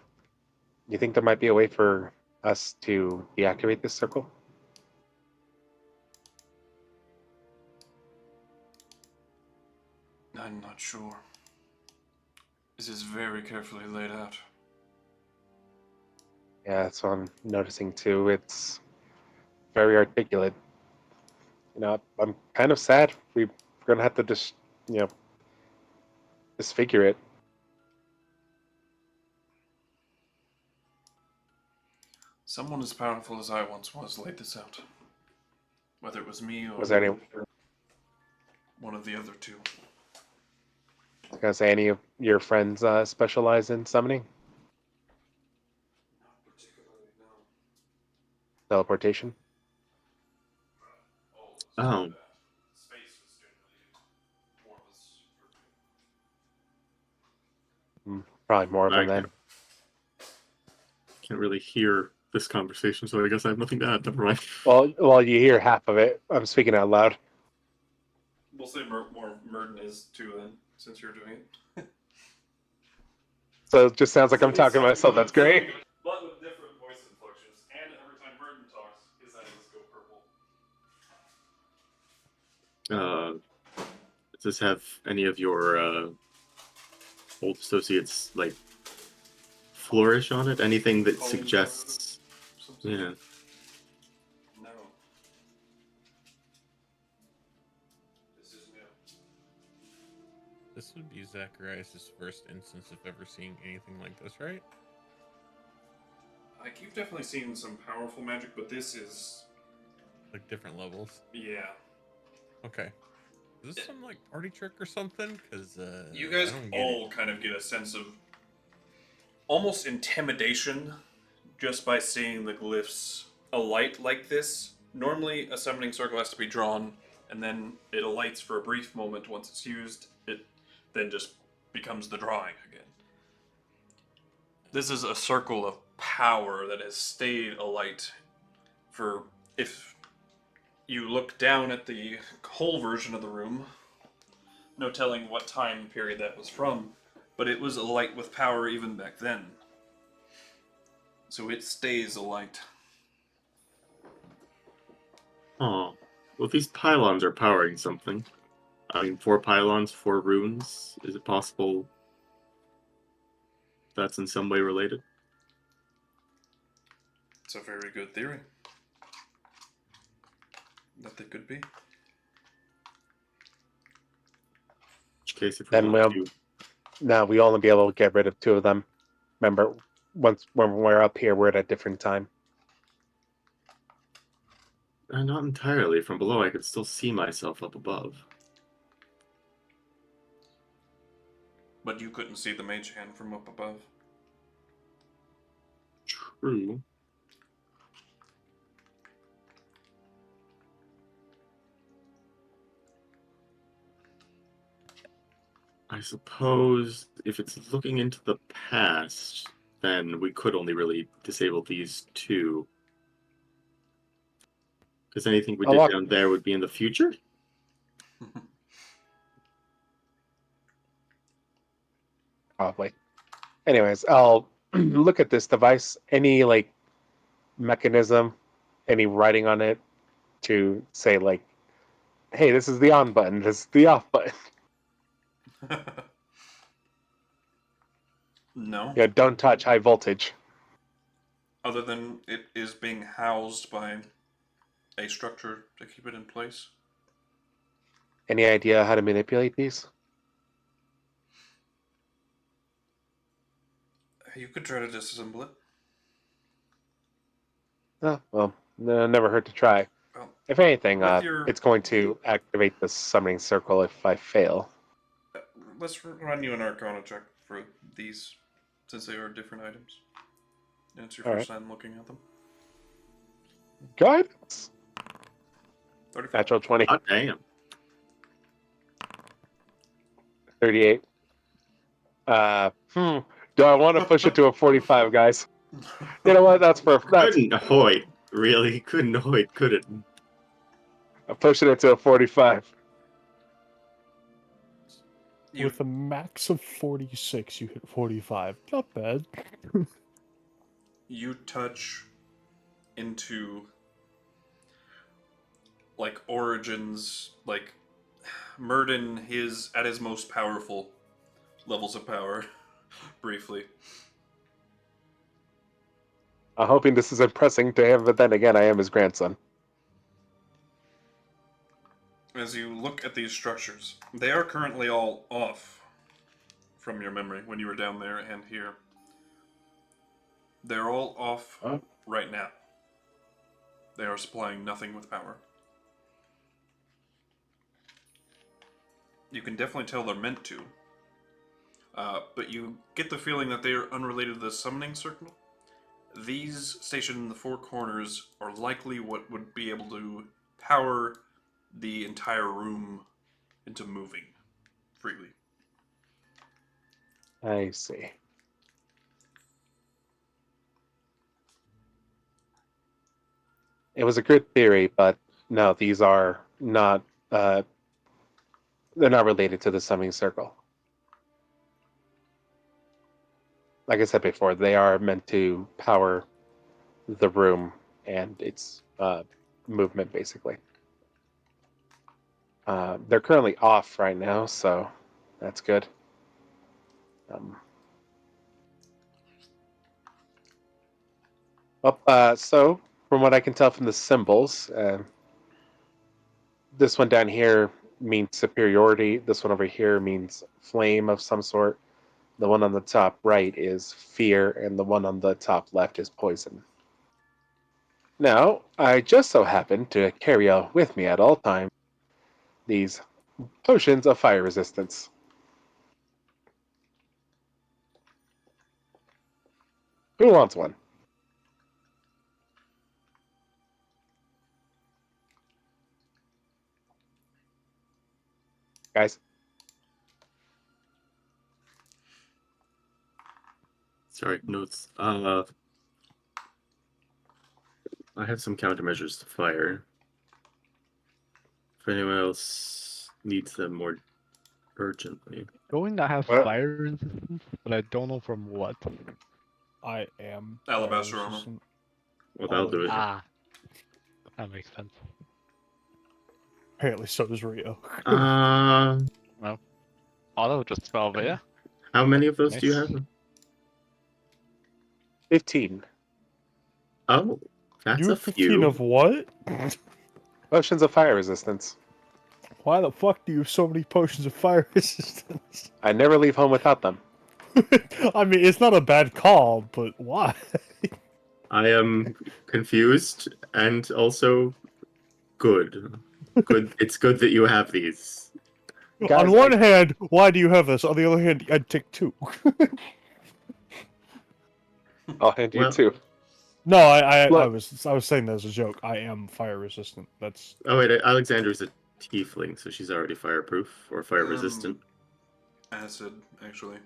you think there might be a way for us to deactivate this circle? I'm not sure. This is very carefully laid out. Yeah, that's what I'm noticing too. It's very articulate. I'm kind of sad. We're gonna have to disfigure it. Someone as powerful as I once was laid this out. Whether it was me or Was there any? one of the other two. I was gonna say any of your friends specialize in summoning, Not particularly, no. teleportation? Oh. Space was generally more of a Probably more of I them then. can't really hear this conversation, so I guess I have nothing to add. Never mind. Well, you hear half of it. I'm speaking out loud. We'll say more Murden is too then, since you're doing it. So it just sounds like I'm talking to myself. That's great. But with different voice inflections, and every time Murden talks, his eyes go purple. Does this have any of your old associates like flourish on it? Anything that Bones suggests? Something? Yeah. No. This is new. This would be Zakarias' first instance of ever seeing anything like this, right? Like, you've definitely seen some powerful magic, but this is... Like different levels. Yeah. Okay. Is this some like party trick or something? Because You guys I don't get all kind of get a sense of almost intimidation just by seeing the glyphs alight like this. Normally, a summoning circle has to be drawn, and then it alights for a brief moment. Once it's used, it then just becomes the drawing again. This is a circle of power that has stayed alight for, if you look down at the whole version of the room, no telling what time period that was from, but it was alight with power even back then. So it stays alight. Oh, well, these pylons are powering something. I mean, 4 pylons, 4 runes. Is it possible that's in some way related? It's a very good theory. That they could be. In which case, if we Then want we'll to... now we only be able to get rid of 2 of them. Remember, when we're up here, we're at a different time. not entirely. From below, I could still see myself up above. But you couldn't see the mage hand from up above. True. I suppose if it's looking into the past, then we could only really disable these 2. Because anything we I'll did walk- down there would be in the future? Probably. Anyways, I'll look at this device. Any mechanism, any writing on it to say hey, this is the on button, this is the off button. No. Yeah, don't touch high voltage. Other than it is being housed by a structure to keep it in place. Any idea how to manipulate these? You could try to disassemble it. Oh, well, no, never hurt to try. Well, If anything, with your- it's going to activate the summoning circle if I fail. let's run you an Arcana check for these, since they are different items. And it's your All first time looking at them. Guidance. 35. Natural 20. Oh, damn. 38. Do I want to push it to a 45, guys? You know what? That's Couldn't Hoyt. Really? Couldn't Hoyt, could it? I'm pushing it to a 45. You, With a max of 46, you hit 45. Not bad. you touch into like Origins, like Murden at his most powerful levels of power, briefly. I'm hoping this is impressing to him, but then again, I am his grandson. As you look at these structures, they are currently all off from your memory when you were down there and here. They're all off right now. They are supplying nothing with power. You can definitely tell they're meant to. But you get the feeling that they are unrelated to the summoning circle. These stationed in the four corners are likely what would be able to power the entire room into moving freely. I see. It was a good theory, but no, these are not. They're not related to the summoning circle. Like I said before, they are meant to power the room and its movement, basically. They're currently off right now, so that's good. So, from what I can tell from the symbols, this one down here means superiority. This one over here means flame of some sort. The one on the top right is fear, and the one on the top left is poison. Now, I just so happen to carry with me at all times these potions of fire resistance. Who wants one? Guys? Sorry, notes. I have some countermeasures to fire. If anyone else needs them more urgently. Going to have What? fire resistance, but I don't know from what. I am. Alabaster fire armor. resistant. Well, that'll do it. Ah, that makes sense. Apparently, so does Rio. Although just 12, but yeah. How many of those do you Nice. have? 15. Oh, that's You a have 15 few. of what? Potions of fire resistance. Why the fuck do you have so many potions of fire resistance? I never leave home without them. I mean, it's not a bad call, but why? I am confused and also good. Good. It's good that you have these. Guys, On one hand, why do you have this? On the other hand, I'd take 2. I'll hand you Well- 2. No, I Look. was saying that as a joke. I am fire resistant. That's Oh wait, Alexandra's a tiefling, so she's already fireproof or fire resistant. Acid, actually.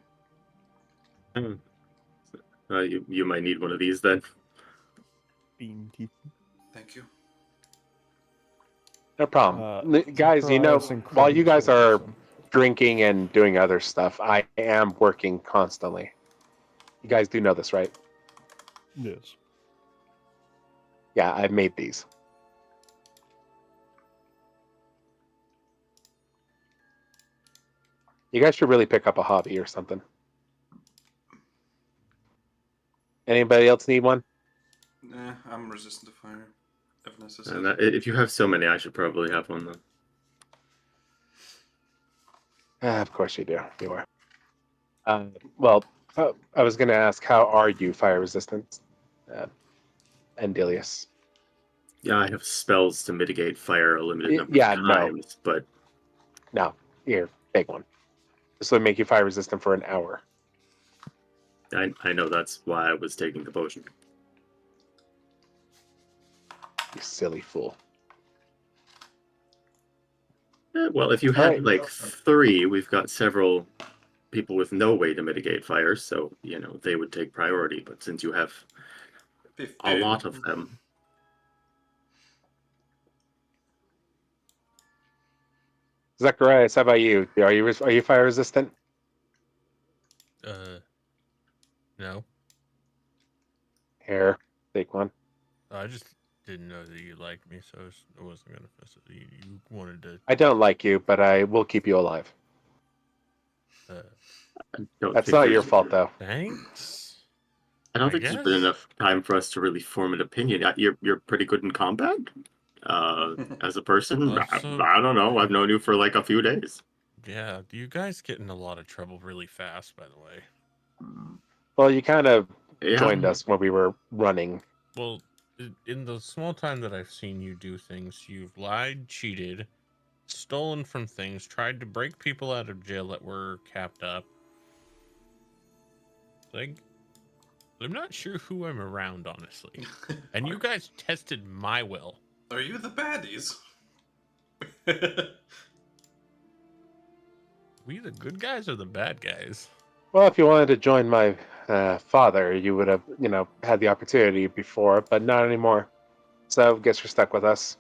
You might need one of these then. bean deep. Thank you. No problem. Guys, you know, surprise and while you guys are criticism. drinking and doing other stuff, I am working constantly. You guys do know this, right? Yes. Yeah, I've made these. You guys should really pick up a hobby or something. Anybody else need one? I'm resistant to fire, if And necessary. if you have so many, I should probably have one then. Of course you do. You are. Well, I was going to ask, how are you fire resistant? Andelias. Yeah, I have spells to mitigate fire a limited number Yeah, of no. times, but No, here, take one. This will make you fire resistant for an hour. I know that's why I was taking the potion. You silly fool. Well, if you All had right. like 3, we've got several people with no way to mitigate fires, so they would take priority. But since you have a 15. lot of them, Zacharias, how about you? Are you fire resistant? No. Here, take one. I just didn't know that you liked me, so I wasn't gonna mess it. You wanted to. I don't like you, but I will keep you alive. I don't That's think not there's- your fault, though. Thanks. I don't I think there's been guess. enough time for us to really form an opinion. You're pretty good in combat. As a person, Also- I don't know. I've known you for like a few days. Yeah, you guys get in a lot of trouble really fast, by the way. Well, you kind of Yeah. joined us when we were running. Well, in the small time that I've seen you do things, you've lied, cheated, stolen from things, tried to break people out of jail that were capped up. Like, I'm not sure who I'm around, honestly. And you guys tested my will. Are you the baddies? We the good guys or the bad guys? Well, if you wanted to join my father, you would have, had the opportunity before, but not anymore. So, guess you're stuck with us.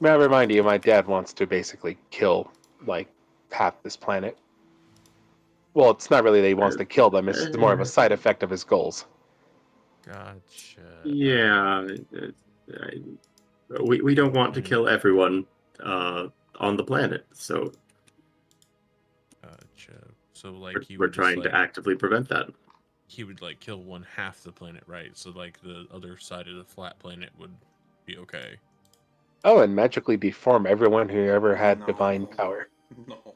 May I remind you, my dad wants to basically kill, like, half this planet. Well, it's not really that he wants to kill them, it's more of a side effect of his goals. Gotcha. Yeah. We don't want to And- kill everyone on the planet, so Gotcha. So, like, he we're would trying just, to like, actively prevent that. he would, like, kill one half the planet, right? So, like, the other side of the flat planet would be okay. Oh, and magically deform everyone who ever had No. divine power. No.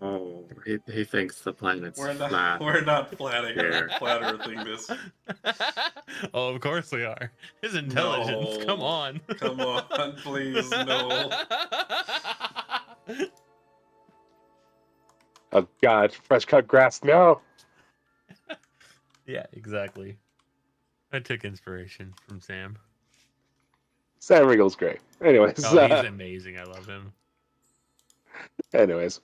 Oh, he thinks the planet's We're not. flat. We're not flatting There. flat earthing this. Oh, of course we are. His intelligence. No. Come on. Come on, please, no. Oh God, fresh cut grass, no! Yeah, exactly. I took inspiration from Sam. Sam Riegel's great. Anyways, Oh, he's amazing. I love him. anyways.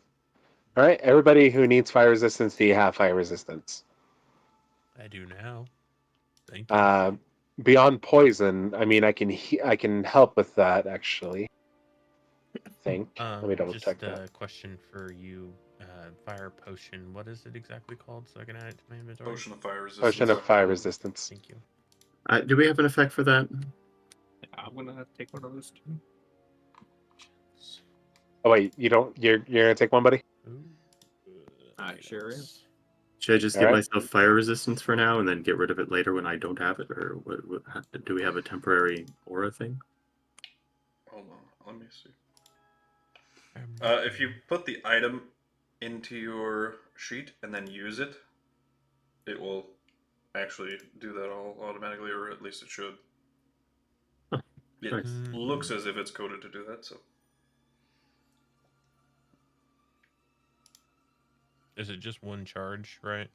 All right, everybody who needs fire resistance, do you have fire resistance? I do now. Thank you. Beyond poison, I mean, I can help with that actually. I think. Let me double Just check a that. question for you. Fire potion. What is it exactly called? So I can add it to my inventory. Potion of fire resistance. Potion of fire resistance. Thank you. Do we have an effect for that? I'm gonna take one of those too. Oh wait, you don't. You're gonna take one, buddy. Ooh, I sure items. is. Should I just All give right. myself fire resistance for now and then get rid of it later when I don't have it, or do we have a temporary aura thing? Hold on, let me see. Um, If you put the item into your sheet and then use it, it will actually do that all automatically, or at least it should. Huh, It nice. looks as if it's coded to do that, so. Is it just one charge, right?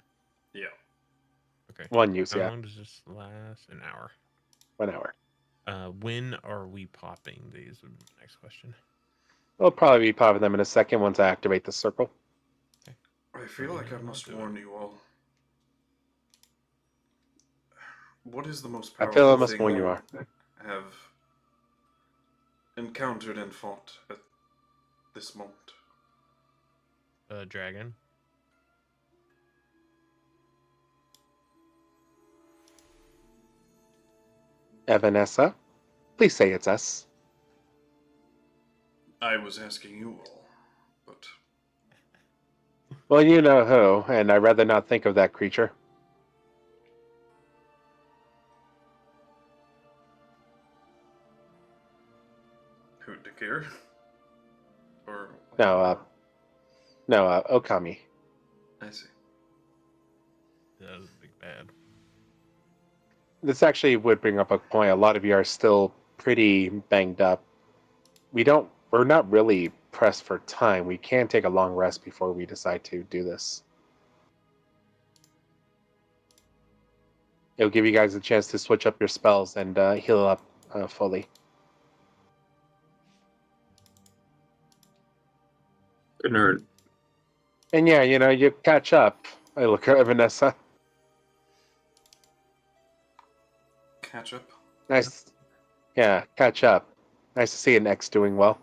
Yeah. Okay. One use, How yeah. long does this last? An hour. 1 hour. When are we popping these? Would be my next question. We'll probably be popping them in a second once I activate the circle. I feel like I must warn you all. What is the most I powerful feel I must thing warn you are. I have encountered and fought at this moment? Dragon. Evanessa, please say it's us. I was asking you all, but Well, you know who, and I'd rather not think of that creature. who, Dakir? Or No, Okami. I see. That was a big bad. This actually would bring up a point. A lot of you are still pretty banged up. We're not really pressed for time. We can take a long rest before we decide to do this. It'll give you guys a chance to switch up your spells and heal up fully. Couldn't hurt. And yeah, you catch up. I look at Vanessa. Catch up. Nice. Yeah, catch up. Nice to see an ex doing well.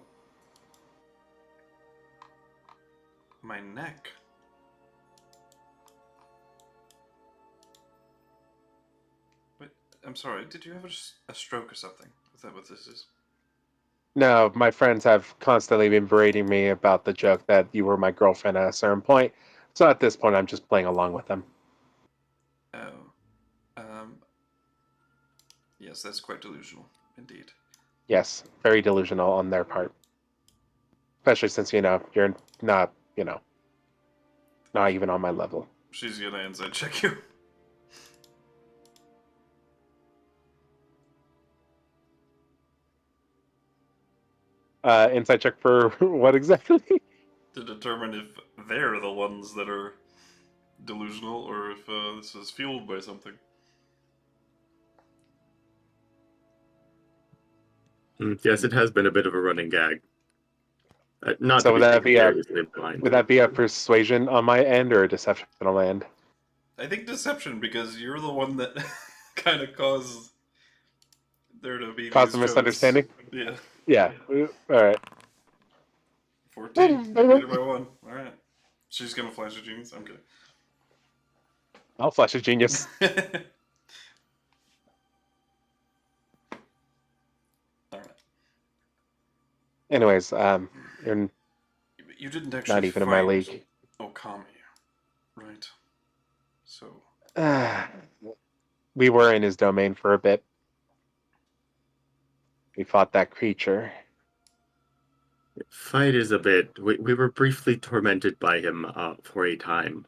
My neck. Wait, I'm sorry. Did you have a stroke or something? Is that what this is? No, my friends have constantly been berating me about the joke that you were my girlfriend at a certain point. So at this point, I'm just playing along with them. Oh. Yes, that's quite delusional, indeed. Yes, very delusional on their part. Especially since, you're not, not even on my level. She's gonna inside check you. Insight check for what exactly? To determine if they're the ones that are delusional or if this is fueled by something. Yes, it has been a bit of a running gag. Not So to would be that taken be a seriously blind. would that be a persuasion on my end or a deception on my end? I think deception, because you're the one that kind of caused there to be Cause these a jokes. misunderstanding? Yeah. Yeah. All right. 14. You beat her by 1. Alright. She's gonna flash a genius. I'm kidding. I'll flash a genius. Alright. Anyways, you're You didn't actually not even in my fight league. Okami, right? So, We were in his domain for a bit. We fought that creature. Fight is a bit. We were briefly tormented by him for a time.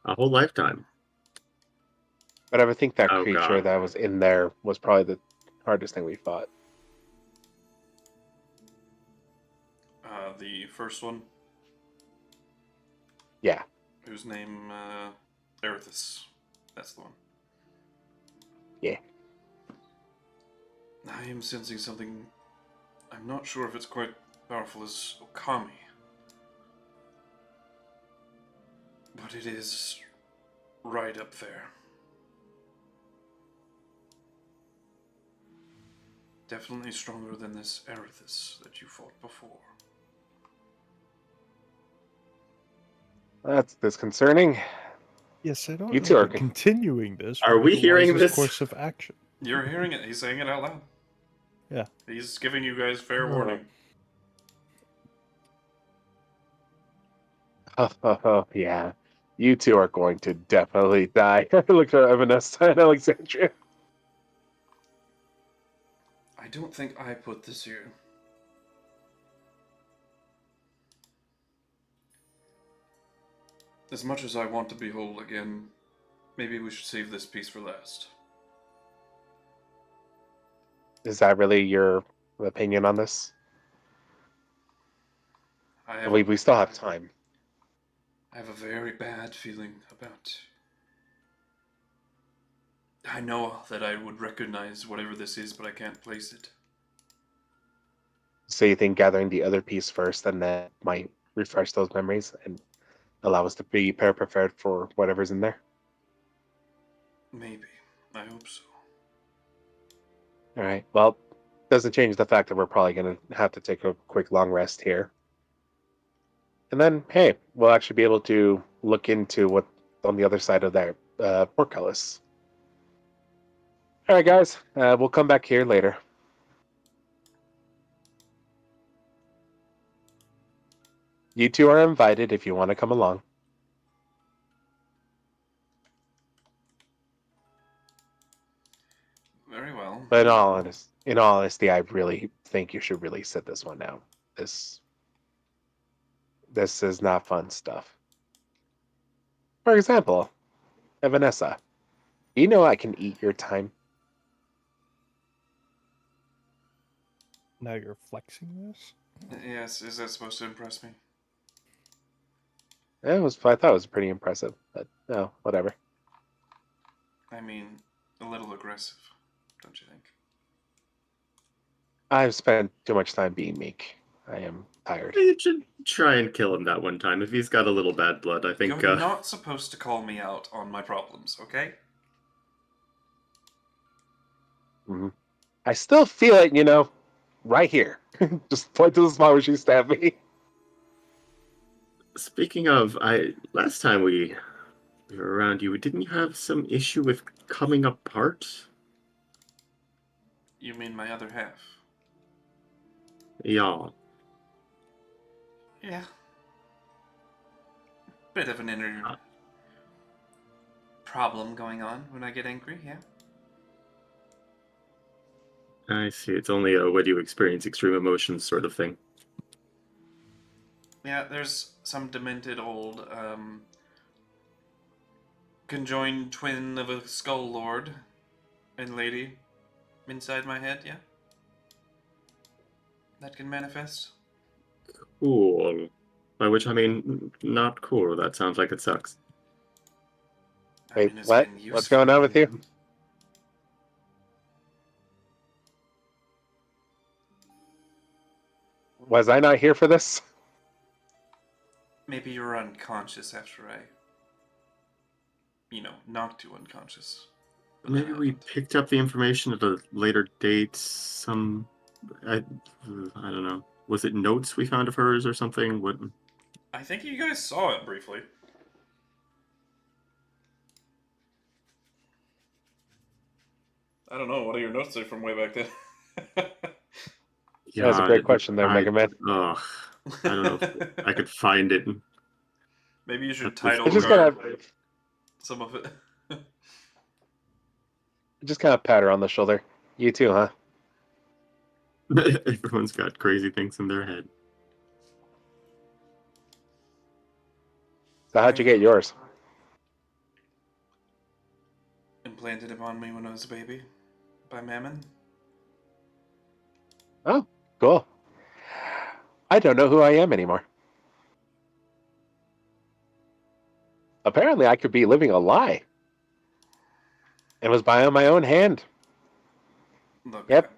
A whole lifetime. But I would think that Oh, creature God. that was in there was probably the hardest thing we fought. the first one, Yeah. whose name, Arthas. That's the one. Yeah. I am sensing something. I'm not sure if it's quite powerful as Okami. But it is right up there. Definitely stronger than this Arthas that you fought before. That's disconcerting. Yes, I don't You know two if are we're continuing this. Are would we be the hearing wisest this? course of action? You're hearing it. He's saying it out loud. Yeah. He's giving you guys fair Oh. warning. Oh, yeah. You two are going to definitely die. Look at Vanessa and Alexandria. I don't think I put this here. As much as I want to be whole again, maybe we should save this piece for last. Is that really your opinion on this? I We still have time. have a very bad feeling about... I know that I would recognize whatever this is, but I can't place it. So you think gathering the other piece first and then might refresh those memories and allow us to be prepared for whatever's in there? Maybe. I hope so. All right. Well, doesn't change the fact that we're probably going to have to take a quick long rest here. And then, hey, we'll actually be able to look into what's on the other side of that portcullis. All right, guys. We'll come back here later. You two are invited if you want to come along. Very well. But in all honesty, I really think you should really sit this one out. This is not fun stuff. For example, Vanessa, you know I can eat your time. Now you're flexing this? Yes, is that supposed to impress me? I thought it was pretty impressive, but no, whatever. I mean, a little aggressive, don't you think? I've spent too much time being meek. I am tired. You should try and kill him that one time. If he's got a little bad blood, I think. You're not supposed to call me out on my problems, okay? Mm-hmm. I still feel it, right here. Just point to the spot where she stabbed me. Speaking of, last time we were around you, didn't you have some issue with coming apart? You mean my other half? Yeah. Yeah. Bit of an inner problem going on when I get angry, yeah. I see. It's only a when you experience extreme emotions sort of thing. Yeah, there's some demented old, conjoined twin of a skull lord and lady inside my head, yeah? That can manifest. Cool. By which I mean, not cool. That sounds like it sucks. I Wait, mean, it's what? been What's going on with you? Was I not here for this? Maybe you were unconscious after I, knocked you unconscious. But that Maybe we happened. picked up the information at a later date. I don't know. Was it notes we found of hers or something? What? I think you guys saw it briefly. I don't know. What do your notes say from way back then? Yeah, That's a great question there, Mega Man. Ugh, I don't know if I could find it. Maybe you should At this title I just card gotta, some of it. just kind of pat her on the shoulder. You too, huh? Everyone's got crazy things in their head. So how'd you get yours? Implanted upon me when I was a baby by Mammon. Oh, cool. I don't know who I am anymore. Apparently, I could be living a lie. It was by my own hand. Look, Yep.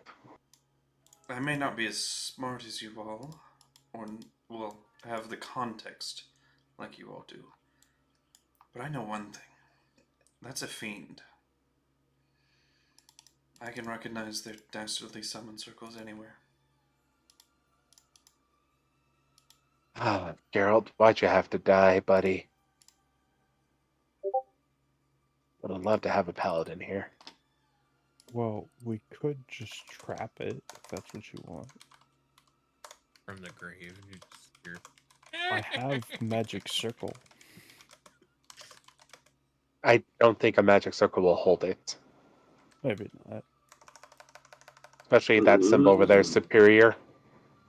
I may not be as smart as you all, or, well, have the context like you all do. But I know one thing. That's a fiend. I can recognize their dastardly summon circles anywhere. Ah, Geralt, why'd you have to die, buddy? Would have loved to have a paladin here. Well, we could just trap it if that's what you want. From the grave. You just hear, I have magic circle. I don't think a magic circle will hold it. Maybe not. Especially that symbol over there, superior.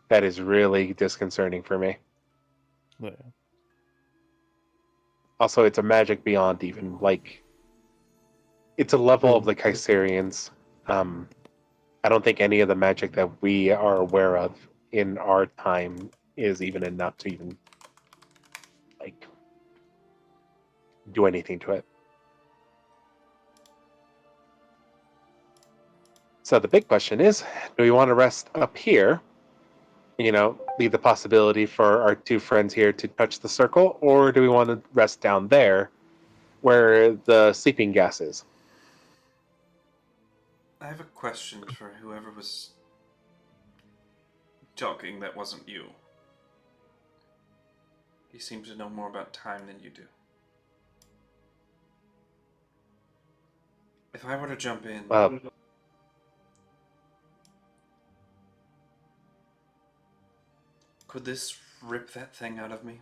That is really disconcerting for me. Yeah. Also, it's a magic beyond even, it's a level of the Kaiserians. I don't think any of the magic that we are aware of in our time is even enough to even, do anything to it. So the big question is, do we want to rest up here, leave the possibility for our two friends here to touch the circle, or do we want to rest down there where the sleeping gas is? I have a question for whoever was talking that wasn't you. He seems to know more about time than you do. If I were to jump in, could this rip that thing out of me?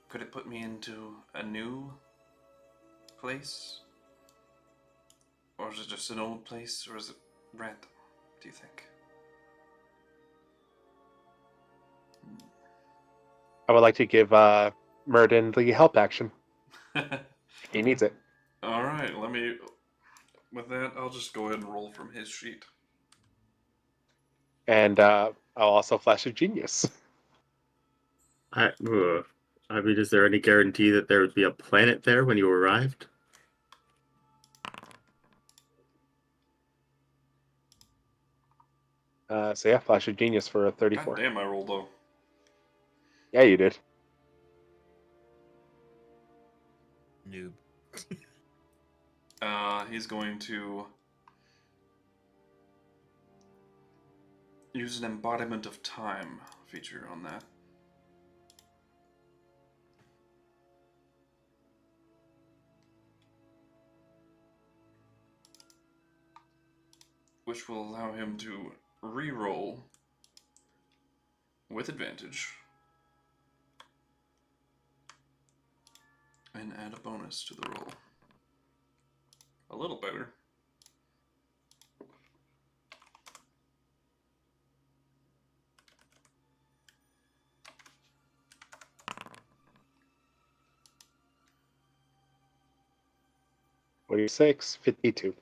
Could it put me into a new place? Or is it just an old place, or is it random, do you think? I would like to give Murden the help action. He needs it. Alright, with that, I'll just go ahead and roll from his sheet. And I'll also flash a genius. I I mean, is there any guarantee that there would be a planet there when you arrived? So yeah, Flash of Genius for a God 34. damn, I rolled low. Yeah, you did. Noob. He's going to use an embodiment of time feature on that. Which will allow him to re-roll with advantage and add a bonus to the roll. A little better. What are you, 52.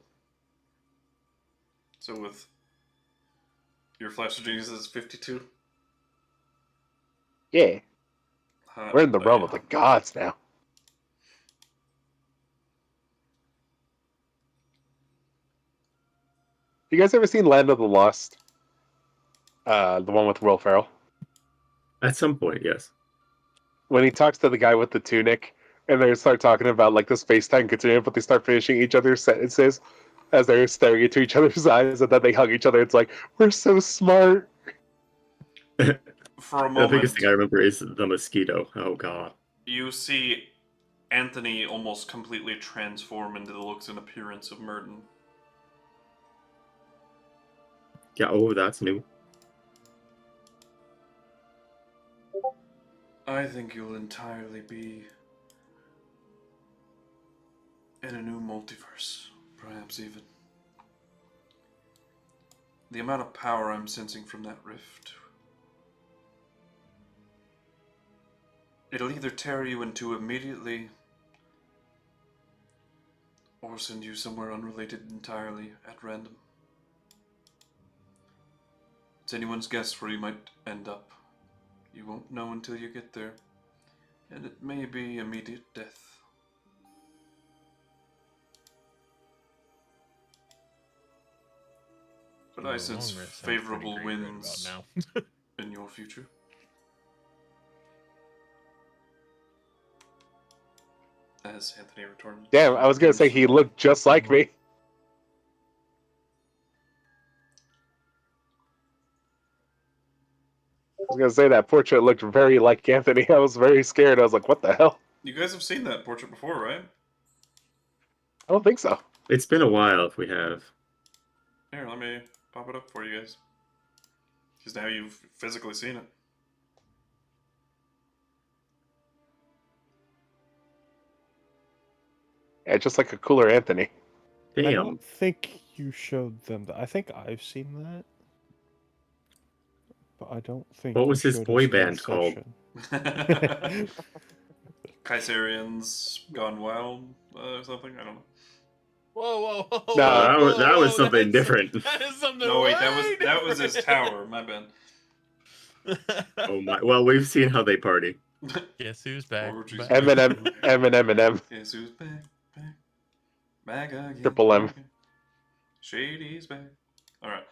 So with your Flash of Genius is 52. Yeah, Hot we're in the realm of damn. the gods now. You guys ever seen Land of the Lost? The one with Will Ferrell? At some point, yes. When he talks to the guy with the tunic, and they start talking about like the space-time continuum, but they start finishing each other's sentences as they're staring into each other's eyes, and then they hug each other. It's like, we're so smart. For a The moment, biggest thing I remember is the mosquito. Oh god. you see Anthony almost completely transform into the looks and appearance of Merton. Yeah, oh, that's new. I think you'll entirely be in a new multiverse, perhaps even. The amount of power I'm sensing from that rift. It'll either tear you in two immediately, or send you somewhere unrelated entirely at random. It's anyone's guess where you might end up. You won't know until you get there, and it may be immediate death. But I The sense long rest sounds pretty favorable great right winds about now. in your future. As Anthony returns. Damn, I was gonna say he looked just like me. I was gonna say that portrait looked very like Anthony. I was very scared. I was like, what the hell? You guys have seen that portrait before, right? I don't think so. It's been a while if we have. Here, let me pop it up for you guys. Because now you've physically seen it. Yeah, just like a cooler Anthony. I Damn. don't think you showed them that. I think I've seen that, but I don't think. What you was his showed boy us that band called? session. Kaisarians Gone Wild or something? I don't know. Whoa, whoa, whoa! No, whoa, that was whoa, something that's- different. That is something. No, wait, way that was his different. tower. My bad. Oh my. Well, we've seen how they party. Guess who's back? Orgies. back. Eminem. Guess who's back, back again. Triple M. Shady's back. All right.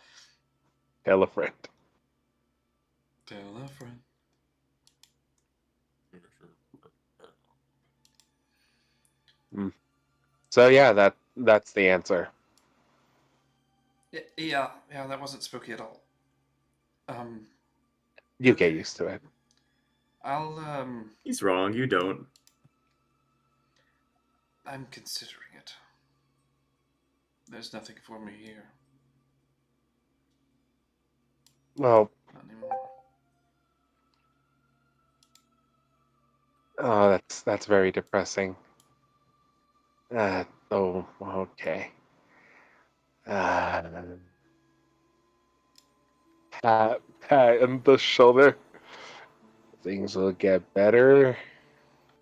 Tell a friend. Tell a friend. So yeah, that's the answer. Yeah, that wasn't spooky at all. You Okay. get used to it. I'll He's wrong. You don't. I'm considering it. There's nothing for me here. Well, Not anymore. oh, that's very depressing. Oh, okay. Pat on the shoulder. Things will get better.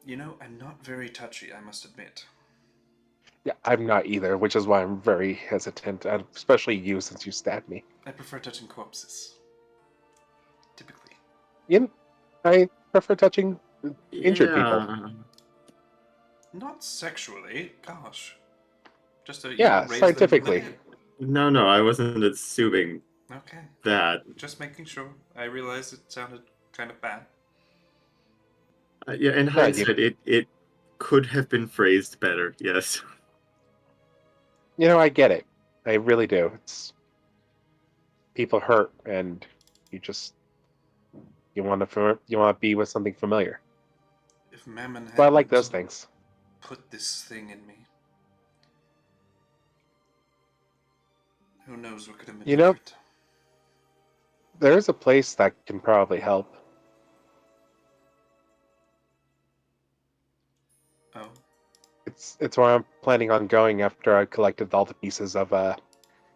You know, I'm not very touchy, I must admit. Yeah, I'm not either, which is why I'm very hesitant, especially you since you stabbed me. I prefer touching corpses. Typically. I prefer touching injured people. Yeah. Not sexually. Gosh. Just Yeah, raise them scientifically. from the dead. No, I wasn't assuming Okay. that. Just making sure. I realized it sounded kind of bad. Yeah, in Yeah, hindsight, it could have been phrased better. Yes. I get it. I really do. It's people hurt, and you just you want to be with something familiar. If Mammon But I hadn't like those things. put this thing in me, who knows what could have been You know- different. There is a place that can probably help. Oh. It's where I'm planning on going after I collected all the pieces of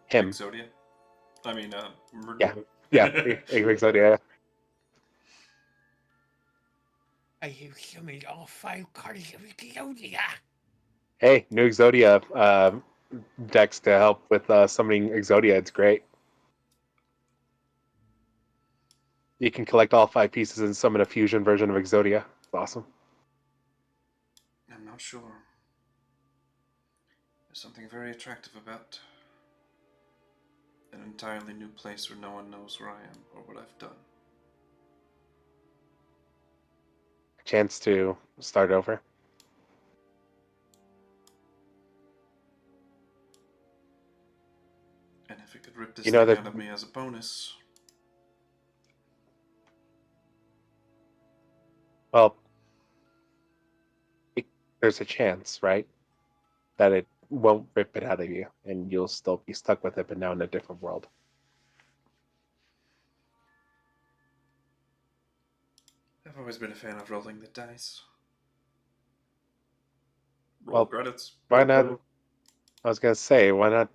him. Exodia? I mean, Yeah. Yeah, Exodia. I have summoned all 5 cards of Exodia. Hey, new Exodia decks to help with summoning Exodia. It's great. You can collect all 5 pieces and summon a fusion version of Exodia. It's awesome. I'm not sure. There's something very attractive about an entirely new place where no one knows where I am or what I've done. Chance to start over. And if it could rip this You know thing that- out of me as a bonus, Well, there's a chance, right, that it won't rip it out of you, and you'll still be stuck with it, but now in a different world. I've always been a fan of rolling the dice. Roll Well, credits. Why not? I was gonna say, why not?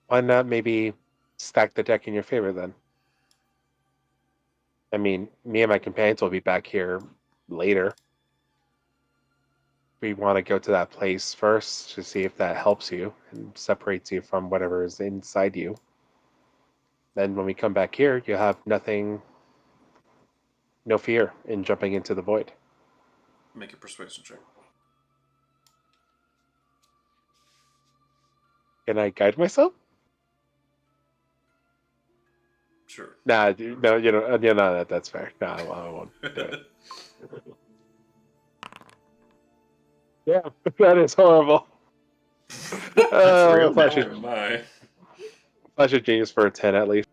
Why not maybe stack the deck in your favor then? I mean, me and my companions will be back here later. We want to go to that place first to see if that helps you and separates you from whatever is inside you. Then when we come back here, you have nothing, no fear in jumping into the void. Make a persuasion check. Can I guide myself? Sure. Nah, no, no, that's fair. No, I won't do it. Yeah, that is horrible. That's real Flash bad. Oh my. of genius for a 10 at least.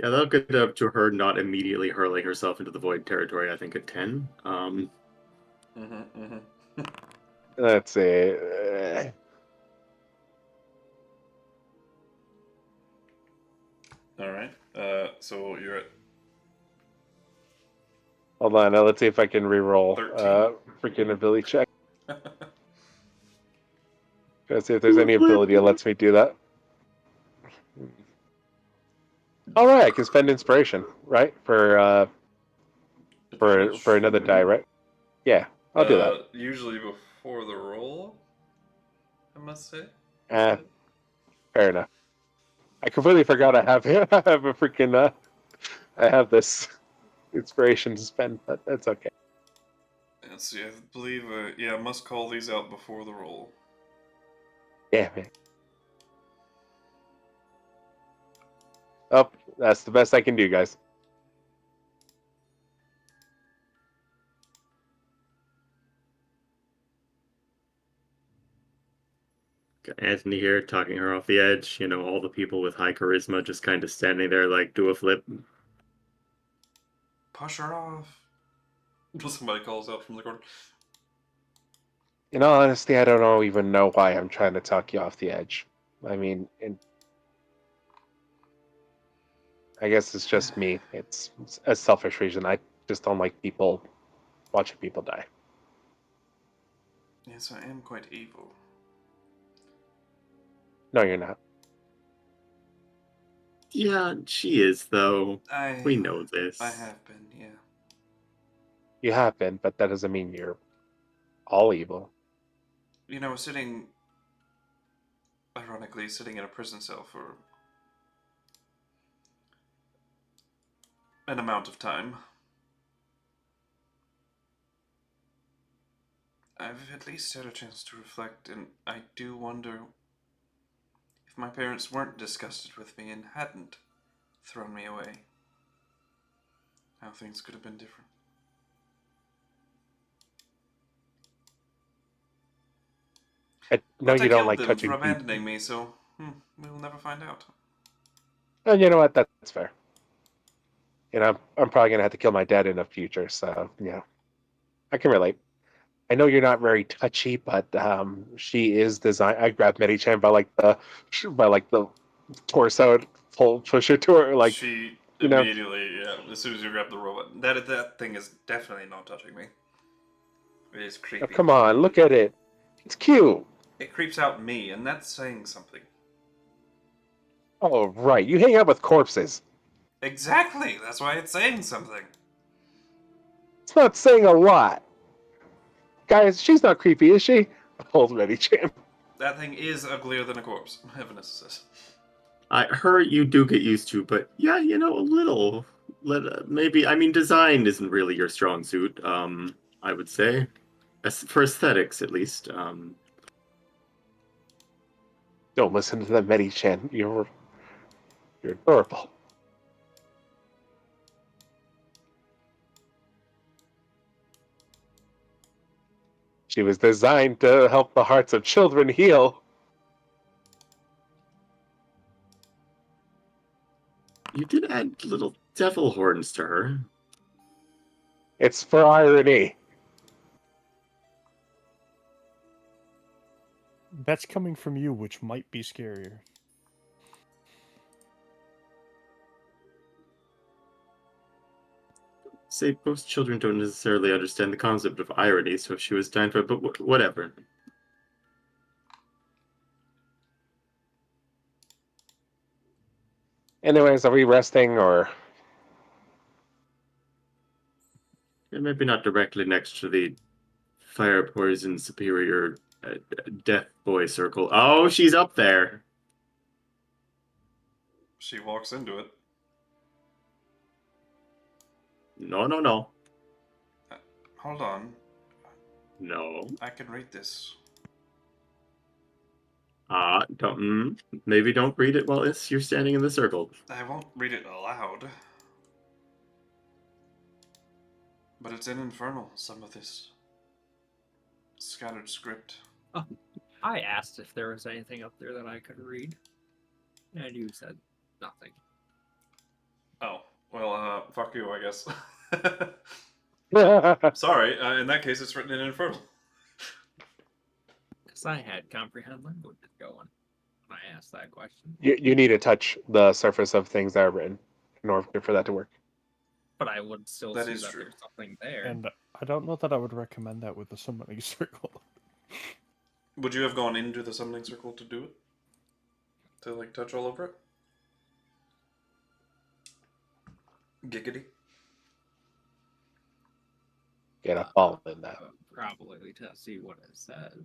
Yeah, that'll get up to her not immediately hurling herself into the void territory, I think, at 10. Let's see. Alright. So you're at Hold on, now let's see if I can re-roll 13. freaking ability check. Let's see if there's any ability that lets me do that. All right, I can spend inspiration, right? For another die, right? Yeah, I'll do that. Usually before the roll, I must say. Fair enough. I completely forgot I have I have a freaking I have this inspiration to spend, but that's okay. Let's see, I believe, I must call these out before the roll. Yeah, man. Oh, that's the best I can do, guys. Got Anthony here talking her off the edge. All the people with high charisma just kind of standing there like, do a flip. Push her off. Somebody calls out from the corner. In all honesty, I don't even know why I'm trying to talk you off the edge. I mean, I guess it's just me. It's a selfish reason. I just don't like watching people die. Yes, I am quite evil. No, you're not. Yeah, she is, though. We I know this. have been, yeah. You have been, but that doesn't mean you're all evil. Ironically, sitting in a prison cell for an amount of time. I've at least had a chance to reflect, and I do wonder if my parents weren't disgusted with me and hadn't thrown me away, how things could have been different. I know But I you don't killed like them touching for people. abandoning me, so we'll never find out. And you know what? That's fair. You know, I'm probably gonna have to kill my dad in the future, so yeah, I can relate. I know you're not very touchy, but she is designed. I grabbed Medichan by like the torso, and push her to her, like She you know. immediately, yeah, as soon as you grab the robot, that thing is definitely not touching me. It is Oh, creepy. come on, look at it. It's cute. It creeps out me, and that's saying something. Oh right, you hang out with corpses. Exactly. That's why it's saying something. It's not saying a lot, guys. She's not creepy, is she? Old Medichan. That thing is uglier than a corpse. Heaviness says. Her you do get used to, but yeah, you know, a little. Maybe, I mean, design isn't really your strong suit. I would say, for aesthetics at least. Don't listen to the Medichan. You're adorable. She was designed to help the hearts of children heal. You did add little devil horns to her. It's for irony. That's coming from you, which might be scarier. Say most children don't necessarily understand the concept of irony, so if she was dying for it, but whatever. Anyways, are we resting or? And maybe not directly next to the fire poison superior death boy circle. Oh, she's up there. She walks into it. No, no, no. Hold on. No. I can read this. Maybe don't read it while you're standing in the circle. I won't read it aloud. But it's in Infernal, some of this scattered script. I asked if there was anything up there that I could read, and you said nothing. Oh, well, fuck you, I guess. Sorry, in that case, it's written in Infernal. Because I had comprehend languages going when I asked that question. You need to touch the surface of things that are written in order for that to work. But I would still That see is that true. there's something there. And I don't know that I would recommend that with the summoning circle. Would you have gone into the summoning circle to do it? To, like, touch all over it? Giggity. Get a ball in that. Probably to see what it says.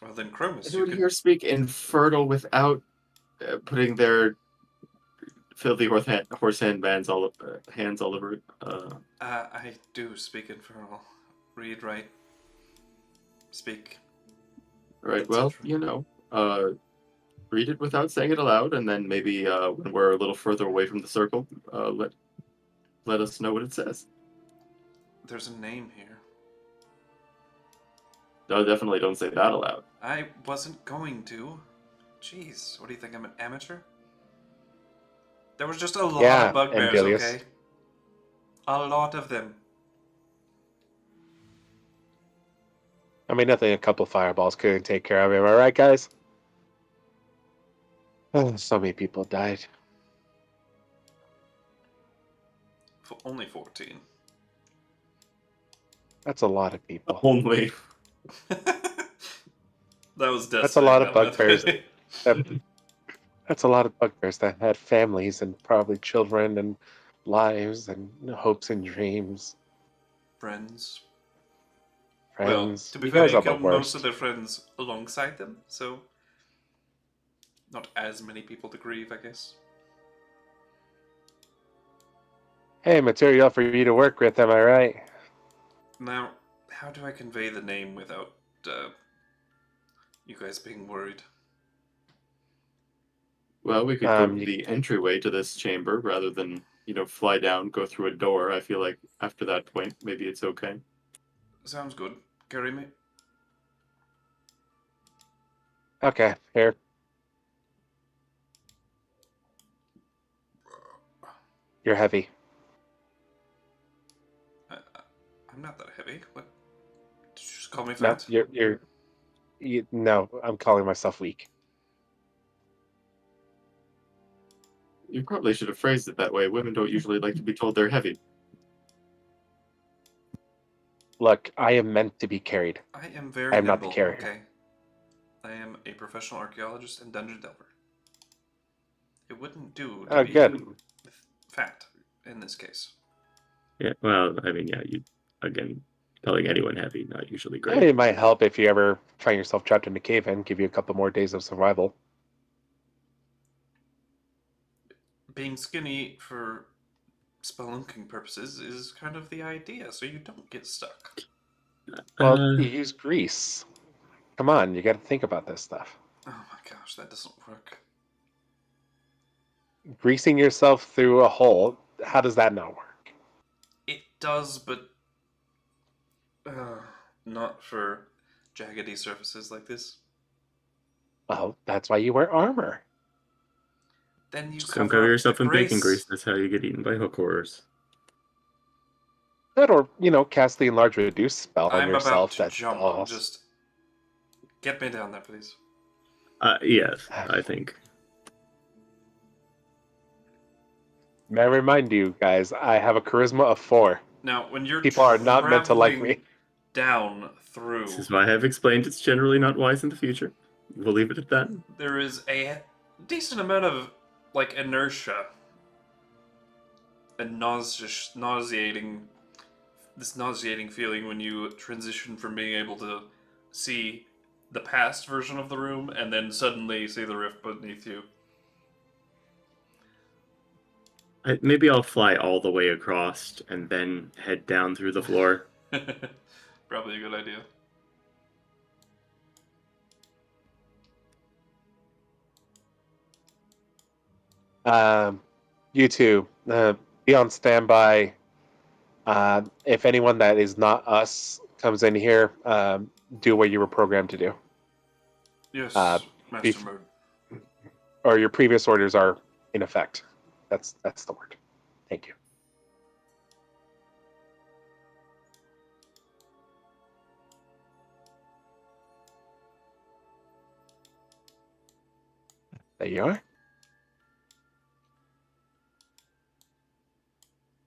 Well, then Chromis, you Anyone could... here speak infernal without putting their filthy horse hands all over it? I do speak Infernal. Read, write, speak. Right, well, etc. you know, read it without saying it aloud, and then maybe when we're a little further away from the circle, let us know what it says. There's a name here. No, definitely don't say that aloud. I wasn't going to. Jeez, what do you think, I'm an amateur? There was just a lot Yeah, of bugbears, Andelias. okay? A lot of them. I mean, nothing a couple fireballs couldn't take care of. Am I right, guys? Oh, so many people died. Only 14. That's a lot of people. Only. That was death. That's a lot saying of that, by the bugbears. way. That's a lot of bugbears that had families and probably children and lives and hopes and dreams. Friends. Friends. Well, to be You fair, guys you are the killed most worst. of their friends alongside them, so not as many people to grieve, I guess. Hey, material for you to work with, am I right? Now, how do I convey the name without you guys being worried? Well, we could go to You- the entryway to this chamber rather than, fly down, go through a door. I feel like after that point, maybe it's okay. Sounds good. Carry me. Okay, here. You're heavy. I'm not that heavy. What? Did you just call me No, fat? no, I'm calling myself weak. You probably should have phrased it that way. Women don't usually like to be told they're heavy. Look, I am meant to be carried. I am very I am not the nimble, carrier. okay? I am a professional archaeologist and dungeon delver. It wouldn't do to Oh, be good. fat in this case. Yeah, well, I mean, yeah, again, calling anyone heavy, not usually I mean, great. it might help if you ever find yourself trapped in a cave and give you a couple more days of survival. Being skinny for spelunking purposes is kind of the idea, so you don't get stuck. Well, Uh, you use grease. Come on, you got to think about this stuff. Oh my gosh, that doesn't work. Greasing yourself through a hole, how does that not work? It does, but not for jaggedy surfaces like this. Well, that's why you wear armor. Then you just don't cover cover up yourself the in bacon grace. grease. That's how you get eaten by hook horrors. That or, cast the enlarge reduce spell on I'm about yourself. to That's jump. all. Just get me down there, please. Yes, I think. May I remind you guys, I have a charisma of 4. Now, when you're People are not meant to like traveling me. down through, This is why I have explained it's generally not wise in the future. We'll leave it at that. there is a decent amount of inertia and nauseating feeling when you transition from being able to see the past version of the room and then suddenly see the rift beneath you. Maybe I'll fly all the way across and then head down through the floor. Probably a good idea. You two, be on standby. If anyone that is not us comes in here, do what you were programmed to do. Yes, bef- Master Mode. Or your previous orders are in effect. That's the word. Thank you. There you are.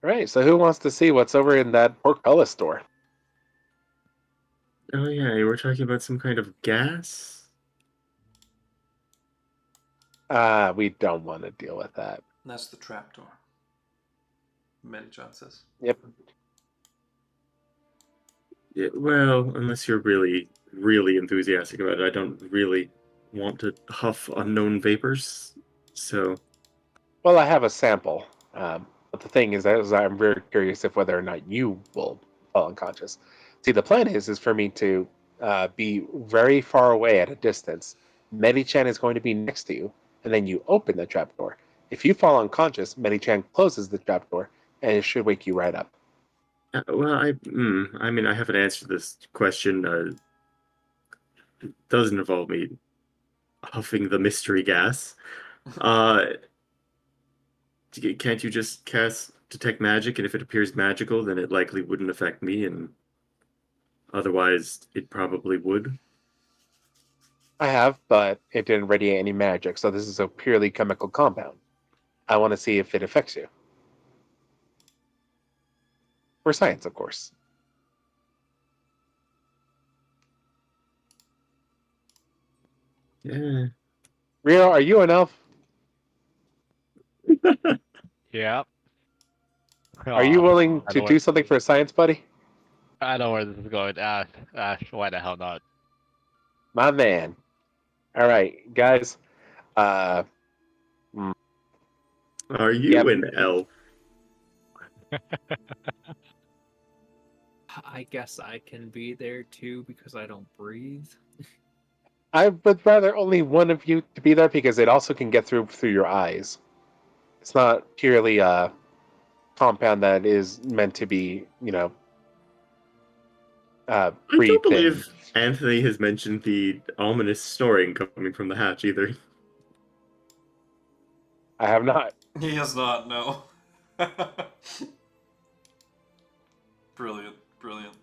All right, so who wants to see what's over in that portcullis store? Oh yeah, you were talking about some kind of gas? We don't want to deal with that. That's the trapdoor. Melichan says. Yep. Yeah, well, unless you're really, really enthusiastic about it, I don't really want to huff unknown vapors. So, Well, I have a sample. But the thing is I'm very curious if whether or not you will fall unconscious. See, the plan is for me to be very far away at a distance. Medichan is going to be next to you, and then you open the trapdoor. If you fall unconscious, Medichan closes the trapdoor, and it should wake you right up. well, I mean, I haven't answered this question. It doesn't involve me huffing the mystery gas. Can't you just cast Detect Magic, and if it appears magical, then it likely wouldn't affect me, and otherwise it probably would? I have, but it didn't radiate any magic, so this is a purely chemical compound. I want to see if it affects you. For science, of course. Yeah. Rio, are you an elf? Yeah. Are you willing I to know do something for science, buddy? I know where this is going. Why the hell not? My man. All right, guys. Uh, Are you Yep. an elf? I guess I can be there too because I don't breathe. I would rather only one of you to be there because it also can get through your eyes. It's not purely a compound that is meant to be, I breathed don't believe in. Anthony has mentioned the ominous snoring coming from the hatch either. I have not. He has not, no. Brilliant, brilliant.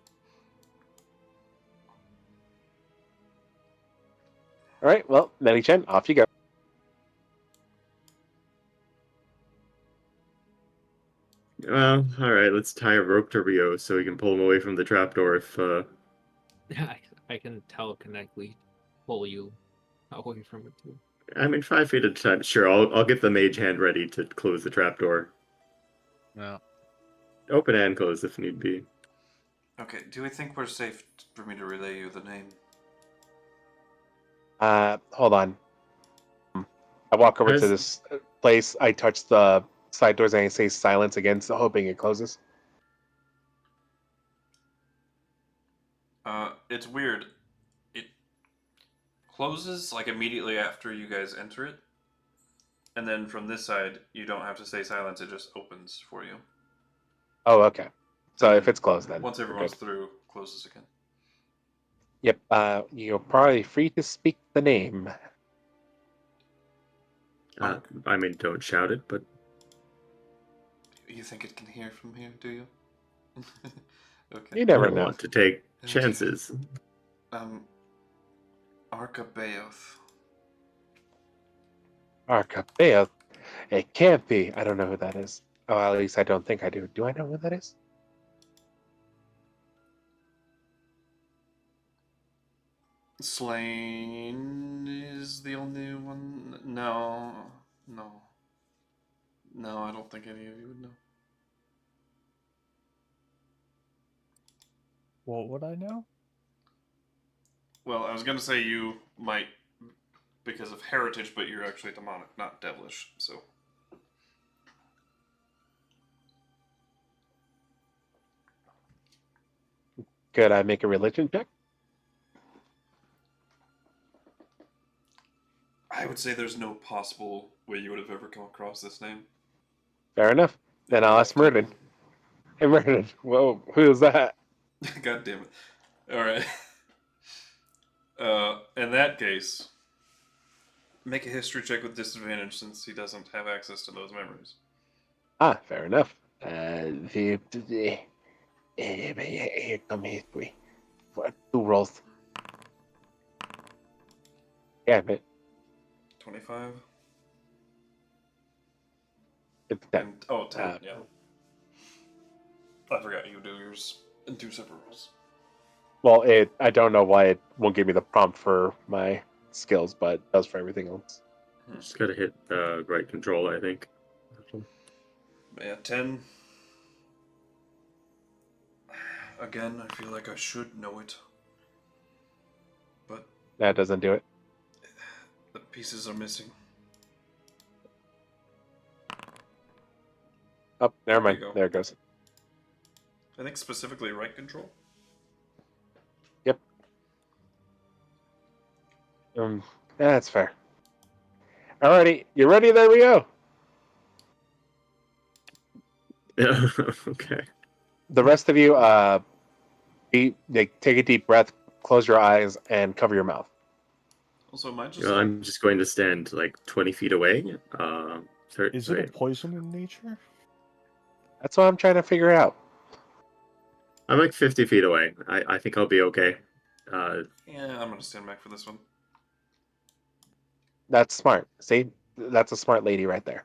All right, well, Nelly Chen, off you go. Well, alright, let's tie a rope to Rio so we can pull him away from the trapdoor if, I can telekinetically pull you away from it too. I mean, 5 feet at a time. Sure, I'll get the mage hand ready to close the trapdoor. No. Open and close if need be. Okay, do we think we're safe for me to relay you the name? Hold on. I walk over to Has- this place. I touch the side doors and I say silence again, so hoping it closes. It's weird. It closes like immediately after you guys enter it. And then from this side, you don't have to say silence, it just opens for you. Oh, okay. So if it's closed, then Once we're everyone's good. through, closes again. Yep. You're probably free to speak the name. I mean, don't shout it, but You think it can hear from here, do you? Okay. You I never don't know. want to take chances. Arcabeoth. Arcabeo. It can't be. I don't know who that is. Oh, at least I don't think I do. Do I know who that is? Slane is the only one. No. No, I don't think any of you would know. What would I know? Well, I was gonna say you might because of heritage, but you're actually demonic, not devilish, so. Could I make a religion check? I would say there's no possible way you would have ever come across this name. Fair enough. Then I'll ask Murden. Hey, Murden. Whoa, who is that? God damn it. Alright. In that case, make a history check with disadvantage since he doesn't have access to those memories. Ah, fair enough. Here come history. What? 2 rolls. Damn it. 25? It's 10. And, 10, yeah. I forgot you do yours in 2 separate rolls. Well, I don't know why it won't give me the prompt for my skills, but it does for everything else. Just gotta hit right control, I think. Yeah, 10. Again, I feel like I should know it. But That doesn't do it. the pieces are missing. Oh, never mind. you go. There it goes. I think specifically right control. Yep. That's fair. Alrighty, you ready? There we go. Yeah, okay. The rest of you, take a deep breath, close your eyes, and cover your mouth. Also, am I just Well, I'm just going to stand like 20 feet away. Is it a poison in nature? That's what I'm trying to figure out. I'm like 50 feet away. I think I'll be okay. Yeah, I'm gonna stand back for this one. That's smart. See, that's a smart lady right there.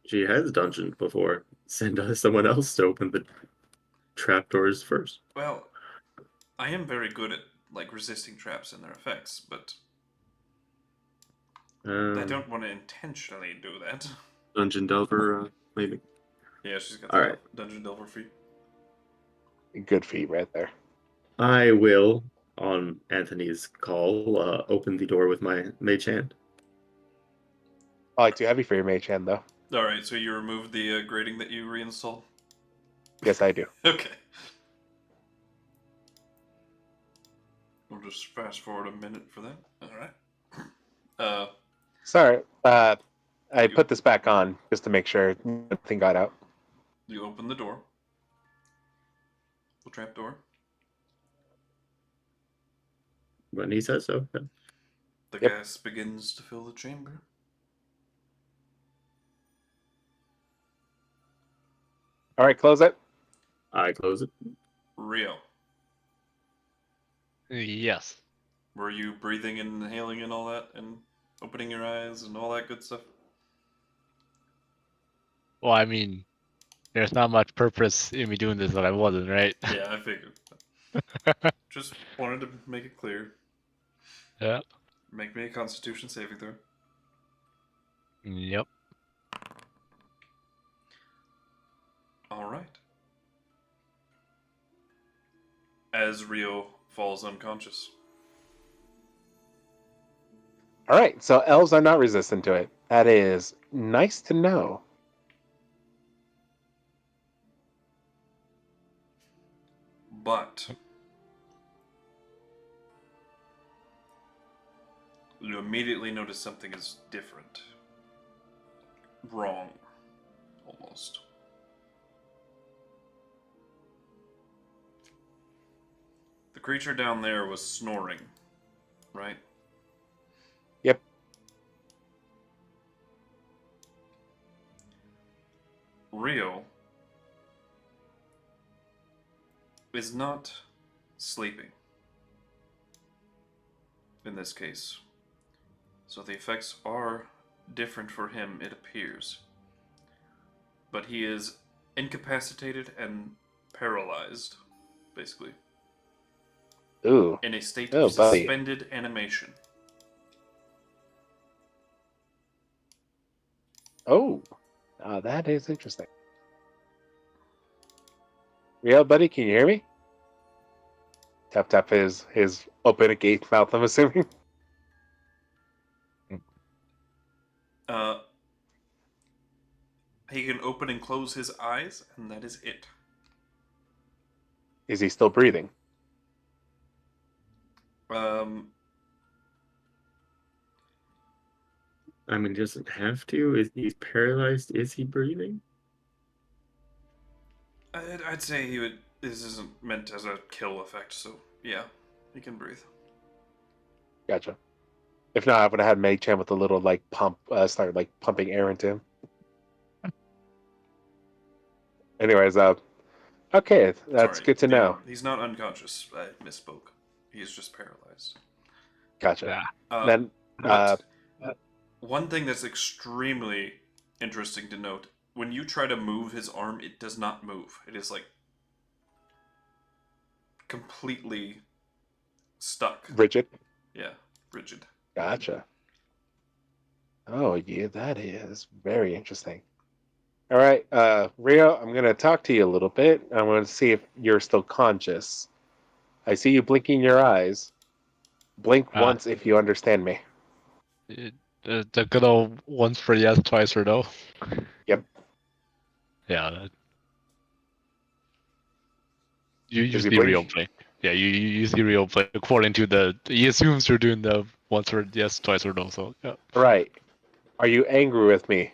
She has dungeoned before. Send someone else to open the trapdoors first. Well, I am very good at like resisting traps and their effects, but I don't want to intentionally do that. Dungeon Delver, maybe. Yeah, she's got All the Dungeon Delver feat. Good feat right there. I will on Anthony's call, open the door with my mage hand. Oh, too heavy for your mage hand, though. All right, so you removed the grating that you reinstalled. Yes, I do. Okay. We'll just fast forward a minute for that. All right. Sorry. I You- put this back on just to make sure nothing got out. You open the door. The trap door. When he says so. Yeah. The Yep. gas begins to fill the chamber. All right, close it. I close it. Rio, Yes. were you breathing and inhaling and all that, and opening your eyes and all that good stuff? Well, I mean, there's not much purpose in me doing this that I wasn't, right? Yeah, I figured. Just wanted to make it clear. Yeah. Make me a Constitution saving throw. Yep. All right. As Rio falls unconscious. All right, so elves are not resistant to it. That is nice to know. But you immediately notice something is different. Wrong. Almost. The creature down there was snoring, right? Yep. Rio is not sleeping in this case. So the effects are different for him, it appears. But he is incapacitated and paralyzed, basically, Ooh. in a state Oh, of buddy. suspended animation. Oh, that is interesting. Real buddy, can you hear me? Tap tap his open gate mouth, I'm assuming. He can open and close his eyes, and that is it. Is he still breathing? I mean, he doesn't have to. Is he's paralyzed? Is he breathing? I'd say he would. This isn't meant as a kill effect, so yeah, he can breathe. Gotcha. If not, I would have had Mage Chan with a little like pump, start like pumping air into him. Anyways, okay, that's Sorry, good to yeah, know. he's not unconscious. I misspoke. He is just paralyzed. Gotcha. Yeah. Then, But one thing that's extremely interesting to note: when you try to move his arm, it does not move. It is like completely stuck. rigid. Yeah, rigid. Gotcha. Oh yeah, that is very interesting. All right, Rio, I'm gonna talk to you a little bit. I'm gonna see if you're still conscious. I see you blinking your eyes. Blink once if you understand me. The good old once for yes, twice for no. Yep. Yeah. You Does use he the blink? real play. Yeah, you use the real play according to the. He assumes you're doing the once for yes, twice or no. So yeah. Right. Are you angry with me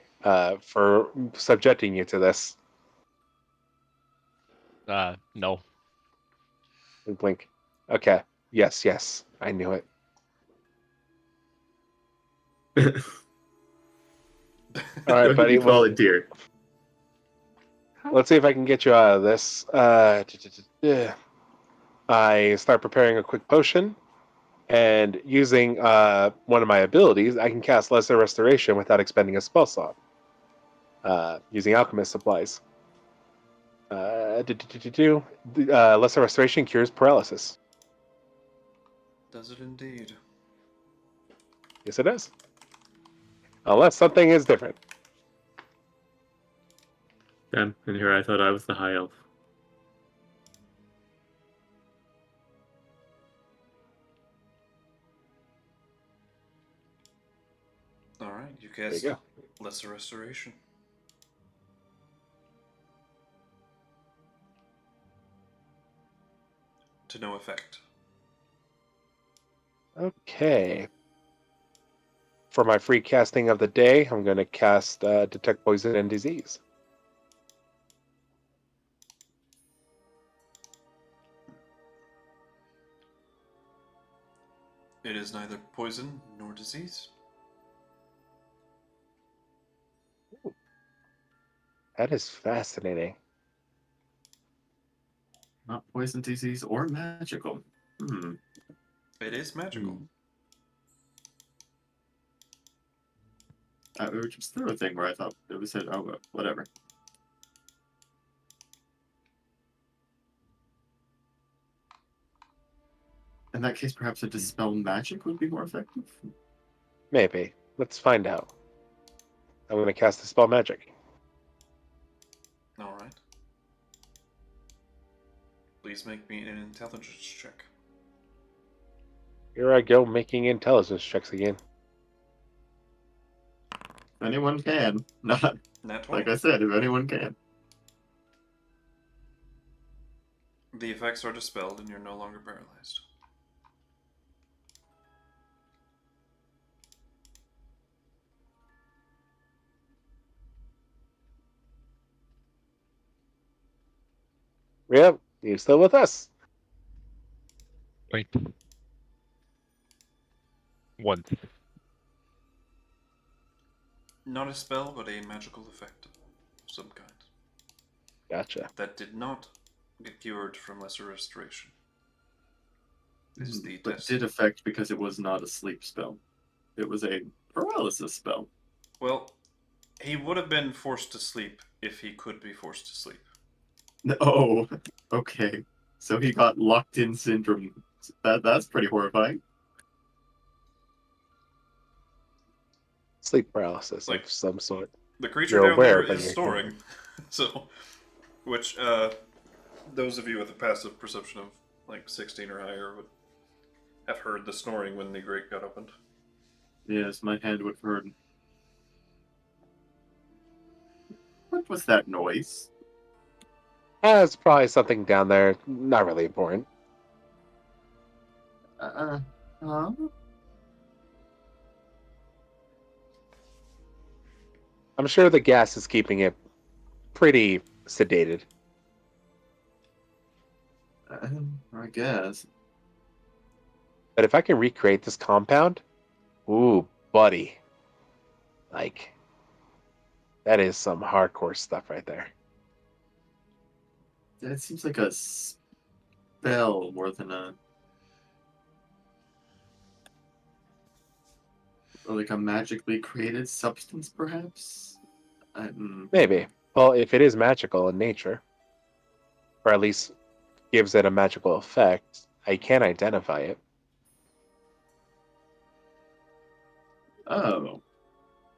for subjecting you to this? No. Blink. Okay. Yes, yes. I knew it. All right, buddy. You volunteer. Let's see if I can get you out of this. I start preparing a quick potion, and using one of my abilities, I can cast Lesser Restoration without expending a spell slot. Using Alchemist supplies. Lesser Restoration cures paralysis. Does it indeed? Yes, it is. Unless something is different. Damn, and here I thought I was the high elf. All right, you There cast you go. Lesser Restoration. To no effect. Okay. For my free casting of the day, I'm going to cast Detect Poison and Disease. It is neither poison nor disease. That is fascinating. Not poison, disease, or magical. It is magical. It was just through a thing where I thought it was said, oh, well, whatever. In that case, perhaps a Dispel Magic would be more effective? Maybe. Let's find out. I'm going to cast Dispel Magic. All right. Please make me an intelligence check. Here I go making intelligence checks again. If anyone can. Not, Nat 20. like I said, if anyone can. The effects are dispelled and you're no longer paralyzed. Yep, you still with us? Wait. One. Not a spell, but a magical effect of some kind. Gotcha. That did not get cured from Lesser Restoration. Is the But test. did affect because it was not a sleep spell. It was a paralysis spell. Well, he would have been forced to sleep if he could be forced to sleep. Oh, okay. So he got locked in syndrome. That's pretty horrifying. Sleep paralysis Like- of some sort. The creature You're down aware, there but is you're storing. So, which, those of you with a passive perception of like 16 or higher would have heard the snoring when the grate got opened. Yes, my hand would have heard. What was that noise? It's probably something down there. Not really important. Huh? I'm sure the gas is keeping it pretty sedated. I guess. But if I can recreate this compound, ooh, buddy. Like, that is some hardcore stuff right there. It seems like a spell more than a... Or like a magically created substance, perhaps? Maybe. Well, if it is magical in nature, or at least gives it a magical effect, I can identify it. Oh.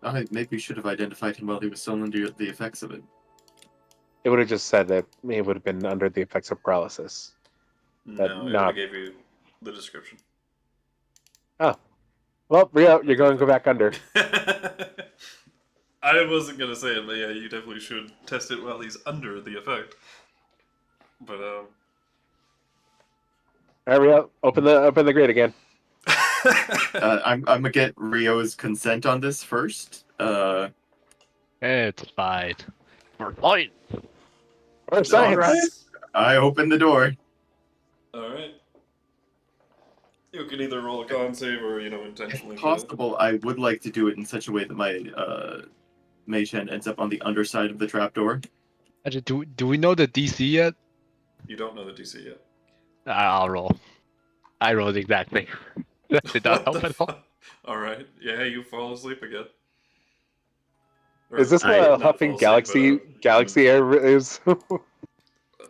I maybe should have identified him while he was still under the effects of it. It would have just said that it would have been under the effects of paralysis. But No, it would not- have gave you the description. Oh. Well, yeah, you're going to go back under. I wasn't gonna say it, but yeah, you definitely should test it while he's under the effect. But Hurry up. Open the grate again. I'm gonna get Rio's consent on this first. It's fine. We're fine. Or science. I open the door. all right. You can either roll a con save or intentionally. If possible, I would like to do it in such a way that my mage hand ends up on the underside of the trapdoor. Actually, do we know the DC yet? You don't know the DC yet. I'll roll. I rolled exactly. Did that help at all? All right. Yeah, you fall asleep again. Or, Is this I- what a not huffing fall asleep, galaxy air is?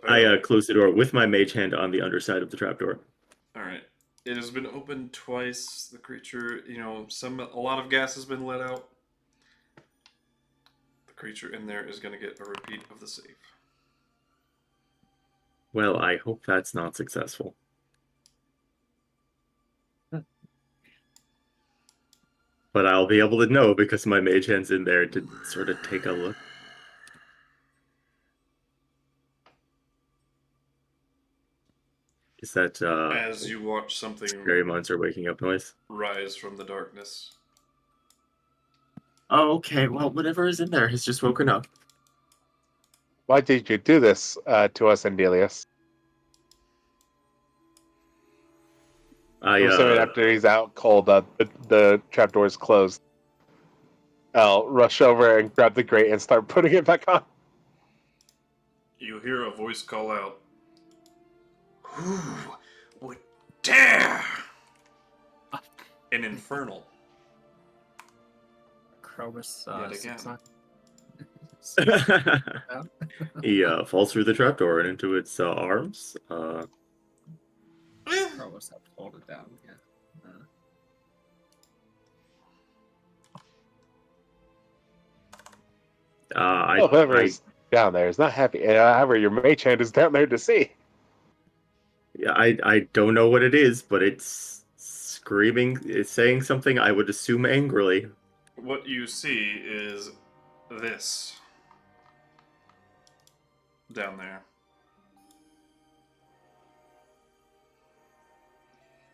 I close the door with my mage hand on the underside of the trapdoor. All right. It has been opened twice. The creature, a lot of gas has been let out. The creature in there is going to get a repeat of the save. Well, I hope that's not successful. but I'll be able to know because my mage hand's in there to sort of take a look. Is that As you watch something scary monster waking up noise? rise from the darkness. Oh, okay. Well, whatever is in there has just woken up. Why did you do this to us, Andelias? I I'm assuming after he's out cold, the trapdoor is closed. I'll rush over and grab the grate and start putting it back on. You hear a voice call out, "Who would dare?" An infernal. Chromis Yet sits again. on. he falls through the trapdoor and into its arms. Chromis have to hold it down. Yeah. Whoever's down there is not happy. However, your mage hand is down there to see. I don't know what it is, but it's screaming. It's saying something. I would assume angrily. What you see is this down there.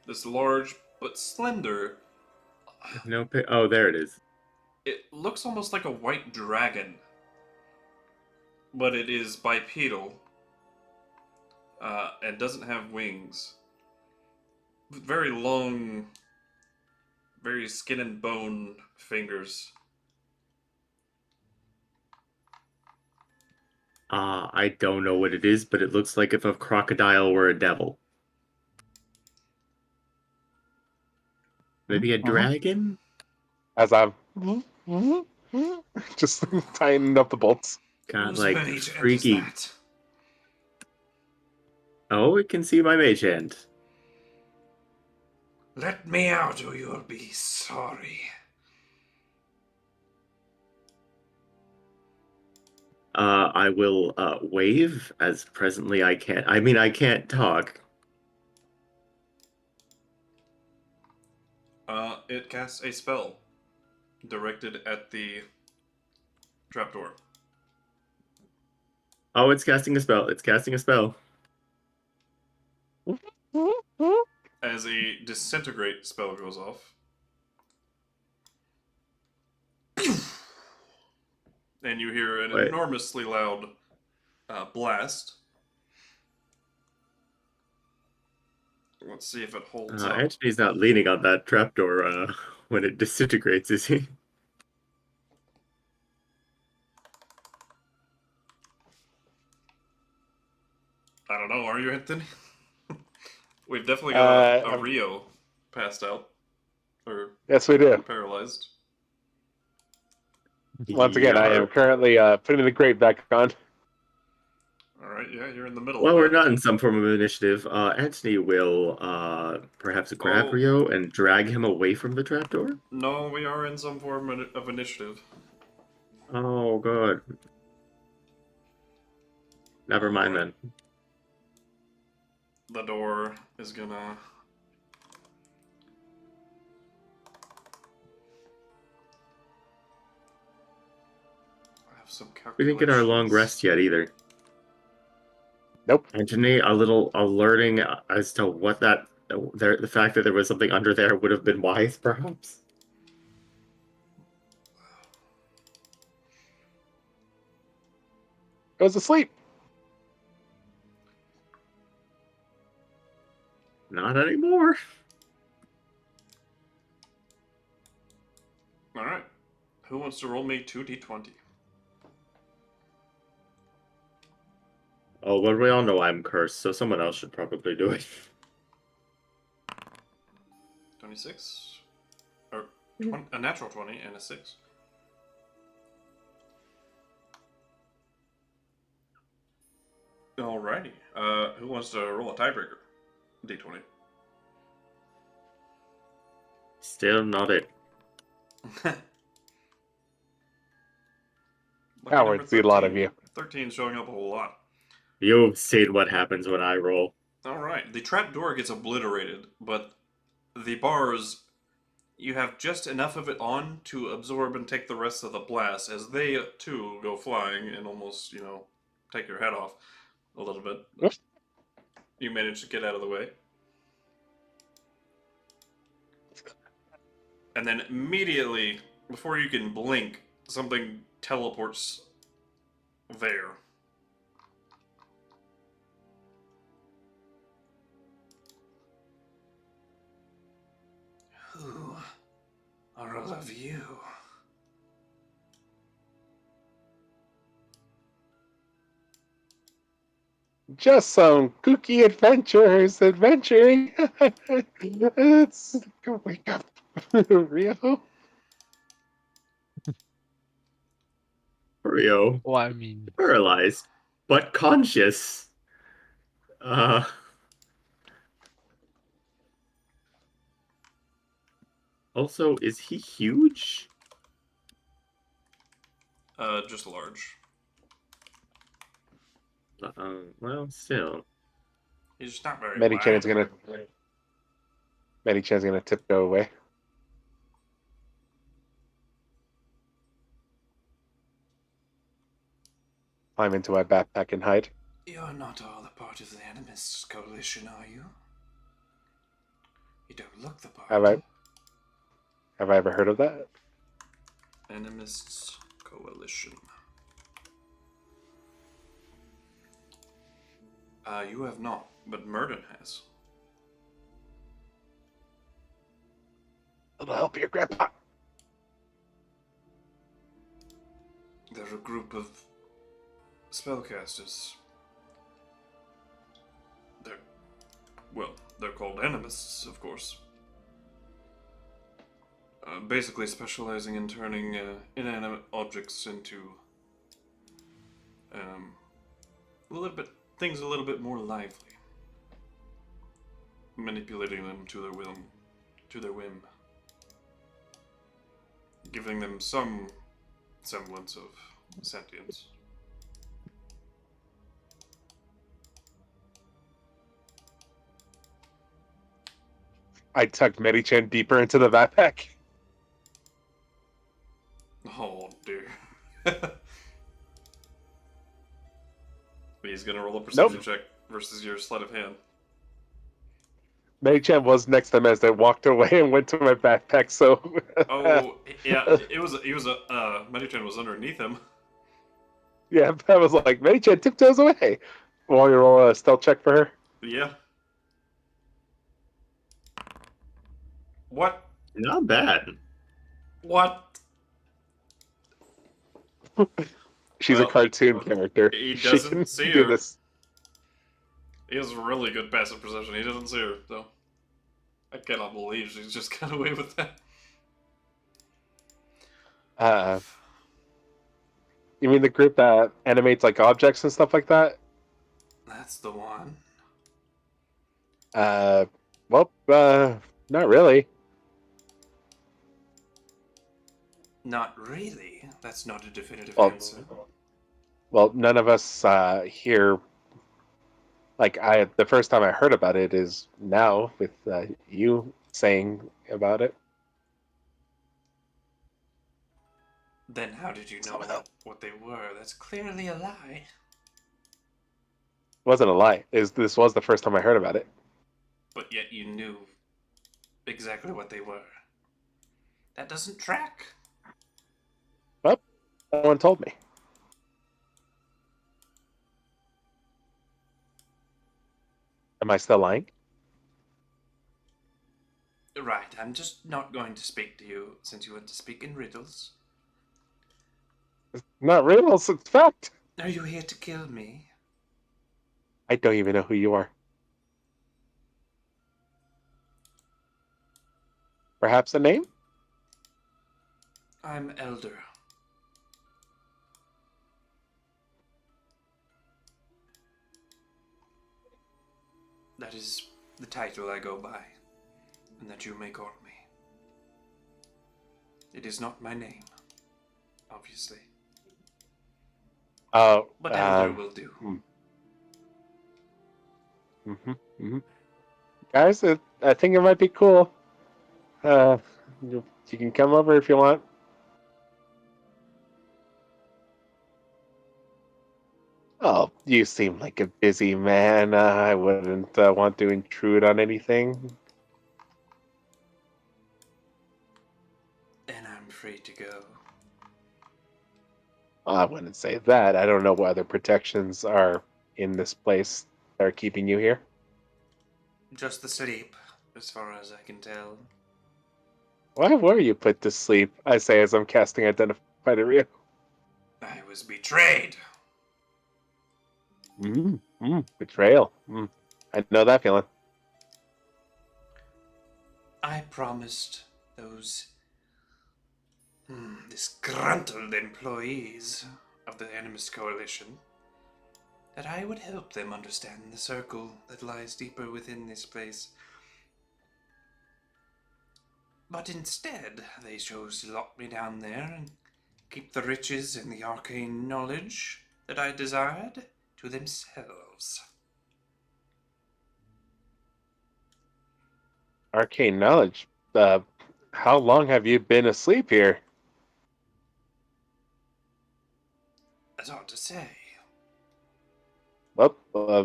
This large but slender. No. Oh, there it is. It looks almost like a white dragon, but it is bipedal and doesn't have wings. Very long, very skin and bone fingers. I don't know what it is, but it looks like if a crocodile were a devil. Maybe a dragon? As I'm just tightening up the bolts. Kind of Whose like mage hand is freaky. that? Oh, it can see my mage hand. Let me out or you'll be sorry. I will wave as presently I can. I mean, I can't talk. It casts a spell directed at the trapdoor. Oh, it's casting a spell. It's casting a spell. As a disintegrate spell goes off. And you hear an Wait. enormously loud blast. Let's see if it holds up. Anthony's not leaning on that trapdoor when it disintegrates, is he? I don't know, are you, Anthony? We've definitely got a Rio passed out. Or Yes, we do. paralyzed. Once again, I am currently putting the grate back on. Alright, yeah, you're in the middle Well, of we're that. not in some form of initiative. Anthony will perhaps grab Rio and drag him away from the trapdoor? No, we are in some form of initiative. Oh, good. Never mind then. The door is gonna... have some We didn't get our long rest yet either. Nope. Anthony, a little alerting as to what the fact that there was something under there would have been wise, perhaps. Goes to sleep. Not anymore. Alright. Who wants to roll me 2d20? Oh, well, we all know I'm cursed, so someone else should probably do it. 26? Or a natural 20 and a 6. Alrighty. Who wants to roll a tiebreaker? D20. Still not it. Howard, see a lot of you. 13 showing up a whole lot. You've seen what happens when I roll. Alright, the trap door gets obliterated, but the bars You have just enough of it on to absorb and take the rest of the blast as they too go flying and almost, take your head off a little bit. Oops. You manage to get out of the way. And then immediately, before you can blink, something teleports there. Who are all of you? Just some kooky adventurers adventuring. It's wake up, Rio. Rio, Well, I mean, paralyzed, but conscious. Also, is he huge? Just large. Well, still. He's just not very Medichan's wide. gonna tiptoe away. Climb into my backpack and hide. You're not all a part of the Animist Coalition, are you? You don't look the part. Have I ever heard of that? Animists Coalition. You have not, but Murden has. It'll help your grandpa. They're a group of spellcasters. They're called Animists, of course. Basically specializing in turning inanimate objects into things a little bit more lively, manipulating them to their whim, giving them some semblance of sentience. I tucked Medichan deeper into the backpack. Oh dear. He's gonna roll a perception check versus your sleight of hand. Medichan was next to him as they walked away and went to my backpack. So. Oh yeah, Medichan was underneath him. Yeah, I was like, Medichan tiptoes away. While you roll a stealth check for her. Yeah. What? Not bad. What? She's a cartoon character. He She doesn't can see do her. this. He has really good passive perception. He doesn't see her, though. I cannot believe she's just got away with that. You mean the group that animates like objects and stuff like that? That's the one. Not really. Not really. That's not a definitive Well, answer. Well, none of us here. Like the first time I heard about it is now with you saying about it. Then how did you know what they were? That's clearly a lie. It wasn't a lie. This was the first time I heard about it. But yet you knew exactly what they were. That doesn't track. Well, no one told me. Am I still lying? Right, I'm just not going to speak to you since you want to speak in riddles. Not riddles, it's fact. Are you here to kill me? I don't even know who you are. Perhaps a name? I'm Elder. That is the title I go by, and that you may call me. It is not my name, obviously. But Elder will do. Guys, I think it might be cool. You can come over if you want. Oh, you seem like a busy man. I wouldn't want to intrude on anything. And I'm free to go. I wouldn't say that. I don't know what other protections are in this place that are keeping you here. Just the sleep, as far as I can tell. Why were you put to sleep? I say as I'm casting Identify Area. I was betrayed. Betrayal. I know that feeling. I promised those disgruntled employees of the Animist Coalition that I would help them understand the circle that lies deeper within this place. But instead, they chose to lock me down there and keep the riches and the arcane knowledge that I desired to themselves. Arcane knowledge. How long have you been asleep here? That's hard to say. Well,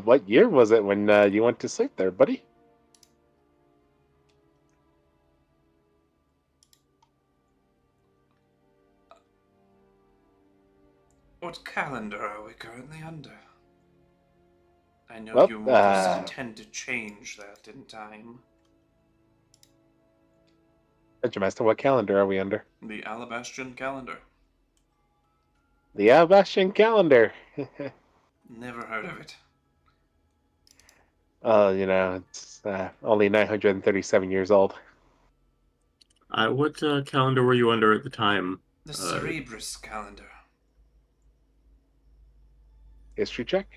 what year was it when you went to sleep there, buddy? What calendar are we currently under? I know Well, you mortals tend to change that in time. Dungeon Master, what calendar are we under? The Alabastrian calendar. The Albastian calendar. Never heard of it. It's only 937 years old. What calendar were you under at the time? The Cerebrus calendar. History check?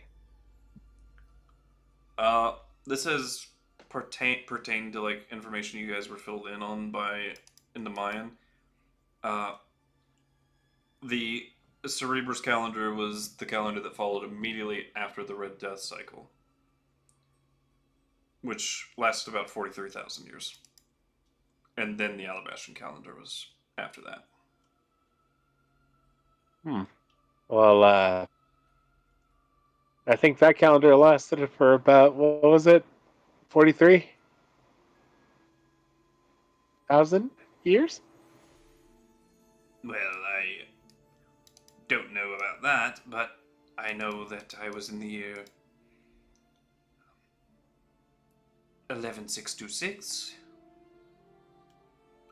This is pertain to like information you guys were filled in on in the Mayan. The Cerebrus calendar was the calendar that followed immediately after the Red Death cycle, which lasted about 43,000 years. And then the Alabastrian calendar was after that. Well, I think that calendar lasted for about, what was it? 43,000 years? Well, I don't know about that, but I know that I was in the year 11626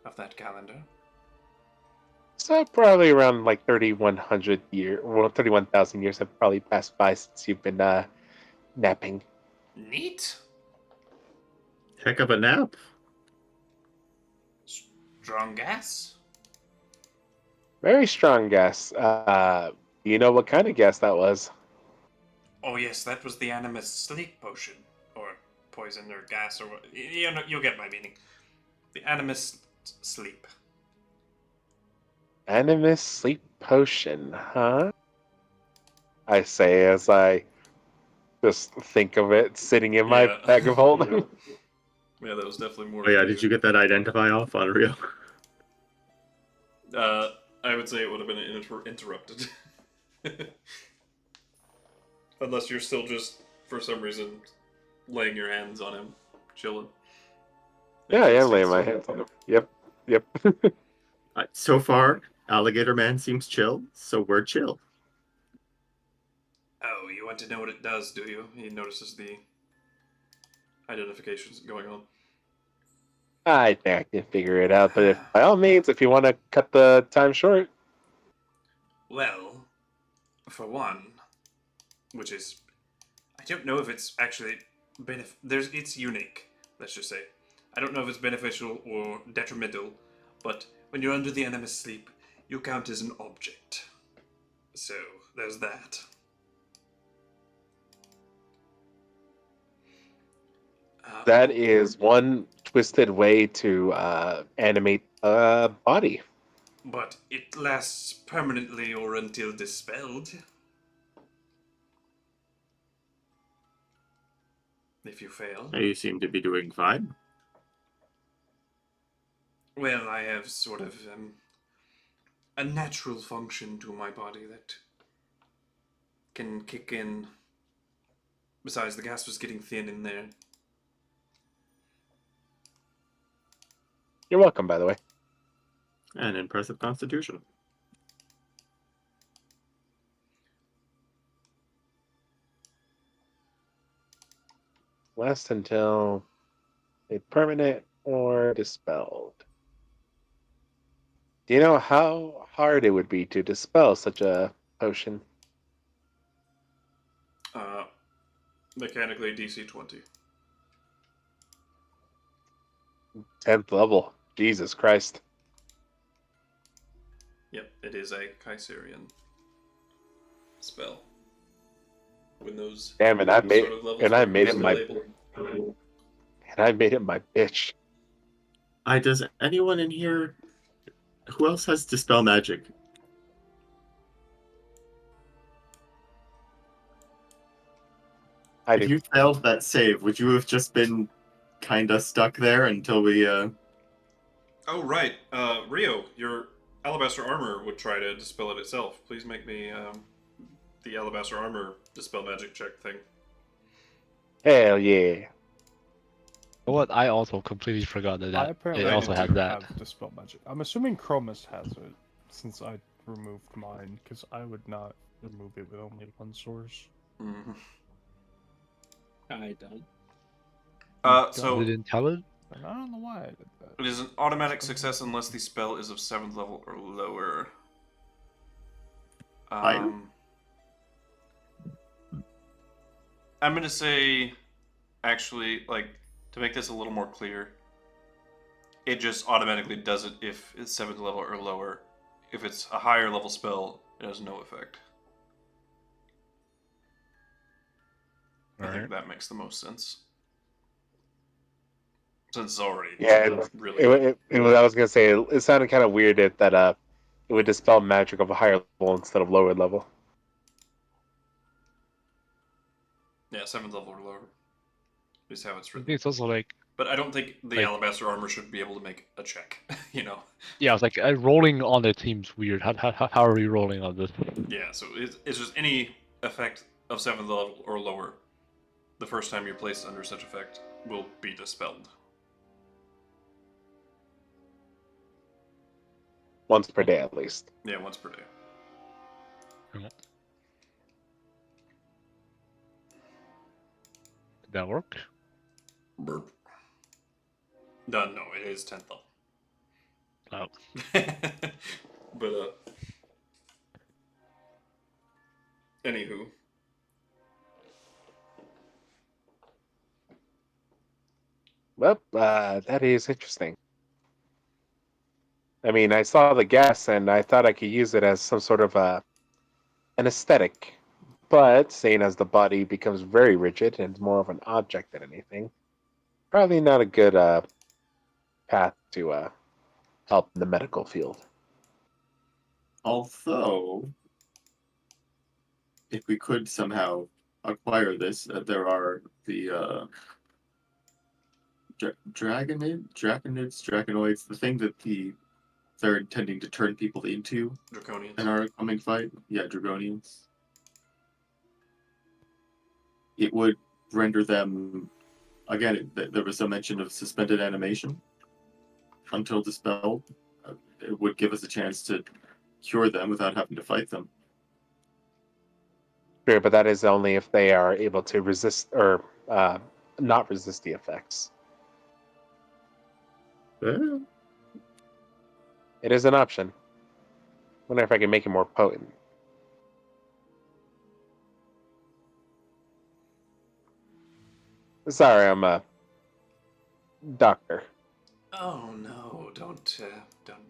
of that calendar. So probably around like 31,000 years have probably passed by since you've been napping. Neat. Heck of a nap. Strong gas? Very strong guess. Do you know what kind of gas that was? Oh yes, that was the Animist sleep potion. Or poison or gas or what. You'll get my meaning. The Animist sleep. Animus sleep potion, huh? I say as I just think of it sitting in my bag of holding. Yeah, that was definitely more. Oh yeah, did you get that identify off on Real? I would say it would have been interrupted. Unless you're still just, for some reason, laying your hands on him, chilling. Yeah, I am laying my hands on him. Yep. So far, Alligator Man seems chill, so we're chill. Oh, you want to know what it does, do you? He notices the identifications going on. I think I can figure it out, but by all means, if you want to cut the time short. Well, for one, which is, I don't know if it's actually it's unique. Let's just say, I don't know if it's beneficial or detrimental, but when you're under the Animist sleep, you count as an object. So there's that. That is one twisted way to animate a body. But it lasts permanently or until dispelled. If you fail. You seem to be doing fine. Well, I have sort of a natural function to my body that can kick in. Besides, the gas was getting thin in there. You're welcome, by the way. An impressive constitution. Last until made permanent or dispelled. Do you know how hard it would be to dispel such a potion? Mechanically DC 20. 10th level. Jesus Christ. Yep, it is a Kaiserian spell. When those Damn it! I made sort of levels and I were made it still my able. and I made it my bitch. Does anyone in here... Who else has Dispel Magic? I If do. you failed that save, would you have just been kinda stuck there until we Oh, right. Rio, your alabaster armor would try to dispel it itself. Please make me the alabaster armor dispel magic check thing. Hell yeah. What? I also completely forgot that I it apparently also had do that. have Dispel Magic. I'm assuming Chromis has it, since I removed mine, because I would not remove it with only one source. Mm-hmm. I don't. So They didn't tell it? And I don't know why I did that. it is an automatic success unless the spell is of 7th level or lower. Higher? I'm gonna say, actually, like, to make this a little more clear, it just automatically does it if it's 7th level or lower. If it's a higher level spell, it has no effect. I think that makes the most sense. Since it's already really good. I was gonna say it sounded kind of weird that it would dispel magic of a higher level instead of lower level. Yeah, 7th level or lower. At least how it's I think written. it's also like, But I don't think the Like- alabaster armor should be able to make a check. You know. yeah, it's like rolling on it seems weird. How are we rolling on this? Yeah. So it's just any effect of 7th level or lower. The first time you're placed under such effect will be dispelled. Once per day at least. Yeah, once per day. Did that work? Burp. No, it is 10th level. No. But anywho. Well, that is interesting. I mean, I saw the gas and I thought I could use it as some sort of an aesthetic. But seeing as the body becomes very rigid and more of an object than anything, probably not a good path to help in the medical field. although if we could somehow acquire this, there are the draconoids, the thing that they're intending to turn people into Draconians. in our coming fight. Yeah, Dragonians. It would render them, again, there was some mention of suspended animation until dispelled. It would give us a chance to cure them without having to fight them. Sure, but that is only if they are able to resist or not resist the effects. Yeah. It is an option. Wonder if I can make it more potent. Sorry, I'm a doctor. Oh no! Don't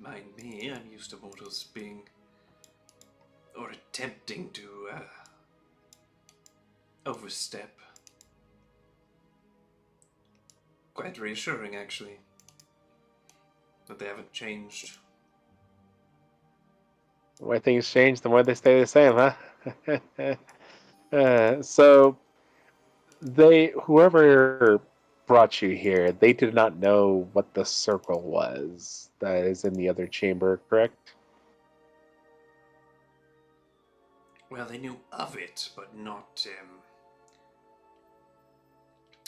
mind me. I'm used to mortals being or attempting to overstep. Quite reassuring, actually, that they haven't changed. The way things change, the more they stay the same, huh? So, whoever brought you here, they did not know what the circle was that is in the other chamber, correct? Well, they knew of it, but not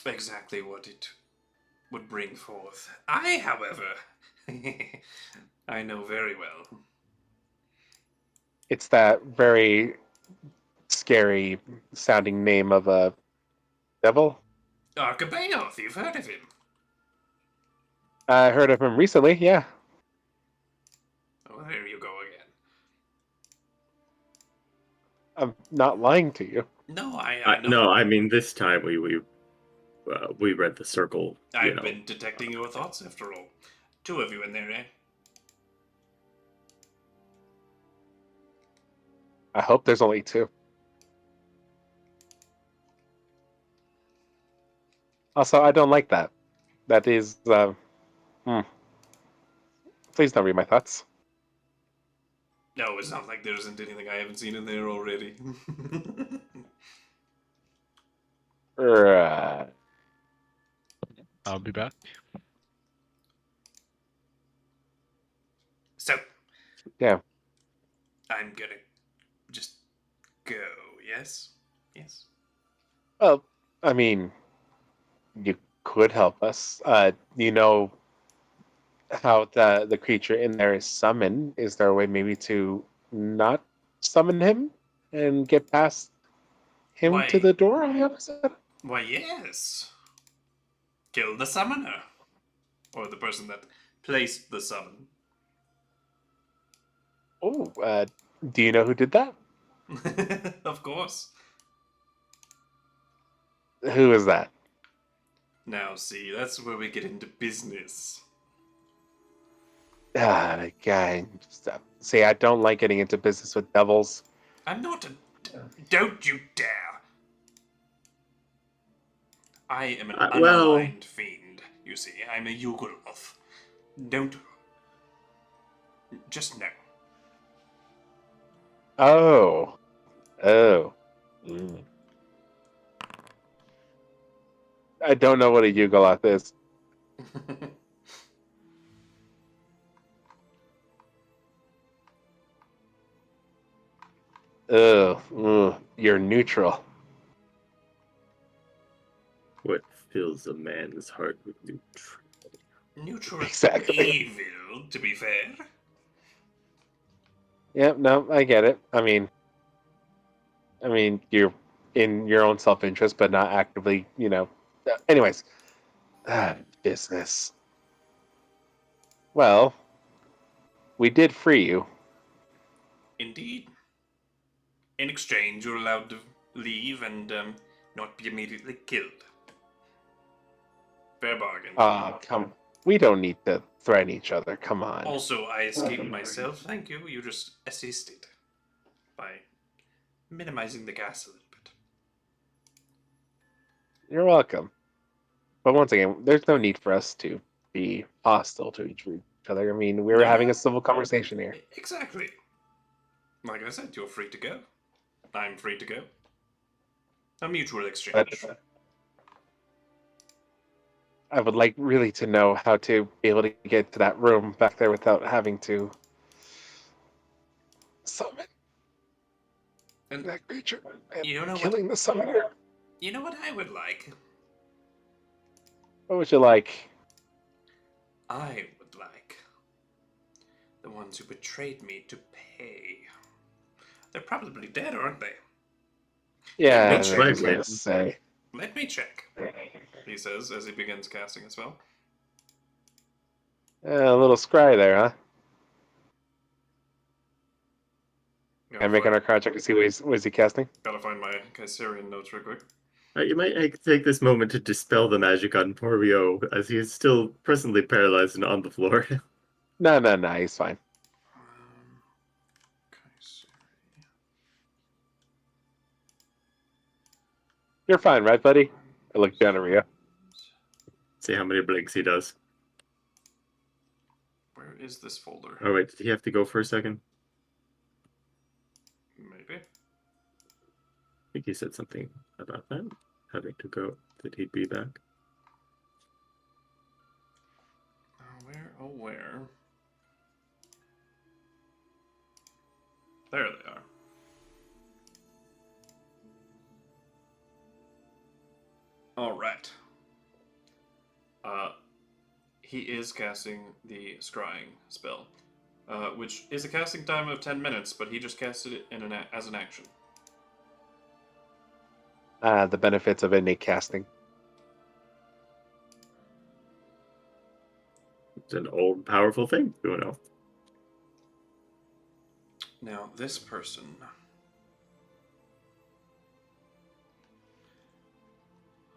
exactly what it would bring forth. I, however, I know very well. It's that very scary sounding name of a devil. Arcabeoth, you've heard of him. I heard of him recently, yeah. Oh, there you go again. I'm not lying to you. No, I know. No, I mean this time we read the circle. I've been detecting your thoughts, after all. Two of you in there, eh? I hope there's only two. Also, I don't like that. That is, Please don't read my thoughts. No, it's not like there isn't anything I haven't seen in there already. Right. I'll be back. So, Yeah. I'm gonna just go, yes? Yes. Well, I mean, you could help us. You know how the creature in there is summoned. Is there a way maybe to not summon him and get past him to the door? I have said. Why, yes. Kill the summoner. Or the person that placed the summon. Oh, do you know who did that? Of course. Who is that? Now, see, that's where we get into business. Guy. See, I don't like getting into business with devils. I'm not a... Don't you dare! I am an unaligned fiend, you see. I'm a Yugoloth. Don't... Just know. Oh. Oh. I don't know what a Yugoloth is. You're neutral. What fills a man's heart with neutral? Neutral Exactly. evil, to be fair. Yep, no, I get it. I mean, you're in your own self-interest, but not actively, Anyways, business. Well, we did free you. Indeed. In exchange, you're allowed to leave and not be immediately killed. Fair bargain. Come. We don't need to threaten each other. Come on. Also, I escaped myself. Thank you. You just assisted by minimizing the gas a little bit. You're welcome. But once again, there's no need for us to be hostile to each other. I mean, we were having a civil conversation here. Exactly. Like I said, you're free to go. I'm free to go. A mutual exchange. I would like really to know how to be able to get to that room back there without having to summon that creature and you know killing the summoner. You know what I would like? What would you like? I would like the ones who betrayed me to pay. They're probably dead, aren't they? Yeah, That's right, let's say. Let me check, he says as he begins casting a spell. A little scry there, huh? Can I make an Arcana check to see what is he casting? Gotta find my Kaiserian notes real quick. You might take this moment to dispel the magic on poor Rio, as he is still presently paralyzed and on the floor. No, he's fine. You're fine, right, buddy? I look down at Rio. See how many blinks he does. Where is this folder? Oh wait, did he have to go for a second? Maybe. I think he said something about that. Having to go. That he'd be back. Oh, where? There they are. All right. He is casting the scrying spell, which is a casting time of 10 minutes, but he just casted it as an action. The benefits of innate casting. It's an old, powerful thing. You know. Now, this person.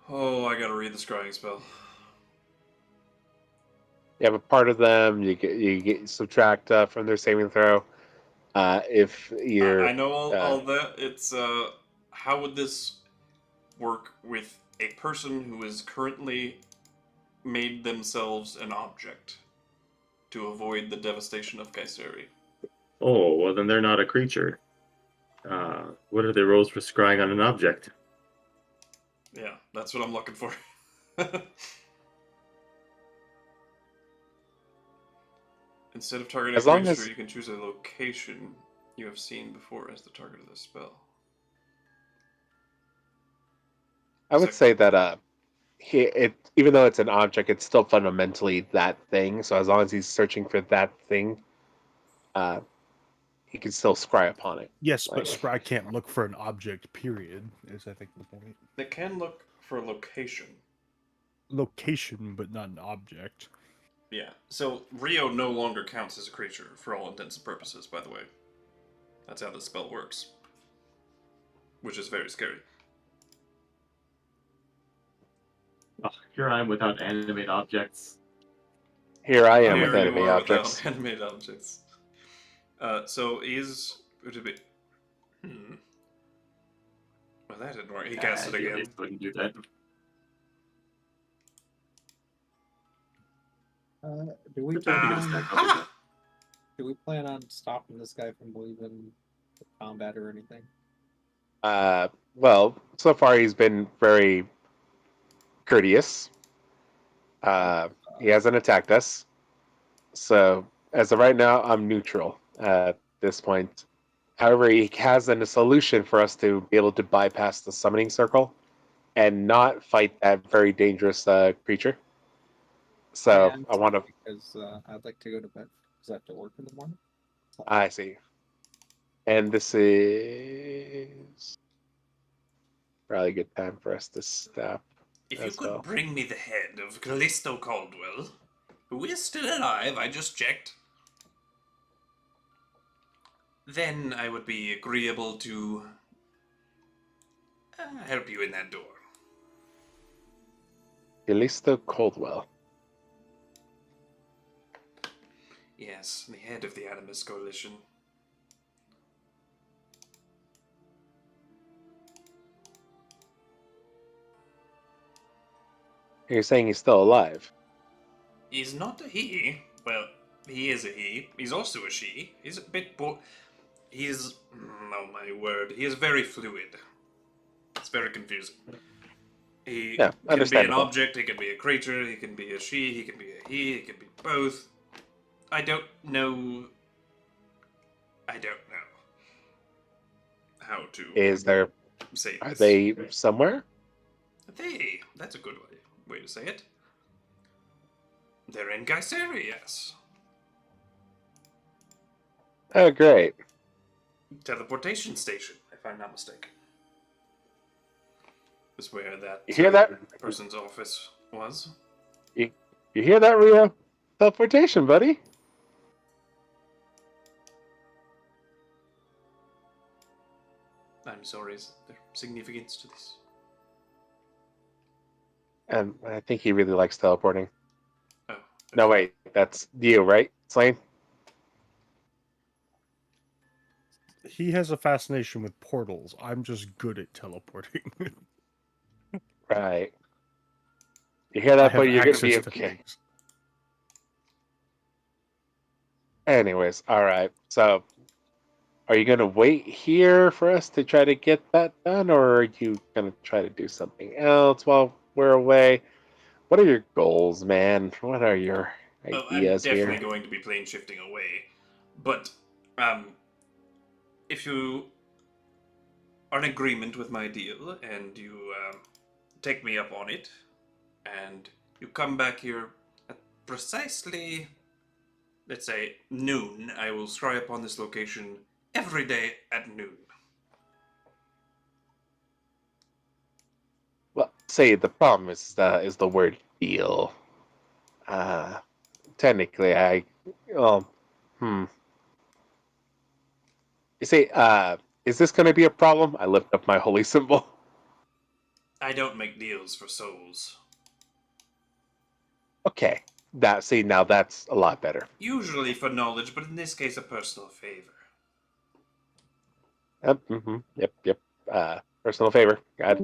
Oh, I gotta read the scrying spell. You have a part of them. You get subtract from their saving throw. If you're, I know all that. It's how would this work with a person who is currently made themselves an object to avoid the devastation of Kayseri? Oh, well, then they're not a creature. What are their rolls for scrying on an object? Yeah, that's what I'm looking for. Instead of targeting a As long creature, as- you can choose a location you have seen before as the target of the spell. I would say that even though it's an object, it's still fundamentally that thing. So as long as he's searching for that thing, he can still scry upon it. Yes, but Like- Scry can't look for an object, period, is I think the point. It can look for a location. Location, but not an object. Yeah, so Rio no longer counts as a creature for all intents and purposes, by the way. That's how the spell works. Which is very scary. Oh, here I am without animate objects. Here I am Here with you enemy are objects. without animated objects. So is... Would it be... Well, that didn't work. He cast it Yeah, again. they wouldn't do that. Do we But don't plan get a on, stack up again. do we plan on stopping this guy from leaving the combat or anything? Well, so far he's been very courteous. He hasn't attacked us. So as of right now, I'm neutral at this point. However, he has a solution for us to be able to bypass the summoning circle and not fight that very dangerous creature. So And I want to. because I'd like to go to bed because I have to work in the morning. I see. And this is probably a good time for us to stop. If you as could well. bring me the head of Callisto Caldwell, who is still alive, I just checked, then I would be agreeable to help you in that door. Callisto Coldwell. Yes, the head of the Animus Coalition. You're saying he's still alive? He's not a he. Well, he is a he. He's also a she. He's a bit he's... Oh my word. He is very fluid. It's very confusing. He Yeah, can be an understandable. object, he can be a creature, he can be a she, he can be a he can be both. I don't know how to Is there? say Are this. they somewhere? That's a good way to say it. They're in Kayseri, yes. Oh, great. Teleportation station, if I'm not mistaken. Is where that You hear that? person's office was. You hear that, Rio? Teleportation, buddy. I'm sorry, is there significance to this? And I think he really likes teleporting. Oh. No, wait, that's you, right, Slane? He has a fascination with portals. I'm just good at teleporting. Right. You hear I that, have buddy? You're gonna access be to okay. things. Anyways, all right. So, are you gonna wait here for us to try to get that done, or are you gonna try to do something else while we're away? What are your goals, man? What are your I'm ideas definitely here. going to be plane shifting away, but if you are in agreement with my deal and you take me up on it, and you come back here at precisely, let's say, noon, I will scry upon this location every day at noon. Well, say the problem is the word deal. Technically, well, hmm. You say, is this going to be a problem? I lift up my holy symbol. I don't make deals for souls. Okay, now that's a lot better. Usually for knowledge, but in this case, a personal favor. Yep. Personal favor. Got it.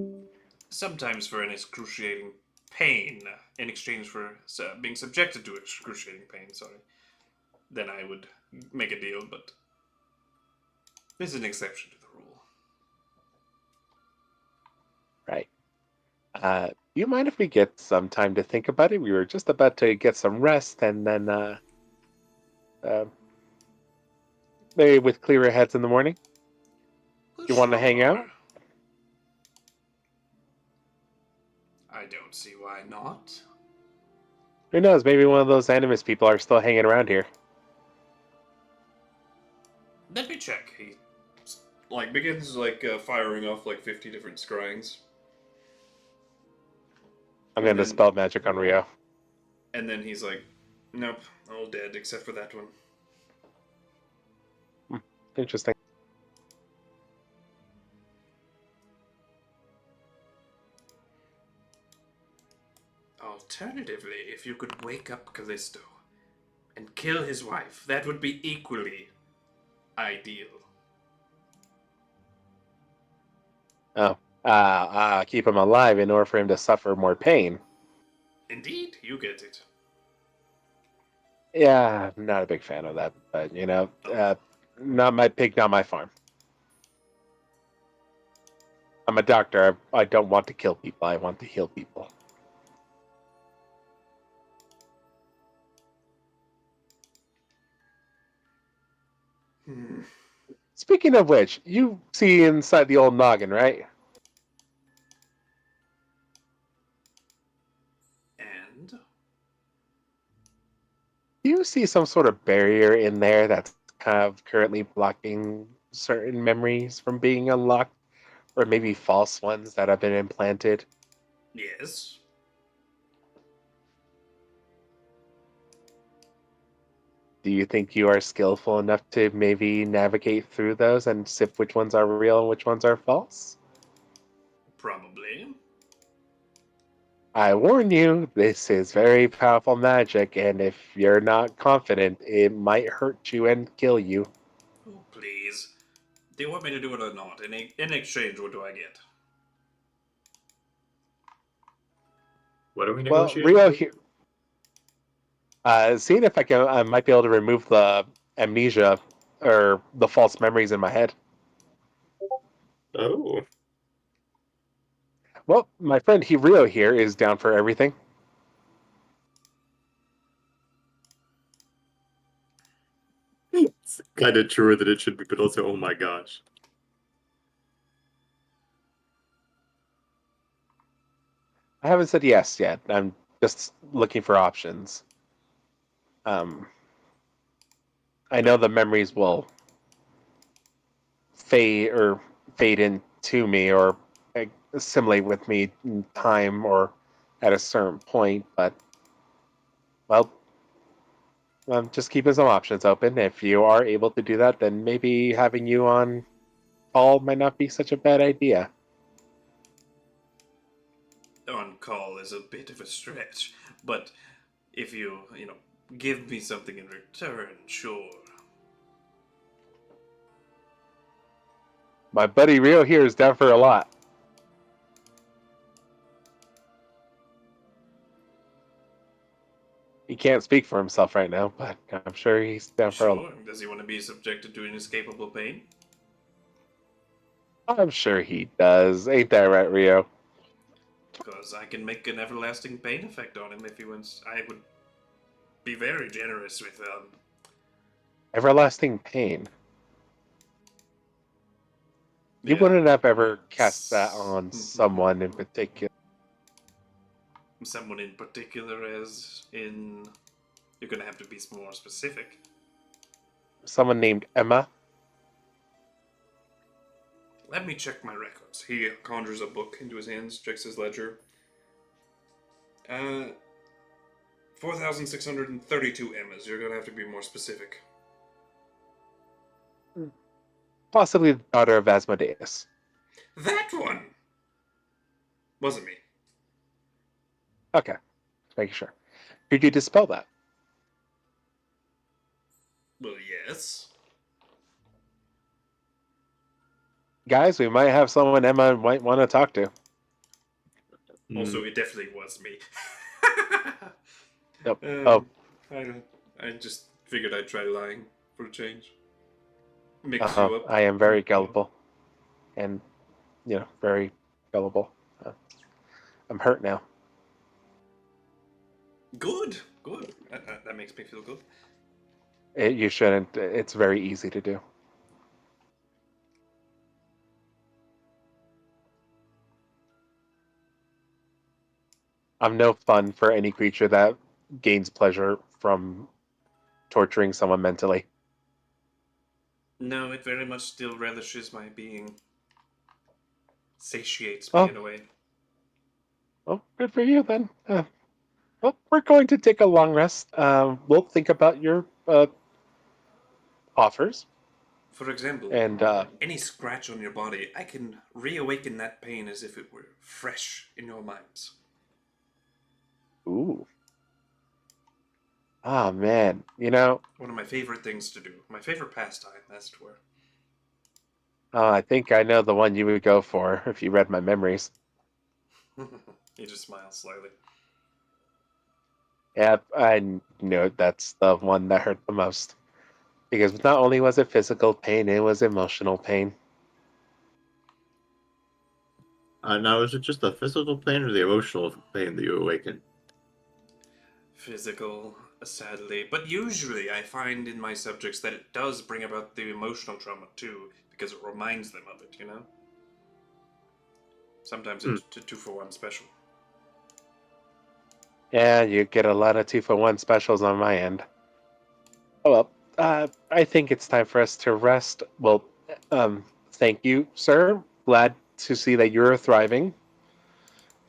Sometimes for an excruciating pain, in exchange for being subjected to excruciating pain, sorry. Then I would make a deal, but this is an exception to the rule. Right. Do you mind if we get some time to think about it? We were just about to get some rest, and then maybe with clearer heads in the morning. You want to hang out? I don't see why not. Who knows? Maybe one of those Animist people are still hanging around here. Let me check. He begins firing off 50 different scryings. I'm going to then- dispel magic on Rio. And then he's like, nope, all dead except for that one. Interesting. Alternatively, if you could wake up Callisto and kill his wife, that would be equally ideal. Keep him alive in order for him to suffer more pain. Indeed, you get it. Yeah, I'm not a big fan of that, but not my pig, not my farm. I'm a doctor. I don't want to kill people. I want to heal people. Speaking of which, you see inside the old noggin, right? And? You see some sort of barrier in there that's kind of currently blocking certain memories from being unlocked, or maybe false ones that have been implanted. Yes. Do you think you are skillful enough to maybe navigate through those and sift which ones are real and which ones are false? Probably. I warn you, this is very powerful magic, and if you're not confident, it might hurt you and kill you. Oh, please. Do you want me to do it or not? In exchange, what do I get? What are we Well, negotiating? Rio here. Seeing if I might be able to remove the amnesia or the false memories in my head. Oh, Well, my friend Rio here is down for everything. It's kind of truer than it should be, but also, oh my gosh. I haven't said yes yet. I'm just looking for options. I know the memories will fade into me or assimilate with me in time or at a certain point, but well, I'm just keeping some options open. If you are able to do that, then maybe having you on call might not be such a bad idea. On call is a bit of a stretch, but if you give me something in return, sure. My buddy Rio here is down for a lot. He can't speak for himself right now, but I'm sure he's down for a lot. Sure. Does he want to be subjected to inescapable pain? I'm sure he does. Ain't that right, Rio? Because I can make an everlasting pain effect on him if he wants. I would be very generous with Everlasting pain. You yeah. wouldn't have ever cast that on someone in particular. Someone in particular, as in, you're gonna have to be more specific. Someone named Emma. Let me check my records. He conjures a book into his hands, checks his ledger. 4,632 Emmas. You're gonna have to be more specific. Possibly the daughter of Asmodeus. That one! Wasn't me. Okay. Just making sure. Could you dispel that? Well, yes. Guys, we might have someone Emma might want to talk to. Also, it definitely was me. Nope. Oh. I just figured I'd try lying for a change. Mix you up. I am very gullible. And, very gullible. I'm hurt now. Good. That makes me feel good. You shouldn't. It's very easy to do. I'm no fun for any creature that gains pleasure from torturing someone mentally. No, it very much still relishes my being. Satiates me in a way. Well, good for you then. Well, we're going to take a long rest. We'll think about your offers. For example, And any scratch on your body, I can reawaken that pain as if it were fresh in your minds. ooh. Ah, man. One of my favorite things to do. My favorite pastime, as it were. I think I know the one you would go for if you read my memories. He just smiles slightly. Yeah, I know that's the one that hurt the most. Because not only was it physical pain, it was emotional pain. Now, is it just the physical pain or the emotional pain that you awaken? Physical, sadly. But usually I find in my subjects that it does bring about the emotional trauma too, because it reminds them of it, Sometimes it's a 2-for-1 special. Yeah, you get a lot of 2-for-1 specials on my end. Oh well, I think it's time for us to rest. Well, thank you, sir. Glad to see that you're thriving.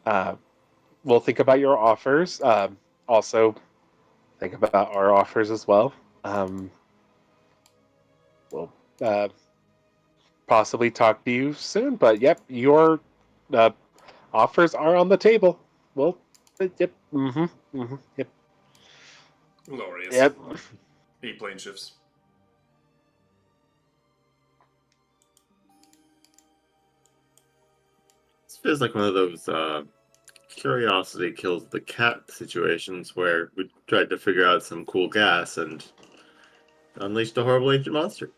We'll think about your offers. Also, think about our offers as well. We'll possibly talk to you soon. But yep, your offers are on the table. Well, yep. Yep. Glorious. Yep. He plane shifts. This feels like one of those curiosity kills the cat situations where we tried to figure out some cool gas and unleashed a horrible ancient monster.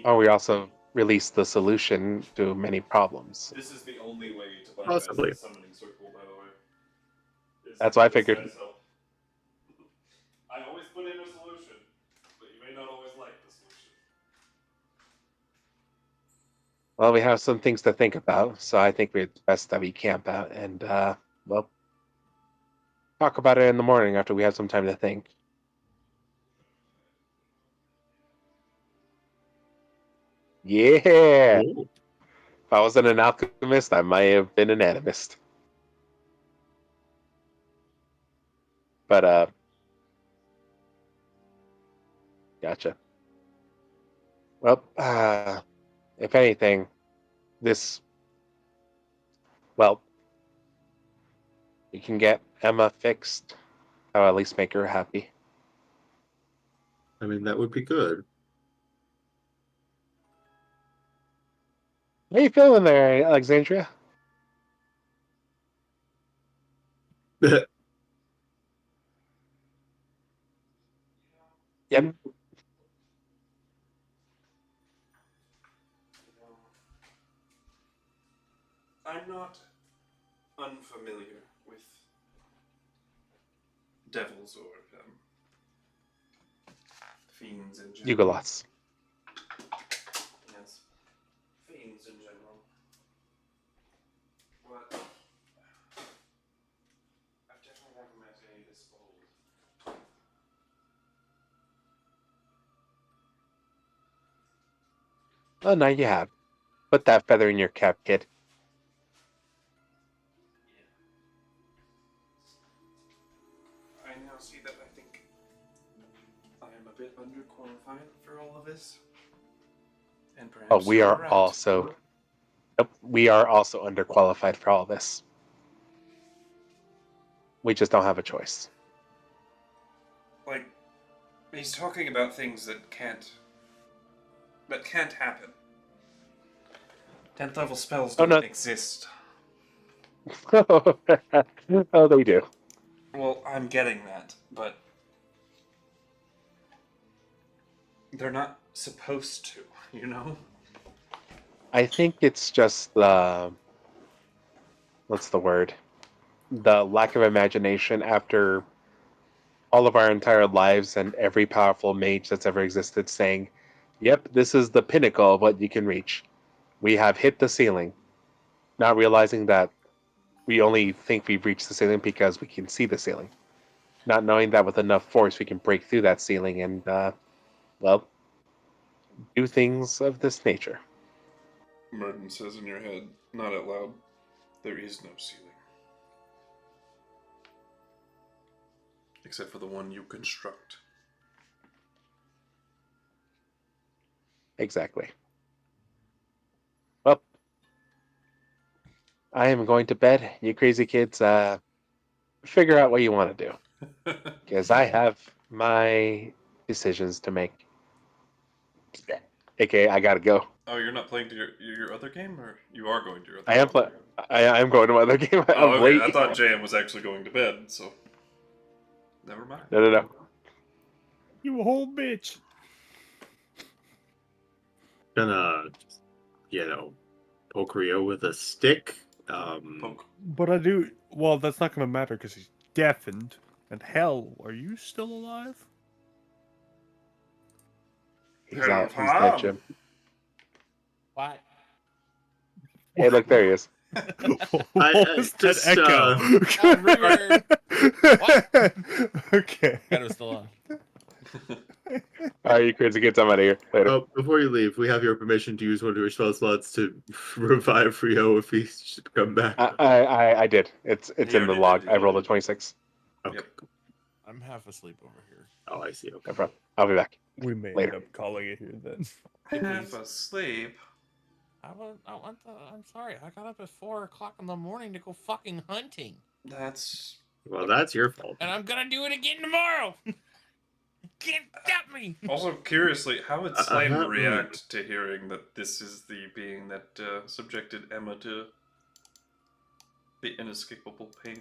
Oh, we also released the solution to many problems. This is the only way to bypass Possibly. the summoning circle, by the way. That's what I figured. I always put in a solution, but you may not always like the solution. Well, we have some things to think about, so I think it's best that we camp out and, well, talk about it in the morning after we have some time to think. Yeah! Ooh. If I wasn't an alchemist, I might have been an animist. But, gotcha. Well, if anything, well, we can get Emma fixed. I'll at least make her happy. I mean, that would be good. How you feeling there, Alexandria? Yep. I'm not unfamiliar with devils or fiends in general. Yugoloths. Yes. Fiends in general. But I've definitely never met any this old. Oh, now you have. Put that feather in your cap, kid. I now see that I think I am a bit underqualified for all of this. And perhaps But we you're are right. also. Nope, we are also underqualified for all this. We just don't have a choice. Like, he's talking about things that can't happen. 10th level spells Oh, don't no. exist. Oh, they do. Well, I'm getting that, but they're not supposed to, you know? I think it's just the. What's the word? The lack of imagination after all of our entire lives and every powerful mage that's ever existed saying, yep, this is the pinnacle of what you can reach. We have hit the ceiling. Not realizing that we only think we've reached the ceiling because we can see the ceiling. Not knowing that with enough force we can break through that ceiling and, well, do things of this nature. Merton says in your head, not out loud, there is no ceiling. Except for the one you construct. Exactly. Well, I am going to bed. You crazy kids, figure out what you want to do. Because I have my decisions to make. AKA, I gotta go. Oh, you're not playing your other game? Or you are going to your other I am game? I am going to my other game. I'm Oh, okay. late. I thought JM was actually going to bed, so... Never mind. No. You a whole bitch. Gonna, poke Rio with a stick. Poke. But I do. Well, that's not going to matter because he's deafened. And hell, are you still alive? He's out. He's dead, Jim. What? Hey, look, there he is. What I was that just, echo? Reverb. Okay. God, it was still on. All right, you crazy kids, I'm out of here. Later. Oh, before you leave, we have your permission to use one of your spell slots to revive Rio if he should come back. I did. It's He in the already log. did, I he rolled a did. 26. Okay. Yep. I'm half asleep over here. Oh, I see. Okay. No problem. I'll be back. We may Later. end up calling it here then. Half asleep. I'm sorry. I got up at 4 o'clock in the morning to go fucking hunting. That's... Well, that's your fault. And I'm gonna do it again tomorrow. Can't stop me. Also, curiously, how would Slane Uh-huh. react to hearing that this is the being that subjected Emma to the inescapable pain?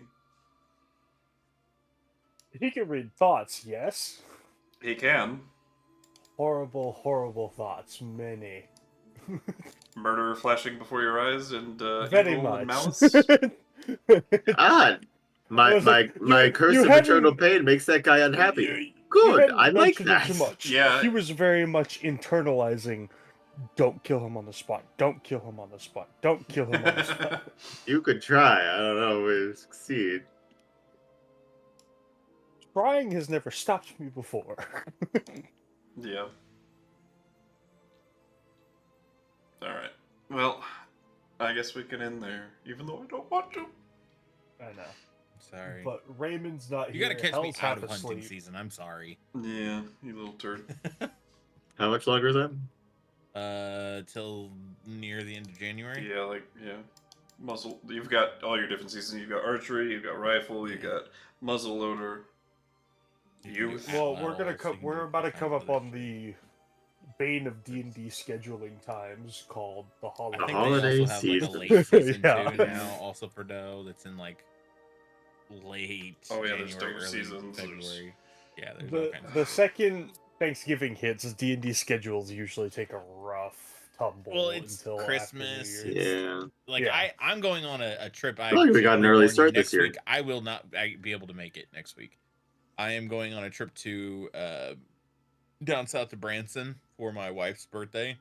He can read thoughts, yes? He can. Horrible, horrible thoughts. Many. Murder flashing before your eyes and Very evil much. and malice. Ah, my Was it- my you- curse you of hadn't- eternal pain makes that guy unhappy. You Good, hadn't I like mentioned it that. too much. Yeah. He was very much internalizing. Don't kill him on the spot. Don't kill him on the spot. Don't kill him on the spot. You could try. I don't know if we succeed. Trying has never stopped me before. Yeah. Alright. Well, I guess we can end there, even though I don't want to. I know. Sorry. But Raymond's not You here. gotta catch me Hell's out half of hunting asleep. season. I'm sorry. Yeah, you little turd. How much longer is that? Till near the end of January. Yeah. Muzzle. You've got all your different seasons. You've got archery, you've got rifle, you've got muzzle loader. You can do Youth. Well, Atlas, you can we're do about to all come kinds up of on other the bane of D&D scheduling times called the shit. holiday. I think Holiday they also have like a season. late season Yeah. too now, also for Doe. That's in like late Oh, yeah, there's January, different early seasons, there's- February. Yeah, there's all kinds The of shit. second Thanksgiving hits, D&D schedules usually take a rough tumble Well, it's until Christmas, after New Year's. Yeah. Like Yeah. I'm going on a trip. I feel like we should got an probably early warn you start this next year. week. I will not be able to make it next week. I am going on a trip to down south to Branson for my wife's birthday,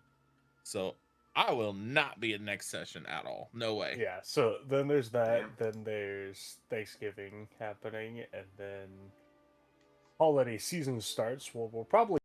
so I will not be at next session at all. No way. Yeah, so then there's that. Damn. Then there's Thanksgiving happening, and then holiday season starts. We'll probably